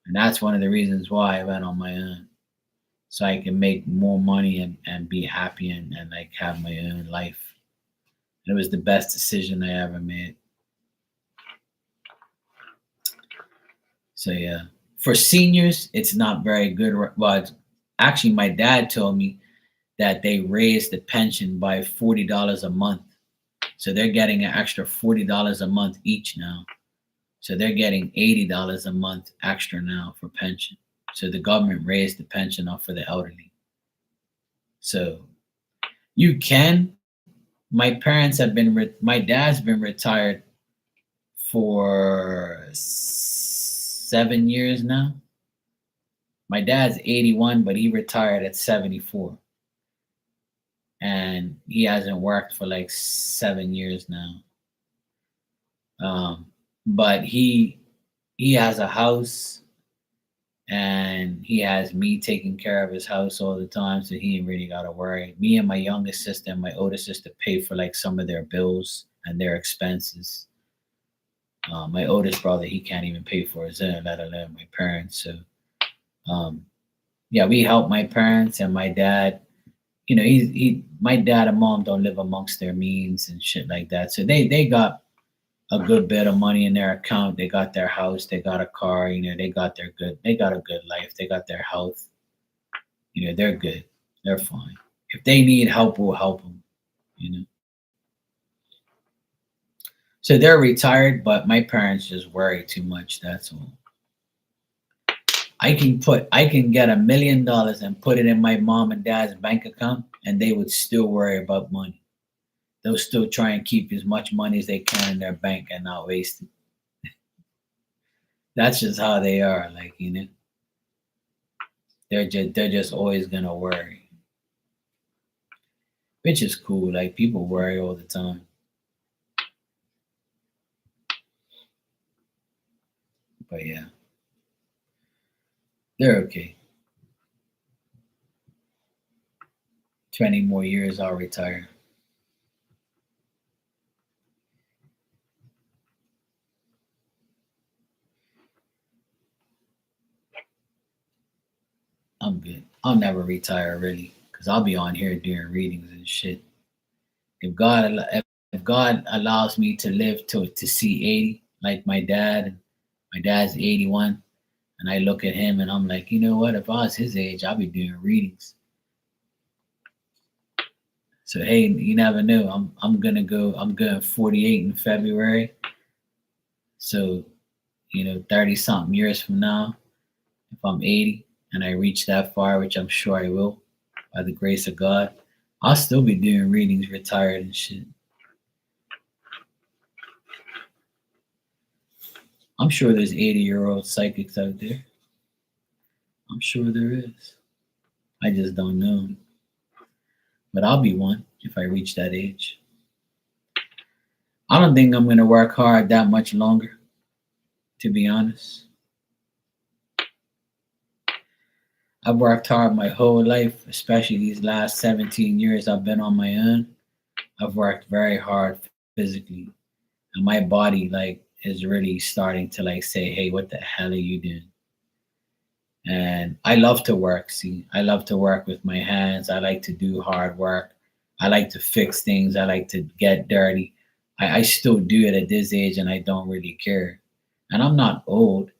And that's one of the reasons why I went on my own. So I can make more money and be happy and like have my own life. And it was the best decision I ever made. So yeah. For seniors, it's not very good. Well, actually my dad told me that they raised the pension by $40 a month. So they're getting an extra $40 a month each now. So they're getting $80 a month extra now for pension. So the government raised the pension up for the elderly. So you can. My dad's been retired for 7 years now. My dad's 81, but he retired at 74. And he hasn't worked for like 7 years now. But he has a house, and he has me taking care of his house all the time, so he ain't really gotta worry. Me and my youngest sister and my older sister pay for like some of their bills and their expenses. My oldest brother, he can't even pay for his own, let alone my parents. So um, yeah, we help my parents and my dad. My dad and mom don't live amongst their means and shit like that. So they got a good bit of money in their account. They got their house, they got a car, they got a good life, they got their health. They're good. They're fine. If they need help, we'll help them. So they're retired, but my parents just worry too much. That's all. I can get $1 million and put it in my mom and dad's bank account, and they would still worry about money. They'll still try and keep as much money as they can in their bank and not waste it. That's just how they are. Like, they're just always gonna worry, which is cool. Like, people worry all the time. But yeah, they're okay. 20 more years, I'll retire. I'm good. I'll never retire really, because I'll be on here doing readings and shit. If God allows me to live to see 80, like my dad, and my dad's 81, and I look at him and I'm like, you know what? If I was his age, I'd be doing readings. So hey, you never know. I'm going 48 in February. So 30 something years from now, if I'm 80 and I reach that far, which I'm sure I will, by the grace of God, I'll still be doing readings retired and shit. I'm sure there's 80-year-old psychics out there. I'm sure there is. I just don't know. But I'll be one if I reach that age. I don't think I'm gonna work hard that much longer, to be honest. I've worked hard my whole life, especially these last 17 years I've been on my own. I've worked very hard physically, and my body like is really starting to like say, "Hey, what the hell are you doing?" And I love to work. See, I love to work with my hands. I like to do hard work. I like to fix things. I like to get dirty. I still do it at this age, and I don't really care. And I'm not old.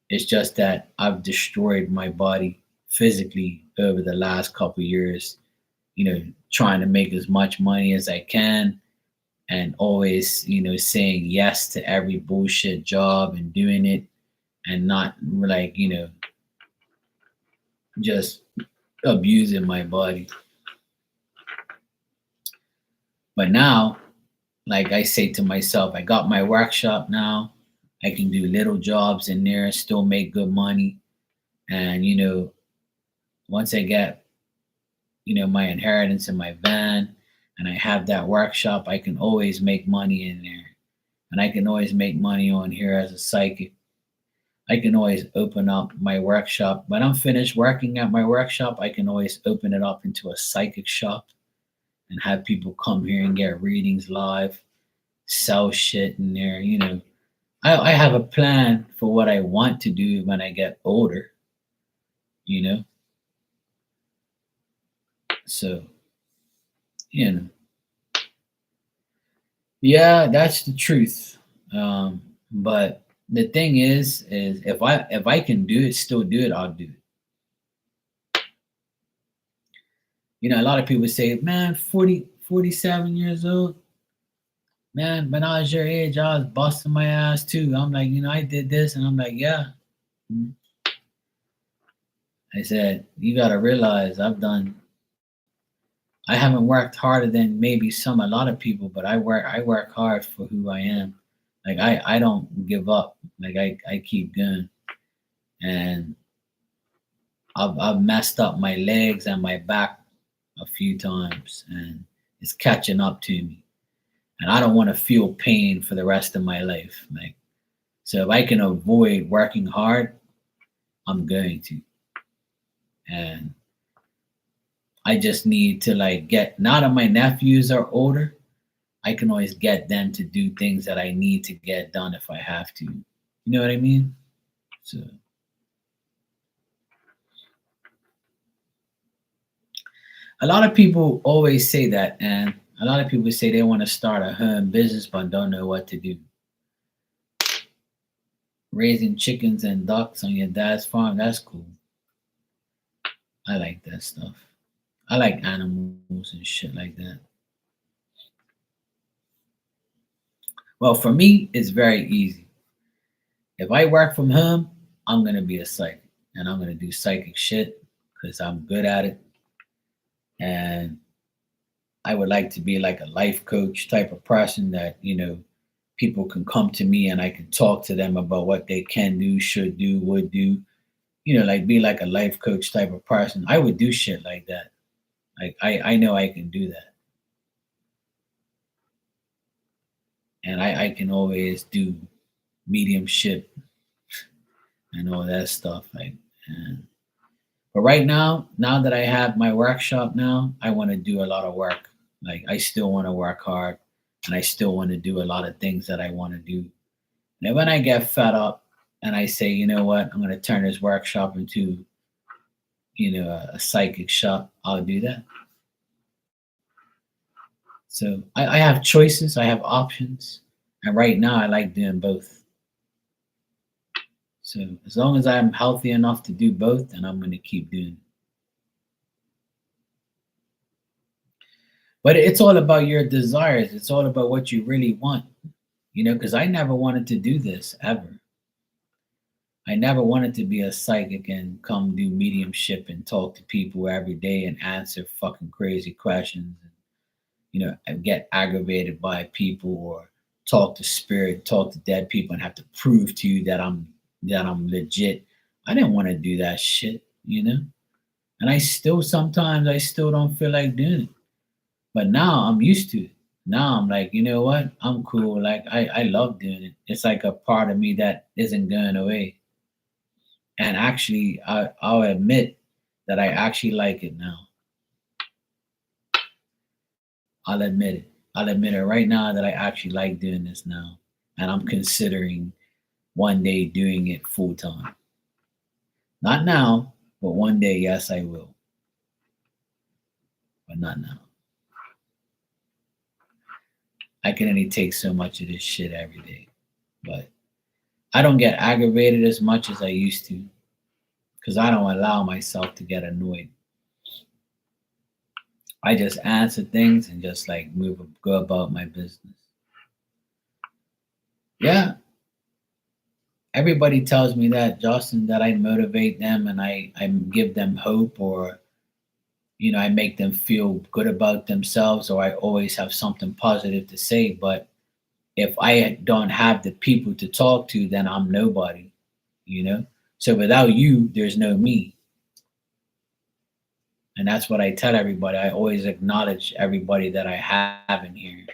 It's just that I've destroyed my body physically over the last couple years, trying to make as much money as I can and always, saying yes to every bullshit job and doing it and not like, just abusing my body. But now, like I say to myself, I got my workshop now. I can do little jobs in there, still make good money. And, once I get my inheritance in my van and I have that workshop, I can always make money in there. And I can always make money on here as a psychic. I can always open up my workshop. When I'm finished working at my workshop, I can always open it up into a psychic shop and have people come here and get readings live, sell shit in there. I have a plan for what I want to do when I get older, you know. So, you know, yeah, that's the truth. But the thing is if I can do it, still do it, I'll do it. A lot of people say, man, 47 years old, man, when I was your age, I was busting my ass too. I'm like, I did this, and I'm like, yeah. Mhm. I said, you got to realize I haven't worked harder than maybe a lot of people, but I work hard for who I am. Like I don't give up. Like I keep going. And I've messed up my legs and my back a few times, and it's catching up to me. And I don't want to feel pain for the rest of my life. Like, so if I can avoid working hard, I'm going to. And I just need to like get, now that my nephews are older, I can always get them to do things that I need to get done if I have to. You know what I mean? So a lot of people always say that, and a lot of people say they want to start a home business but don't know what to do. Raising chickens and ducks on your dad's farm, that's cool. I like that stuff. I like animals and shit like that. Well, for me, it's very easy. If I work from home, I'm gonna be a psychic, and I'm gonna do psychic shit because I'm good at it. And I would like to be like a life coach type of person that, people can come to me and I can talk to them about what they can do, should do, would do, like be like a life coach type of person. I would do shit like that. Like I know I can do that. And I can always do mediumship and all that stuff. Like, and, but right now that I have my workshop now, I want to do a lot of work. Like I still want to work hard, and I still want to do a lot of things that I want to do. And when I get fed up and I say, you know what, I'm going to turn this workshop into, a psychic shop, I'll do that. So I have choices, I have options. And right now I like doing both. So as long as I'm healthy enough to do both, then I'm going to keep doing it. But it's all about your desires. It's all about what you really want, because I never wanted to do this ever. I never wanted to be a psychic and come do mediumship and talk to people every day and answer fucking crazy questions and, and get aggravated by people or talk to spirit, talk to dead people and have to prove to you that I'm legit. I didn't want to do that shit. And I still sometimes I still don't feel like doing it. But now I'm used to it. Now I'm like, you know what? I'm cool. Like I love doing it. It's like a part of me that isn't going away. And actually, I'll admit that I actually like it now. I'll admit it. I'll admit it right now that I actually like doing this now. And I'm considering one day doing it full time. Not now, but one day, yes, I will. But not now. I can only take so much of this shit every day. But I don't get aggravated as much as I used to because I don't allow myself to get annoyed. I just answer things and just like go about my business. Yeah, everybody tells me that, Justin, that I motivate them and I give them hope, or I make them feel good about themselves, or I always have something positive to say. But if I don't have the people to talk to, then I'm nobody, you know? So without you, there's no me. And that's what I tell everybody. I always acknowledge everybody that I have in here.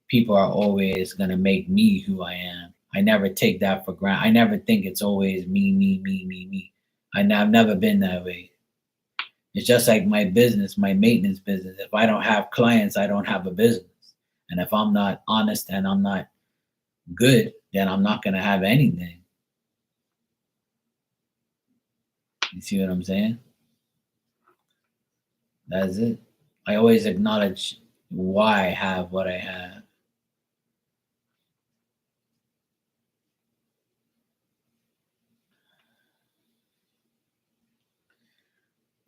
People are always going to make me who I am. I never take that for granted. I never think it's always me, me, me, me, me. I've never been that way. It's just like my business, my maintenance business. If I don't have clients, I don't have a business. And if I'm not honest and I'm not good, then I'm not going to have anything. You see what I'm saying? That's it. I always acknowledge why I have what I have.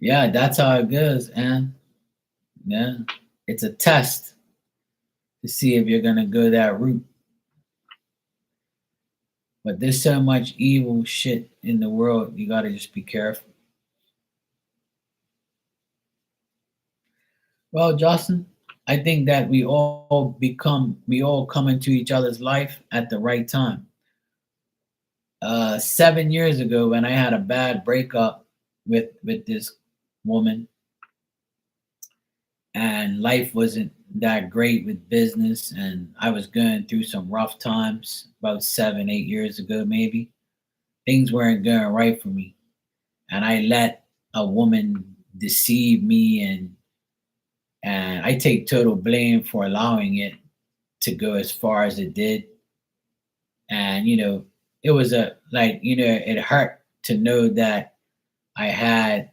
Yeah, that's how it goes, and yeah, it's a test to see if you're gonna go that route. But there's so much evil shit in the world, you gotta just be careful. Well, Justin, I think that we all come into each other's life at the right time. 7 years ago, when I had a bad breakup with this woman, and life wasn't that great with business, and I was going through some rough times about 7, 8 years ago, maybe. Things weren't going right for me. And I let a woman deceive me, and I take total blame for allowing it to go as far as it did. And it was it hurt to know that I had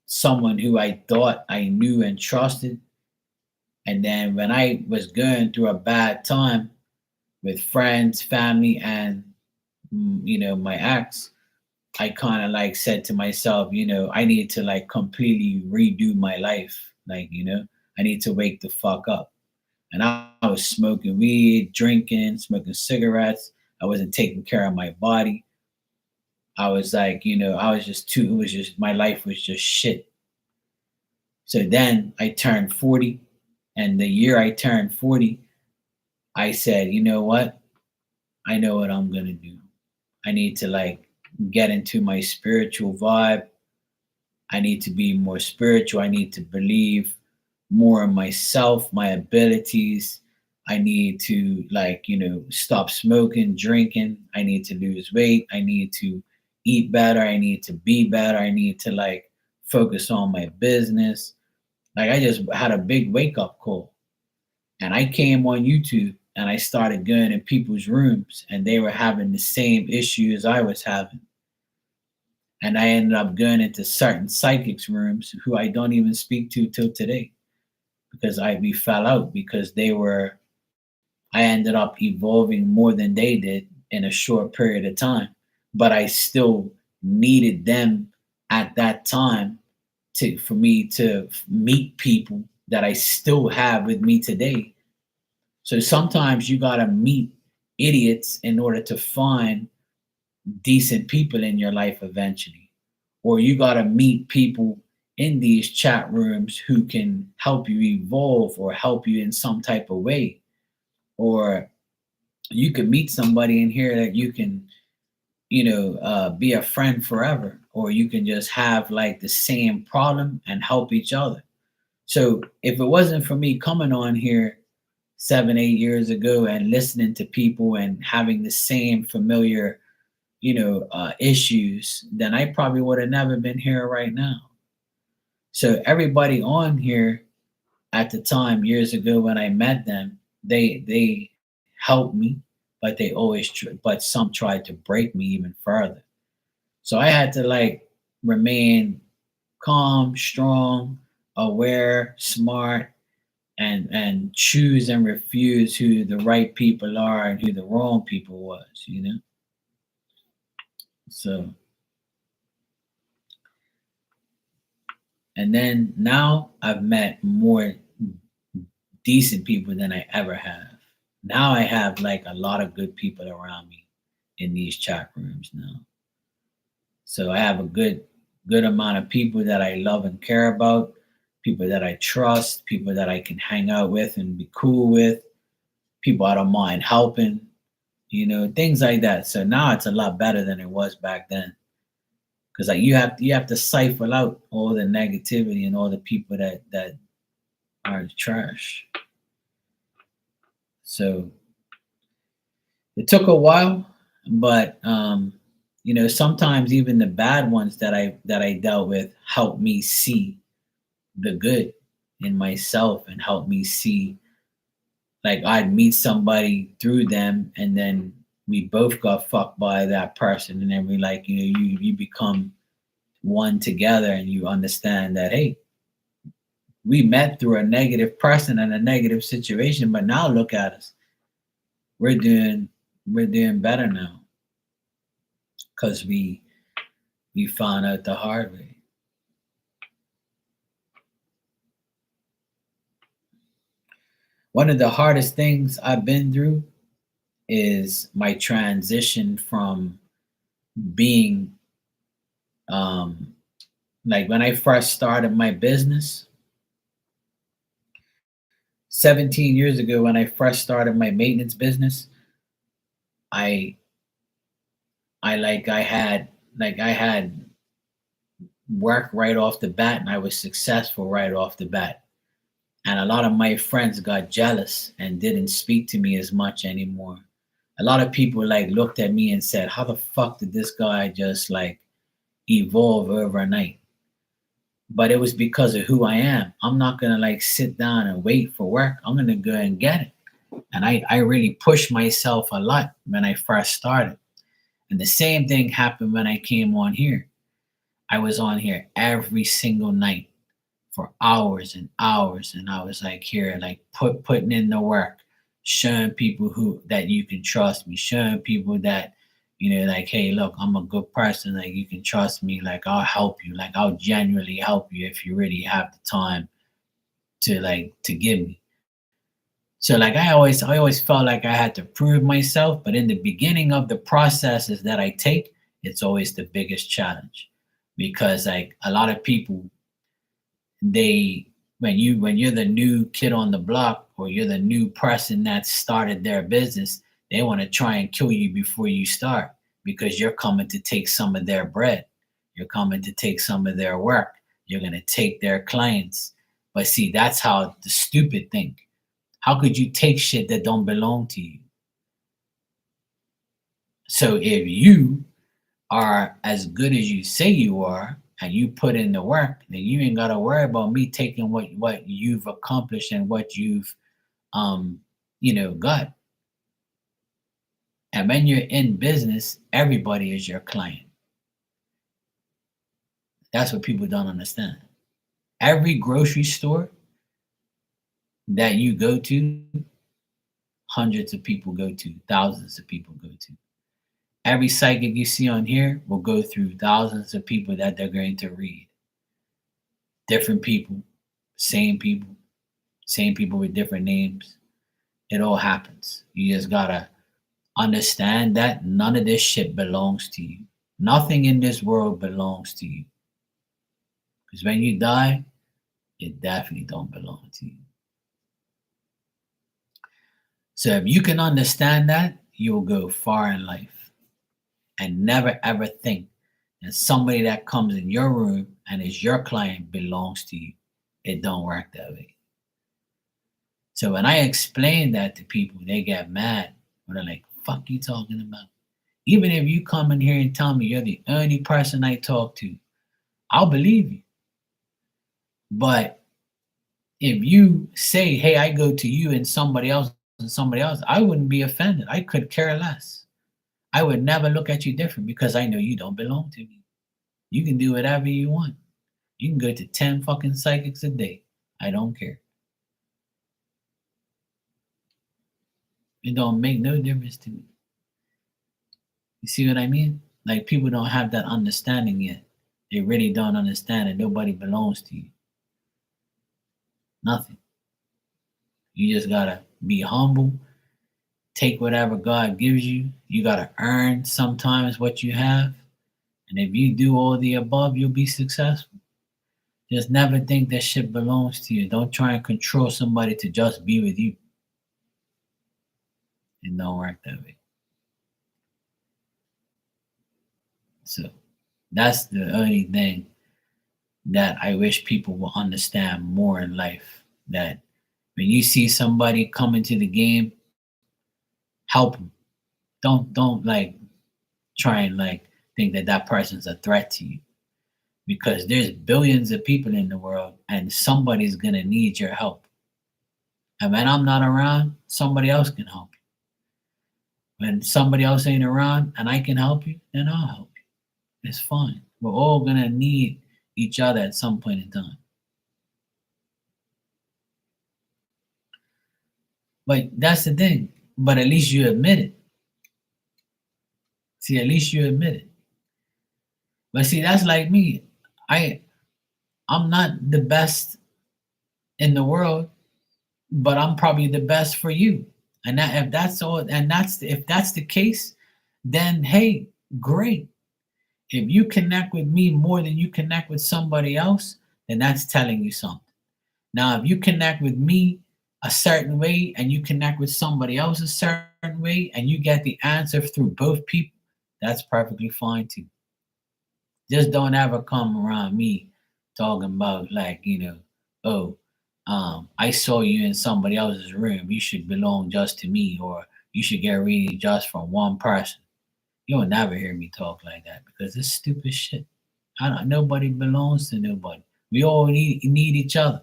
someone who I thought I knew and trusted. And then when I was going through a bad time with friends, family, and my ex, I kind of like said to myself, I need to like completely redo my life. Like, I need to wake the fuck up. And I was smoking weed, drinking, smoking cigarettes. I wasn't taking care of my body. I was like, I was just too, it was just, my life was just shit. So then I turned 40. And the year I turned 40, I said, you know what? I know what I'm going to do. I need to like get into my spiritual vibe. I need to be more spiritual. I need to believe more in myself, my abilities. I need to like, stop smoking, drinking. I need to lose weight. I need to eat better. I need to be better. I need to like focus on my business. Like I just had a big wake up call. And I came on YouTube and I started going in people's rooms and they were having the same issues I was having. And I ended up going into certain psychics rooms who I don't even speak to till today because we fell out because I ended up evolving more than they did in a short period of time. But I still needed them at that time for me to meet people that I still have with me today. So sometimes you got to meet idiots in order to find decent people in your life eventually. Or you got to meet people in these chat rooms who can help you evolve or help you in some type of way. Or you can meet somebody in here that you can, be a friend forever. Or you can just have like the same problem and help each other. So if it wasn't for me coming on here 7, 8 years ago and listening to people and having the same familiar, issues, then I probably would have never been here right now. So everybody on here at the time years ago when I met them, they helped me, but they always but some tried to break me even further. So I had to like remain calm, strong, aware, smart, and choose and refuse who the right people are and who the wrong people was. So and then now I've met more decent people than I ever have. Now I have like a lot of good people around me in these chat rooms now. So I have a good amount of people that I love and care about, people that I trust, people that I can hang out with and be cool with, people I don't mind helping, things like that. So now it's a lot better than it was back then. Because like you have to siphon out all the negativity and all the people that are trash. So it took a while, but sometimes even the bad ones that I dealt with helped me see the good in myself and helped me see, like, I'd meet somebody through them and then we both got fucked by that person, and then we like, you become one together and you understand that, hey, we met through a negative person and a negative situation, but now look at us. We're doing better now because we found out the hard way. One of the hardest things I've been through is my transition from being, um, like, when I first started my business 17 years ago. When I first started my maintenance business, I I had work right off the bat and I was successful right off the bat. And a lot of my friends got jealous and didn't speak to me as much anymore. A lot of people like looked at me and said, "How the fuck did this guy just like evolve overnight?" But it was because of who I am. I'm not gonna like sit down and wait for work. I'm gonna go and get it. And I really pushed myself a lot when I first started. And the same thing happened when I came on here. I was on here every single night for hours and hours, and I was like here, like putting in the work, showing people who that you can trust me, showing people that, like, hey, look, I'm a good person, like you can trust me, like I'll help you, like I'll genuinely help you if you really have the time to give me. So like I always felt like I had to prove myself, but in the beginning of the processes that I take, it's always the biggest challenge because like a lot of people, they when you're the new kid on the block or you're the new person that started their business, they want to try and kill you before you start because you're coming to take some of their bread, you're coming to take some of their work, you're going to take their clients. But see, that's how the stupid think. How could you take shit that don't belong to you? So if you are as good as you say you are and you put in the work, then you ain't gotta worry about me taking what you've accomplished and what you've got. And when you're in business, everybody is your client. That's what people don't understand. Every grocery store that you go to, hundreds of people go to, thousands of people go to. Every psychic you see on here will go through thousands of people that they're going to read. Different people, same people, same people with different names. It all happens. You just gotta understand that none of this shit belongs to you. Nothing in this world belongs to you. Because when you die, it definitely don't belong to you. So if you can understand that, you'll go far in life and never ever think that somebody that comes in your room and is your client belongs to you. It don't work that way. So when I explain that to people, they get mad. Or they're like, fuck you talking about? Even if you come in here and tell me you're the only person I talk to, I'll believe you. But if you say, hey, I go to you and somebody else, I wouldn't be offended. I could care less. I would never look at you different because I know you don't belong to me. You can do whatever you want. You can go to 10 fucking psychics a day. I don't care. It don't make no difference to me. You see what I mean? Like people don't have that understanding yet. They really don't understand that nobody belongs to you. Nothing. You just gotta be humble. Take whatever God gives you. You gotta earn sometimes what you have. And if you do all the above, you'll be successful. Just never think that shit belongs to you. Don't try and control somebody to just be with you. It don't work that way. So that's the only thing that I wish people will understand more in life. That when you see somebody come into the game, help them. Don't like try and like think that that person's a threat to you because there's billions of people in the world and somebody's gonna need your help. And when I'm not around, somebody else can help you. When somebody else ain't around and I can help you, then I'll help you. It's fine. We're all gonna need each other at some point in time. But that's the thing. But at least you admit it. See, at least you admit it. But see, that's like me. I I'm not the best in the world, but I'm probably the best for you. And that if that's all and that's if that's the case, then hey, great. If you connect with me more than you connect with somebody else, then that's telling you something. Now, if you connect with me a certain way and you connect with somebody else a certain way and you get the answer through both people, that's perfectly fine too. Just don't ever come around me talking about like, oh, I saw you in somebody else's room. You should belong just to me, or you should get reading just from one person. You'll never hear me talk like that because it's stupid shit. Nobody belongs to nobody. We all need each other.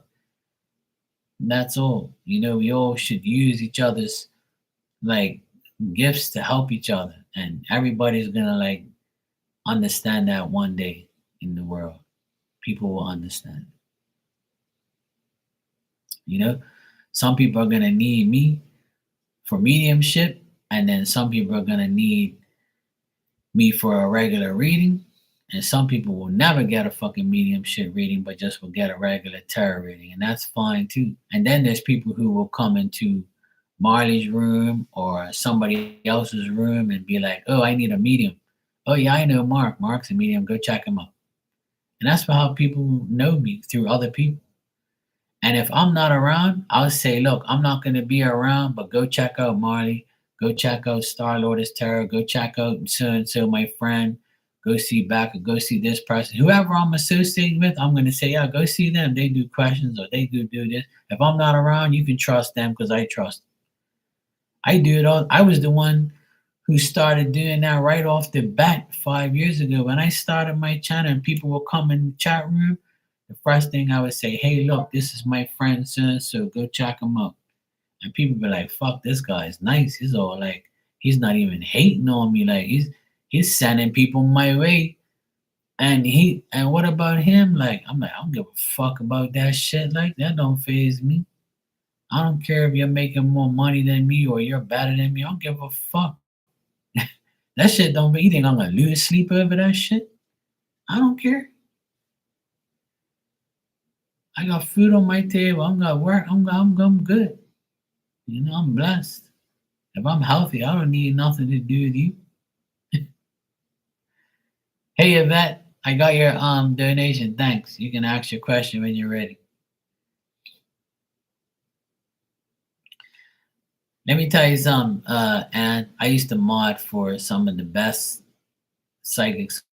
That's all. We all should use each other's like gifts to help each other, and everybody's gonna like understand that one day in the world. People will understand. You know, some people are gonna need me for mediumship, and then some people are gonna need me for a regular reading, and some people will never get a fucking mediumship reading, but just will get a regular tarot reading, and that's fine too. And then there's people who will come into Marley's room or somebody else's room and be like, "Oh, I need a medium." "Oh yeah, I know Mark. Mark's a medium. Go check him out." And that's how people know me through other people. And if I'm not around, I'll say, look, I'm not going to be around, but go check out Marley. Go check out Star Lotus Tarot. Go check out so and so, my friend. Go see back or go see this person. Whoever I'm associating with, I'm going to say, yeah, go see them. They do questions or they do this. If I'm not around, you can trust them because I trust them. I do it all. I was the one who started doing that right off the bat 5 years ago. When I started my channel and people would come in the chat room, the first thing I would say, hey, look, this is my friend so and so, go check him out. And people be like, fuck, this guy is nice. He's all like, he's not even hating on me. Like he's sending people my way. And what about him? Like, I'm like, I don't give a fuck about that shit. Like that don't phase me. I don't care if you're making more money than me or you're better than me. I don't give a fuck. That shit don't be. You think I'm gonna lose sleep over that shit? I don't care. I got food on my table. I'm gonna work. I'm good. I'm blessed. If I'm healthy, I don't need nothing to do with you. Hey Yvette, I got your donation. Thanks. You can ask your question when you're ready. Let me tell you something, and I used to mod for some of the best psychics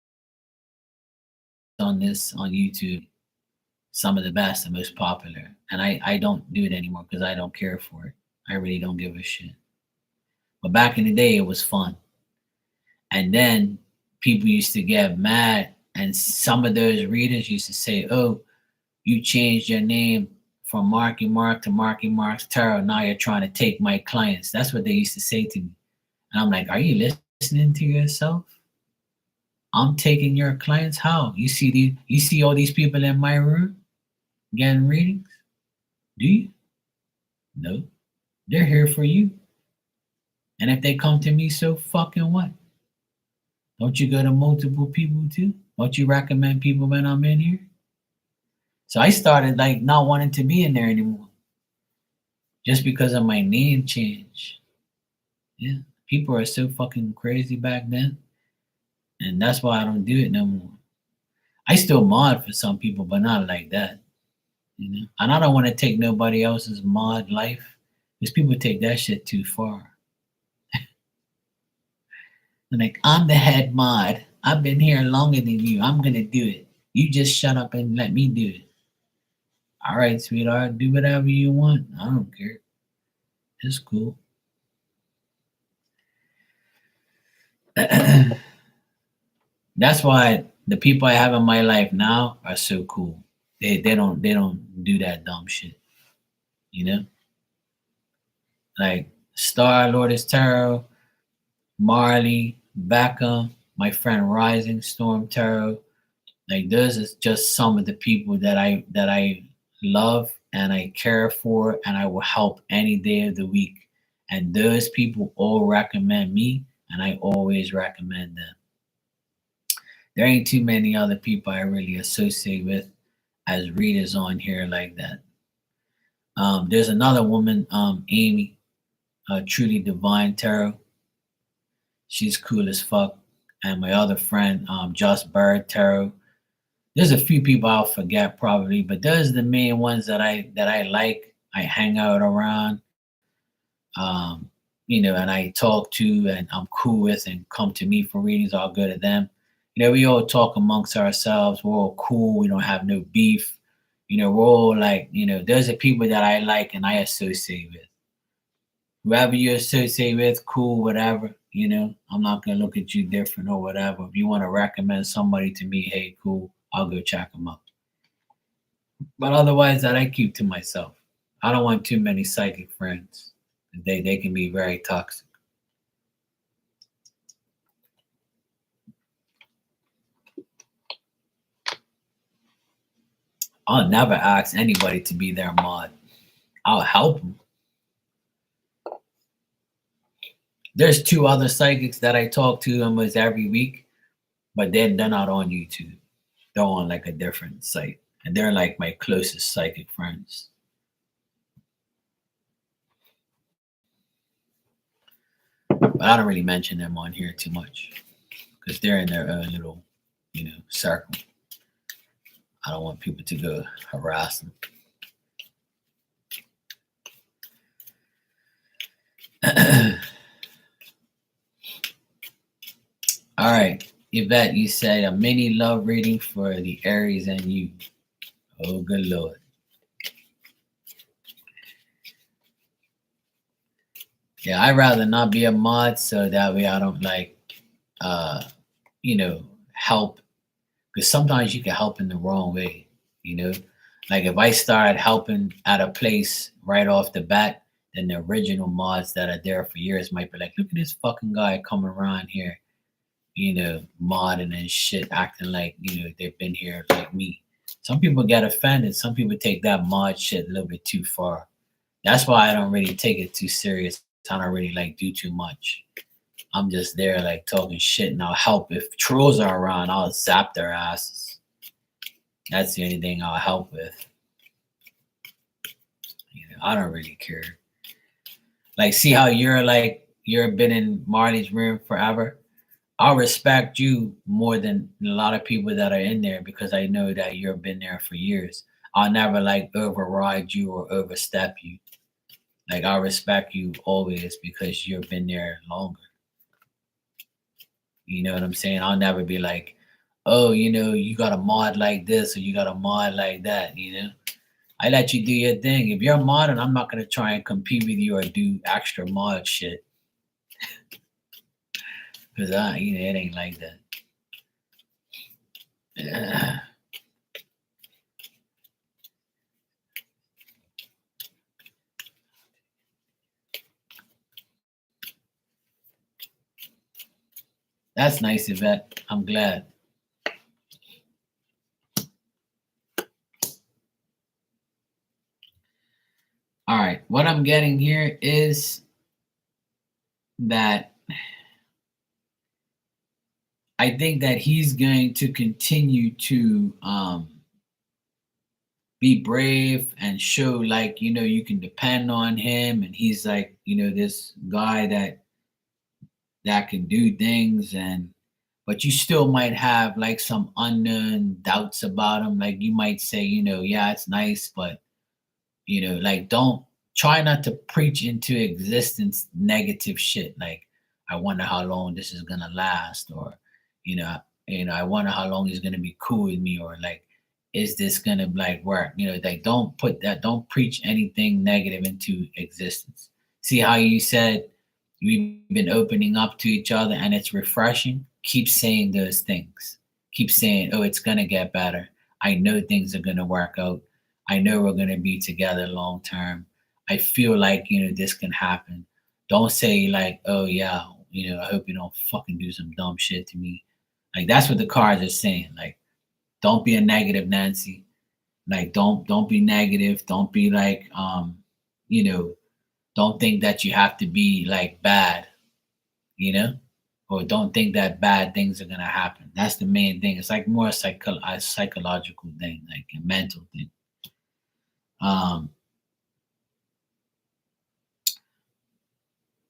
on YouTube. some of the best, the most popular. And I don't do it anymore because I don't care for it. I really don't give a shit. But back in the day, it was fun. And then people used to get mad, and some of those readers used to say, "Oh, you changed your name from Marky Mark to Marky Mark's Tarot. Now you're trying to take my clients." That's what they used to say to me. And I'm like, "Are you listening to yourself? I'm taking your clients. How? You see all these people in my room getting readings? Do you? No. They're here for you. And if they come to me, so fucking what? Don't you go to multiple people too? Don't you recommend people when I'm in here?" So I started like not wanting to be in there anymore just because of my name change. Yeah. People are so fucking crazy back then. And that's why I don't do it no more. I still mod for some people, but not like that. You know? And I don't want to take nobody else's mod life because people take that shit too far. Like, I'm the head mod. I've been here longer than you. I'm gonna do it. You just shut up and let me do it. All right, sweetheart, do whatever you want. I don't care. It's cool. That's why the people I have in my life now are so cool. They don't do that dumb shit. You know? Like Star Lourdes Tarot, Marley, Becca, my friend Rising Storm Tarot. Like those is just some of the people that I love and I care for and I will help any day of the week. And those people all recommend me and I always recommend them. There ain't too many other people I really associate with as readers on here like that. There's another woman, Amy, Truly Divine Tarot. She's cool as fuck. And my other friend, Just Bird Tarot. There's a few people I'll forget probably, but those are the main ones that I like. I hang out around, um, and I talk to, and I'm cool with, and come to me for readings. I'll go to them. We all talk amongst ourselves. We're all cool. We don't have no beef. We're all like, those are people that I like and I associate with. Whoever you associate with, cool, whatever. I'm not gonna look at you different or whatever. If you want to recommend somebody to me, hey, cool, I'll go check them out. But otherwise, that I keep to myself. I don't want too many psychic friends. They can be very toxic. I'll never ask anybody to be their mod. I'll help them. There's two other psychics that I talk to almost every week, but they're not on YouTube. They're on like a different site, and they're like my closest psychic friends. But I don't really mention them on here too much because they're in their own little, circle. I don't want people to go harass them. All right, Yvette, you said a mini love reading for the Aries and you. Oh, good Lord. Yeah, I'd rather not be a mod so that way I don't help. Because sometimes you can help in the wrong way, Like if I start helping at a place right off the bat, then the original mods that are there for years might be like, look at this fucking guy coming around here, modding and shit, acting like, they've been here like me. Some people get offended. Some people take that mod shit a little bit too far. That's why I don't really take it too serious. I don't really do too much. I'm just there like talking shit and I'll help. If trolls are around, I'll zap their asses. That's the only thing I'll help with. I don't really care. Like, see how you've been in Marley's room forever? I'll respect you more than a lot of people that are in there because I know that you've been there for years. I'll never override you or overstep you. Like, I'll respect you always because you've been there longer. You know what I'm saying? I'll never be like, oh, you got a mod like this or you got a mod like that. I let you do your thing. If you're modding, I'm not gonna try and compete with you or do extra mod shit. Cause it ain't like that. That's nice, Yvette. I'm glad. All right. What I'm getting here is that I think that he's going to continue to be brave and show like, you can depend on him. And he's like, this guy that can do things, and but you still might have like some unknown doubts about him. Like you might say, yeah, it's nice, but like don't try not to preach into existence negative shit. Like, I wonder how long this is gonna last, or you know, I wonder how long he's gonna be cool with me, or like, is this gonna like work? Like don't preach anything negative into existence. See how you said we've been opening up to each other and it's refreshing? Keep saying those things. Keep saying, oh, it's gonna get better. I know things are gonna work out. I know we're going to be together long term. I feel like, this can happen. Don't say like, oh yeah, I hope you don't fucking do some dumb shit to me. Like that's what the cards are saying. Like, don't be a negative Nancy. Like don't be negative. Don't be like you know, don't think that you have to be like bad, you know? Or don't think that bad things are gonna happen. That's the main thing. It's like more a psychological thing, like a mental thing. Um,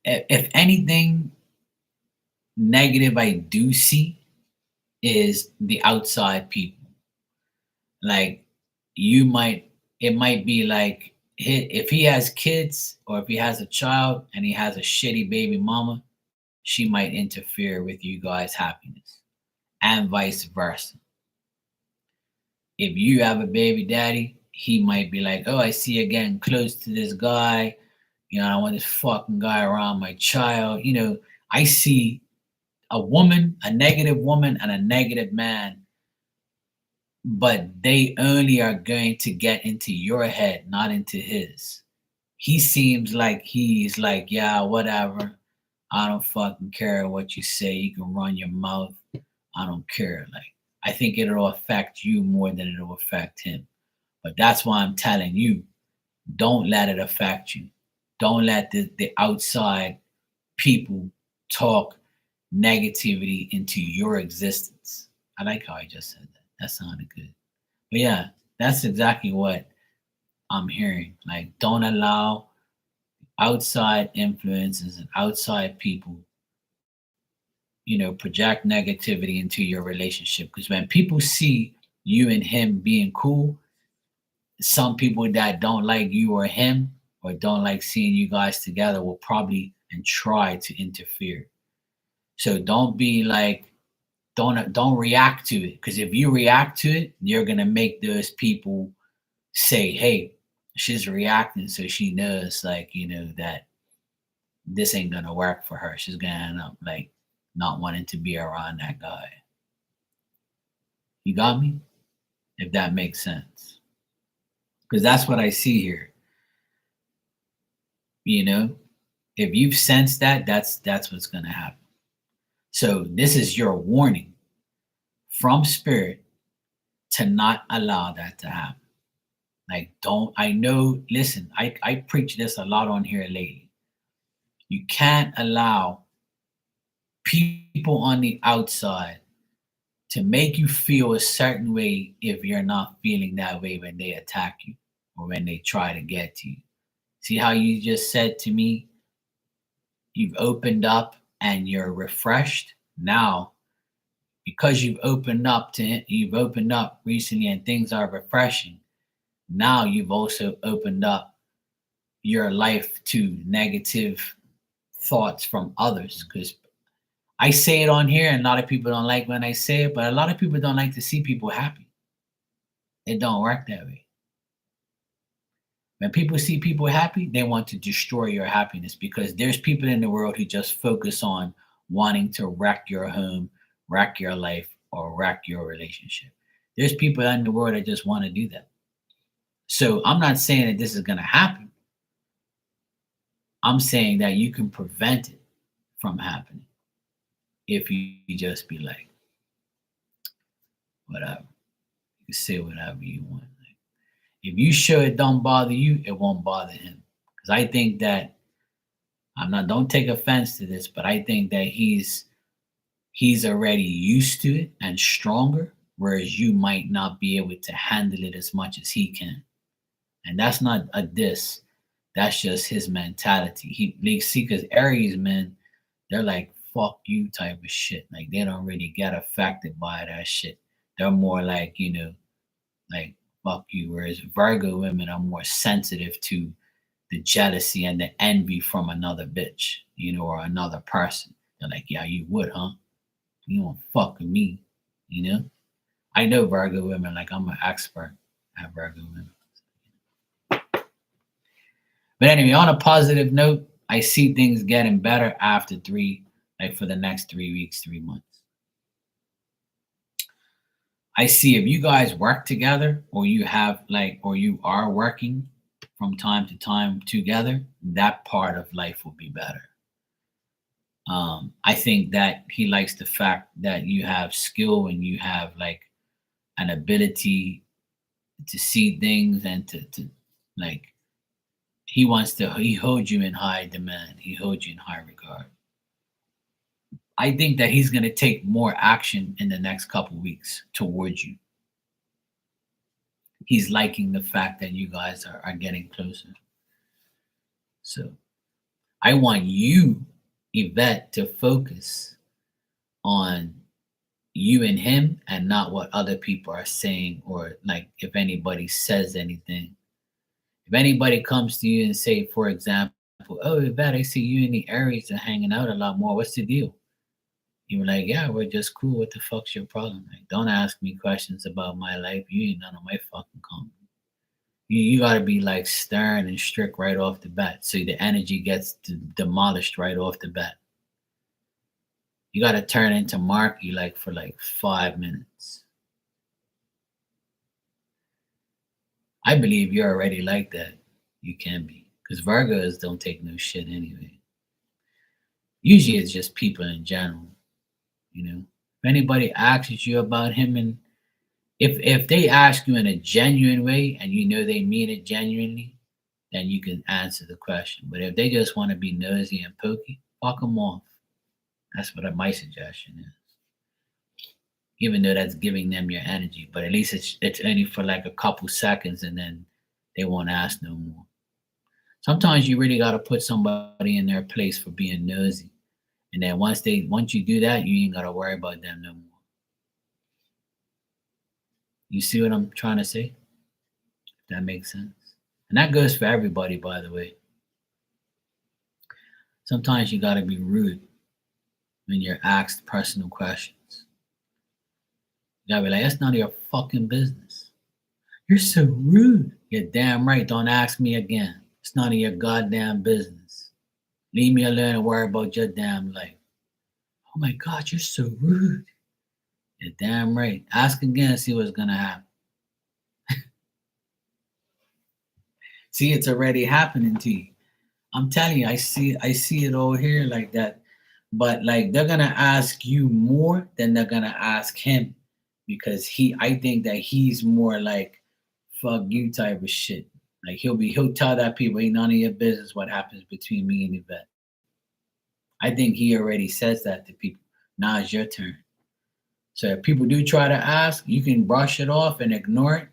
if anything negative I do see is the outside people. Like it might be like if he has kids or if he has a child and he has a shitty baby mama, she might interfere with you guys' happiness, and vice versa. If you have a baby daddy, he might be like, oh, I see you getting close to this guy. I don't want this fucking guy around my child. I see a negative woman, and a negative man, but they only are going to get into your head, not into his. He seems like he's like, yeah, whatever. I don't fucking care what you say. You can run your mouth. I don't care. Like, I think it'll affect you more than it'll affect him. But that's why I'm telling you, don't let it affect you. Don't let the outside people talk negativity into your existence. I like how I just said that. That sounded good. But yeah, that's exactly what I'm hearing. Like, don't allow outside influences and outside people, project negativity into your relationship. Because when people see you and him being cool, some people that don't like you or him, or don't like seeing you guys together, will probably and try to interfere. So don't be like, don't react to it, because if you react to it, you're gonna make those people say, hey, she's reacting, so she knows, like, that this ain't gonna work for her. She's gonna end up like not wanting to be around that guy. You got me? If that makes sense. Because that's what I see here. you know if you've sensed that, that's what's gonna happen. So this is your warning from spirit to not allow that to happen. Like, don't, I know, listen, I preach this a lot on here lately. You can't allow people on the outside to make you feel a certain way if you're not feeling that way when they attack you or when they try to get to you. See how you just said to me, you've opened up and you're refreshed now because you've opened up recently and things are refreshing. Now you've also opened up your life to negative thoughts from others, because I say it on here, and a lot of people don't like when I say it, but a lot of people don't like to see people happy. It don't work that way. When people see people happy, they want to destroy your happiness because there's people in the world who just focus on wanting to wreck your home, wreck your life, or wreck your relationship. There's people in the world that just want to do that. So I'm not saying that this is going to happen. I'm saying that you can prevent it from happening if you just be like, whatever. You say whatever you want. If you show it don't bother you, it won't bother him. Because I think that don't take offense to this, but I think that he's already used to it and stronger, whereas you might not be able to handle it as much as he can. And that's not a diss. That's just his mentality. Because Aries men, they're like fuck you type of shit. Like they don't really get affected by that shit. They're more like, like fuck you. Whereas Virgo women are more sensitive to the jealousy and the envy from another bitch, or another person. They're like, yeah, you would, huh? You won't fuck with me, I know Virgo women, like I'm an expert at Virgo women. But anyway, on a positive note, I see things getting better after for the next 3 weeks, 3 months. I see if you guys work together or you are working from time to time together, that part of life will be better. I think that he likes the fact that you have skill and you have like an ability to see things and to like he holds you in high demand. He holds you in high regard. I think that he's going to take more action in the next couple weeks towards you. He's liking the fact that you guys are getting closer. So I want you, Yvette, to focus on you and him and not what other people are saying or like if anybody says anything. If anybody comes to you and say, for example, oh, Yvette, I see you and the Aries are hanging out a lot more. What's the deal? You were like, yeah, we're just cool. What the fuck's your problem? Like, don't ask me questions about my life. You ain't none of my fucking comment. You gotta be like stern and strict right off the bat, so the energy gets demolished right off the bat. You gotta turn into Marky like for like 5 minutes. I believe you're already like that. You can be, because Virgos don't take no shit anyway. Usually, it's just people in general. If anybody asks you about him, and if they ask you in a genuine way and they mean it genuinely, then you can answer the question. But if they just want to be nosy and pokey, fuck them off. That's what my suggestion is. Even though that's giving them your energy, but at least it's only for like a couple seconds, and then they won't ask no more. Sometimes you really gotta put somebody in their place for being nosy. And then once you do that, you ain't gotta worry about them no more. You see what I'm trying to say? If that makes sense. And that goes for everybody, by the way. Sometimes you gotta be rude when you're asked personal questions. You gotta be like, that's none of your fucking business. You're so rude. You're damn right. Don't ask me again. It's none of your goddamn business. Leave me alone and worry about your damn life. Oh my God, you're so rude. You're damn right. Ask again and see what's gonna happen. See, it's already happening to you. I'm telling you, I see it over here like that. But like they're gonna ask you more than they're gonna ask him, because I think that he's more like fuck you type of shit. Like he'll tell that people ain't none of your business what happens between me and Yvette. I think he already says that to people. Now it's your turn. So if people do try to ask, you can brush it off and ignore it,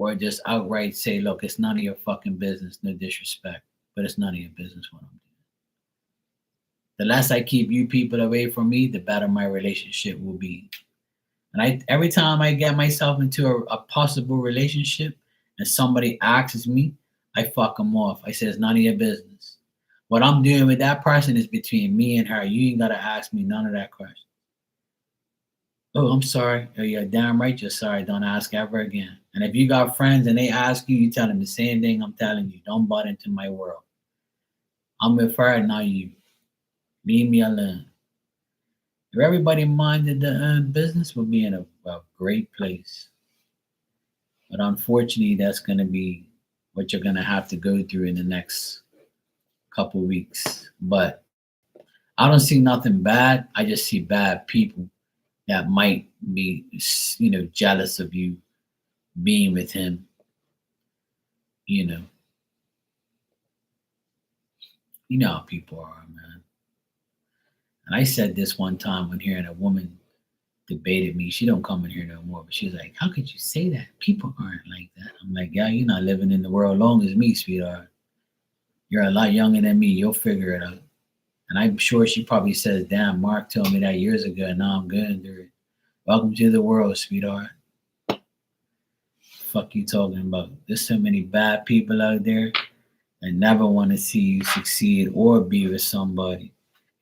or just outright say, look, it's none of your fucking business, no disrespect, but it's none of your business what I'm doing. The less I keep you people away from me, the better my relationship will be. And every time I get myself into a possible relationship and somebody asks me, I fuck them off. I say, it's none of your business. What I'm doing with that person is between me and her. You ain't gotta ask me none of that question. Oh, I'm sorry. Oh, you're damn right you're sorry. Don't ask ever again. And if you got friends and they ask you, you tell them the same thing I'm telling you. Don't butt into my world. I'm with her, not you. Leave me alone. If everybody minded their own business, we'll be in a great place. But unfortunately, that's going to be what you're going to have to go through in the next couple weeks. But I don't see nothing bad. I just see bad people that might be, jealous of you being with him. You know, you know how people are, man. And I said this one time when hearing a woman debated me. She don't come in here no more, but she was like, "How could you say that? People aren't like that." I'm like, "Yeah, you're not living in the world long as me, sweetheart. You're a lot younger than me. You'll figure it out." And I'm sure she probably says, "Damn, Mark told me that years ago, and now I'm going through it." Welcome to the world, sweetheart. Fuck you talking about? There's so many bad people out there that never want to see you succeed or be with somebody.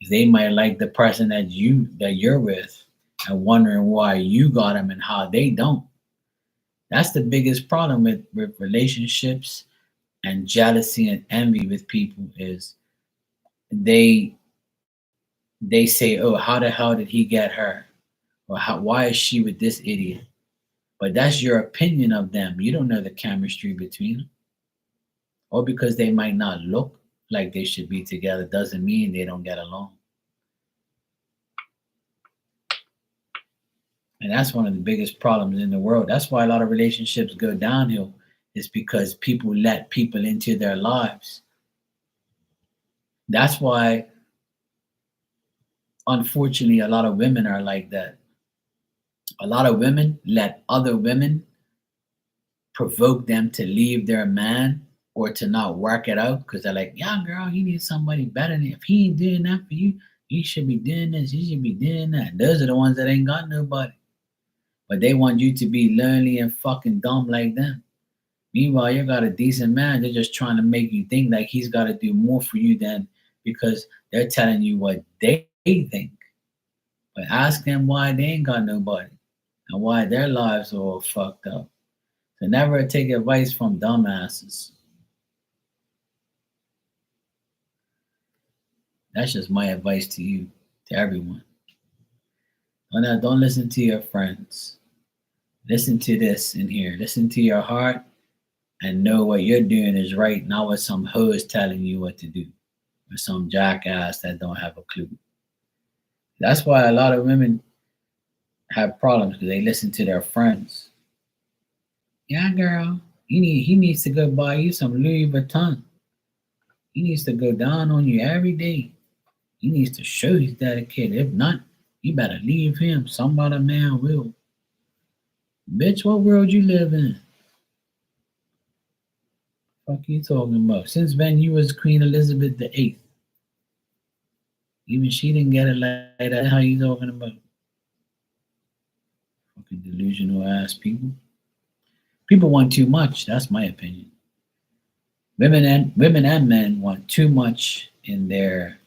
They might like the person that you're with and wondering why you got them and how they don't. That's the biggest problem with relationships and jealousy and envy with people is they they say, "Oh, how the hell did he get her?" Or why is she with this idiot? But that's your opinion of them. You don't know the chemistry between them. Or because they might not look like they should be together doesn't mean they don't get along. And that's one of the biggest problems in the world. That's why a lot of relationships go downhill, is because people let people into their lives. That's why, unfortunately, a lot of women are like that. A lot of women let other women provoke them to leave their man or to not work it out because they're like, "Yeah, girl, you need somebody better than if he ain't doing that for you, you should be doing this, you should be doing that." Those are the ones that ain't got nobody. But they want you to be lonely and fucking dumb like them. Meanwhile, you got a decent man. They're just trying to make you think like he's got to do more for you than because they're telling you what they think. But ask them why they ain't got nobody and why their lives are all fucked up. So never take advice from dumbasses. That's just my advice to you, to everyone. Don't listen to your friends. Listen to this in here. Listen to your heart and know what you're doing is right, not what some hoe is telling you what to do or some jackass that don't have a clue. That's why a lot of women have problems because they listen to their friends. Yeah, girl, he needs to go buy you some Louis Vuitton. He needs to go down on you every day. He needs to show he's dedicated. If not, you better leave him. Some other man will. Bitch, what world you live in? Fuck you talking about? Since when you was Queen Elizabeth the Eighth? Even she didn't get it like that. How you talking about? Fucking delusional ass people. People want too much. That's my opinion. Women and men want too much in their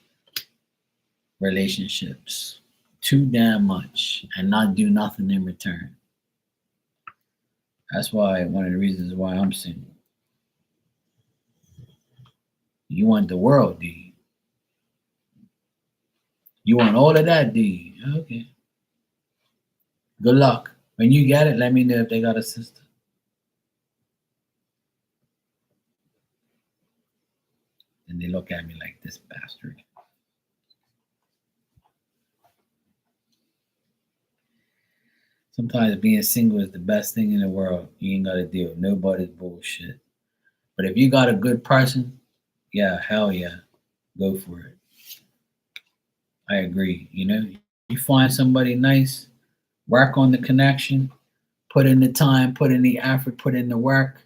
relationships. Too damn much and not do nothing in return. That's why one of the reasons why I'm single. You want the world, do you? You want all of that, do you? Okay. Good luck. When you get it, let me know if they got a sister. And they look at me like this bastard. Sometimes being single is the best thing in the world. You ain't gotta deal with nobody's bullshit. But if you got a good person, yeah, hell yeah, go for it. I agree. You find somebody nice, work on the connection, put in the time, put in the effort, put in the work,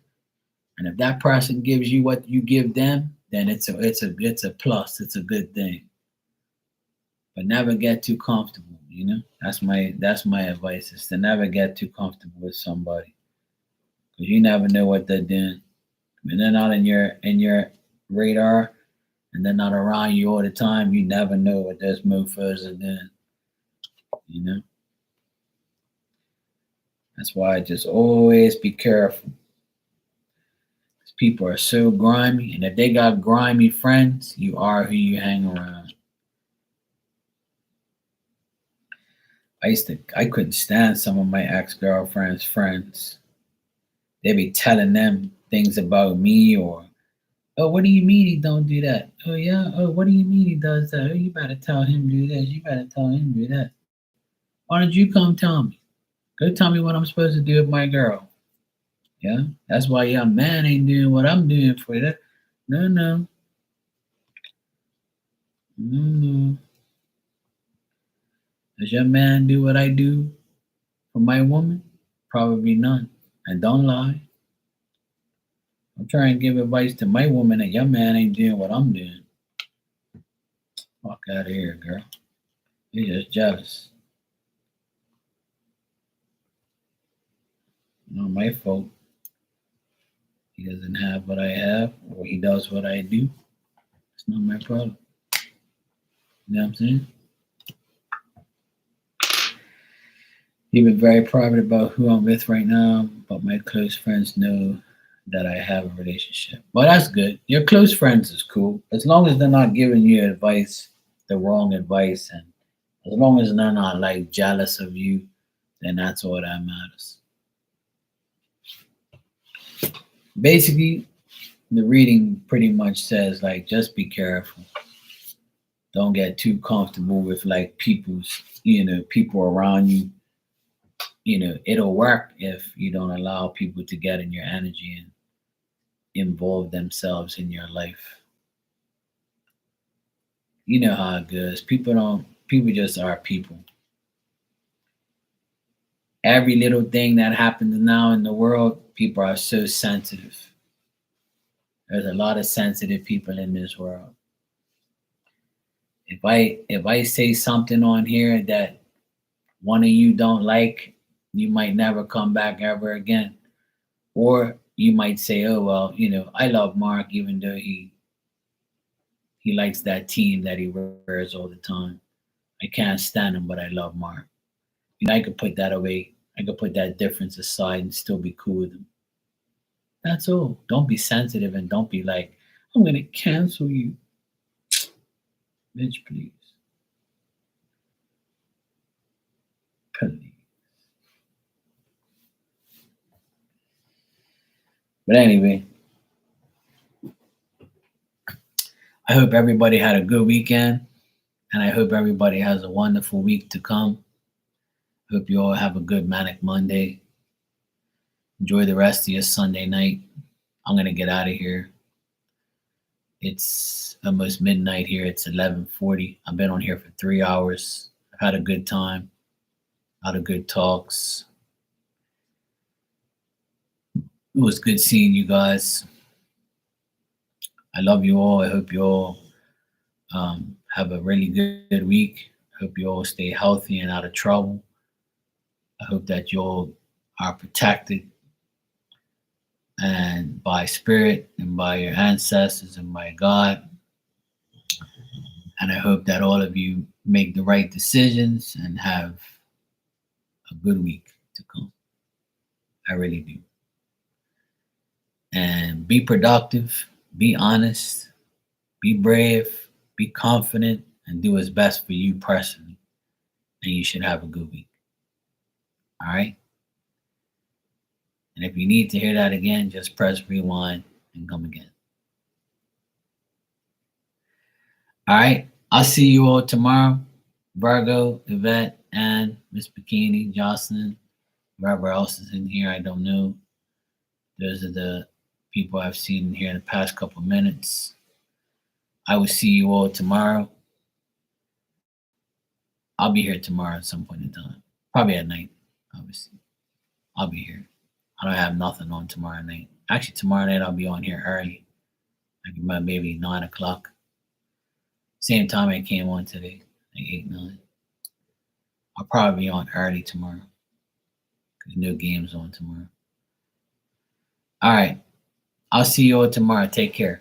and if that person gives you what you give them, then it's a plus. It's a good thing. But never get too comfortable. That's my advice is to never get too comfortable with somebody because you never know what they're doing. When they're not in your radar and they're not around you all the time, you never know what those mofos are doing. You know? That's why I just always be careful. People are so grimy, and if they got grimy friends, you are who you hang around. I couldn't stand some of my ex-girlfriend's friends. They be telling them things about me, or, oh, what do you mean he don't do that? Oh yeah, oh, what do you mean he does that? Oh, you better tell him do this. You better tell him do that. Why don't you come tell me? Go tell me what I'm supposed to do with my girl. Yeah, that's why your man ain't doing what I'm doing for you. No, no, no, no. Does your man do what I do for my woman? Probably none. And don't lie. I'm trying to give advice to my woman, and your man ain't doing what I'm doing. Fuck out of here, girl. You're just jealous. Not my fault. He doesn't have what I have, or he does what I do. It's not my problem. You know what I'm saying? You've been very private about who I'm with right now, but my close friends know that I have a relationship. Well, that's good. Your close friends is cool. As long as they're not giving you advice, the wrong advice, and as long as they're not like jealous of you, then that's all that matters. Basically, the reading pretty much says like just be careful. Don't get too comfortable with like people around you. It'll work if you don't allow people to get in your energy and involve themselves in your life. You know how it goes. People just are people. Every little thing that happens now in the world, people are so sensitive. There's a lot of sensitive people in this world. If I say something on here that one of you don't like, you might never come back ever again. Or you might say, oh well, I love Mark even though he likes that team that he wears all the time. I can't stand him, but I love Mark. I could put that away. I could put that difference aside and still be cool with him. That's all. Don't be sensitive and don't be like, I'm gonna cancel you. Bitch, please. Please. But anyway, I hope everybody had a good weekend, and I hope everybody has a wonderful week to come. Hope you all have a good Manic Monday. Enjoy the rest of your Sunday night. I'm gonna get out of here. It's almost midnight here. It's 11:40. I've been on here for 3 hours. I've had a good time. A lot of good talks. It was good seeing you guys. I love you all. I hope you all have a really good week. I hope you all stay healthy and out of trouble. I hope that you all are protected and by spirit and by your ancestors and by God. And I hope that all of you make the right decisions and have a good week to come. I really do. And be productive, be honest, be brave, be confident, and do what's best for you personally. And you should have a good week. All right? And if you need to hear that again, just press rewind and come again. All right? I'll see you all tomorrow. Virgo, Yvette, Ann, Miss Bikini, Jocelyn, whoever else is in here, I don't know. Those are the people I've seen in here in the past couple minutes. I will see you all tomorrow. I'll be here tomorrow at some point in time. Probably at night, obviously. I'll be here. I don't have nothing on tomorrow night. Actually, tomorrow night I'll be on here early. Like about maybe 9 o'clock. Same time I came on today, like 8, 9. I'll probably be on early tomorrow. Because no games on tomorrow. All right. I'll see you all tomorrow. Take care.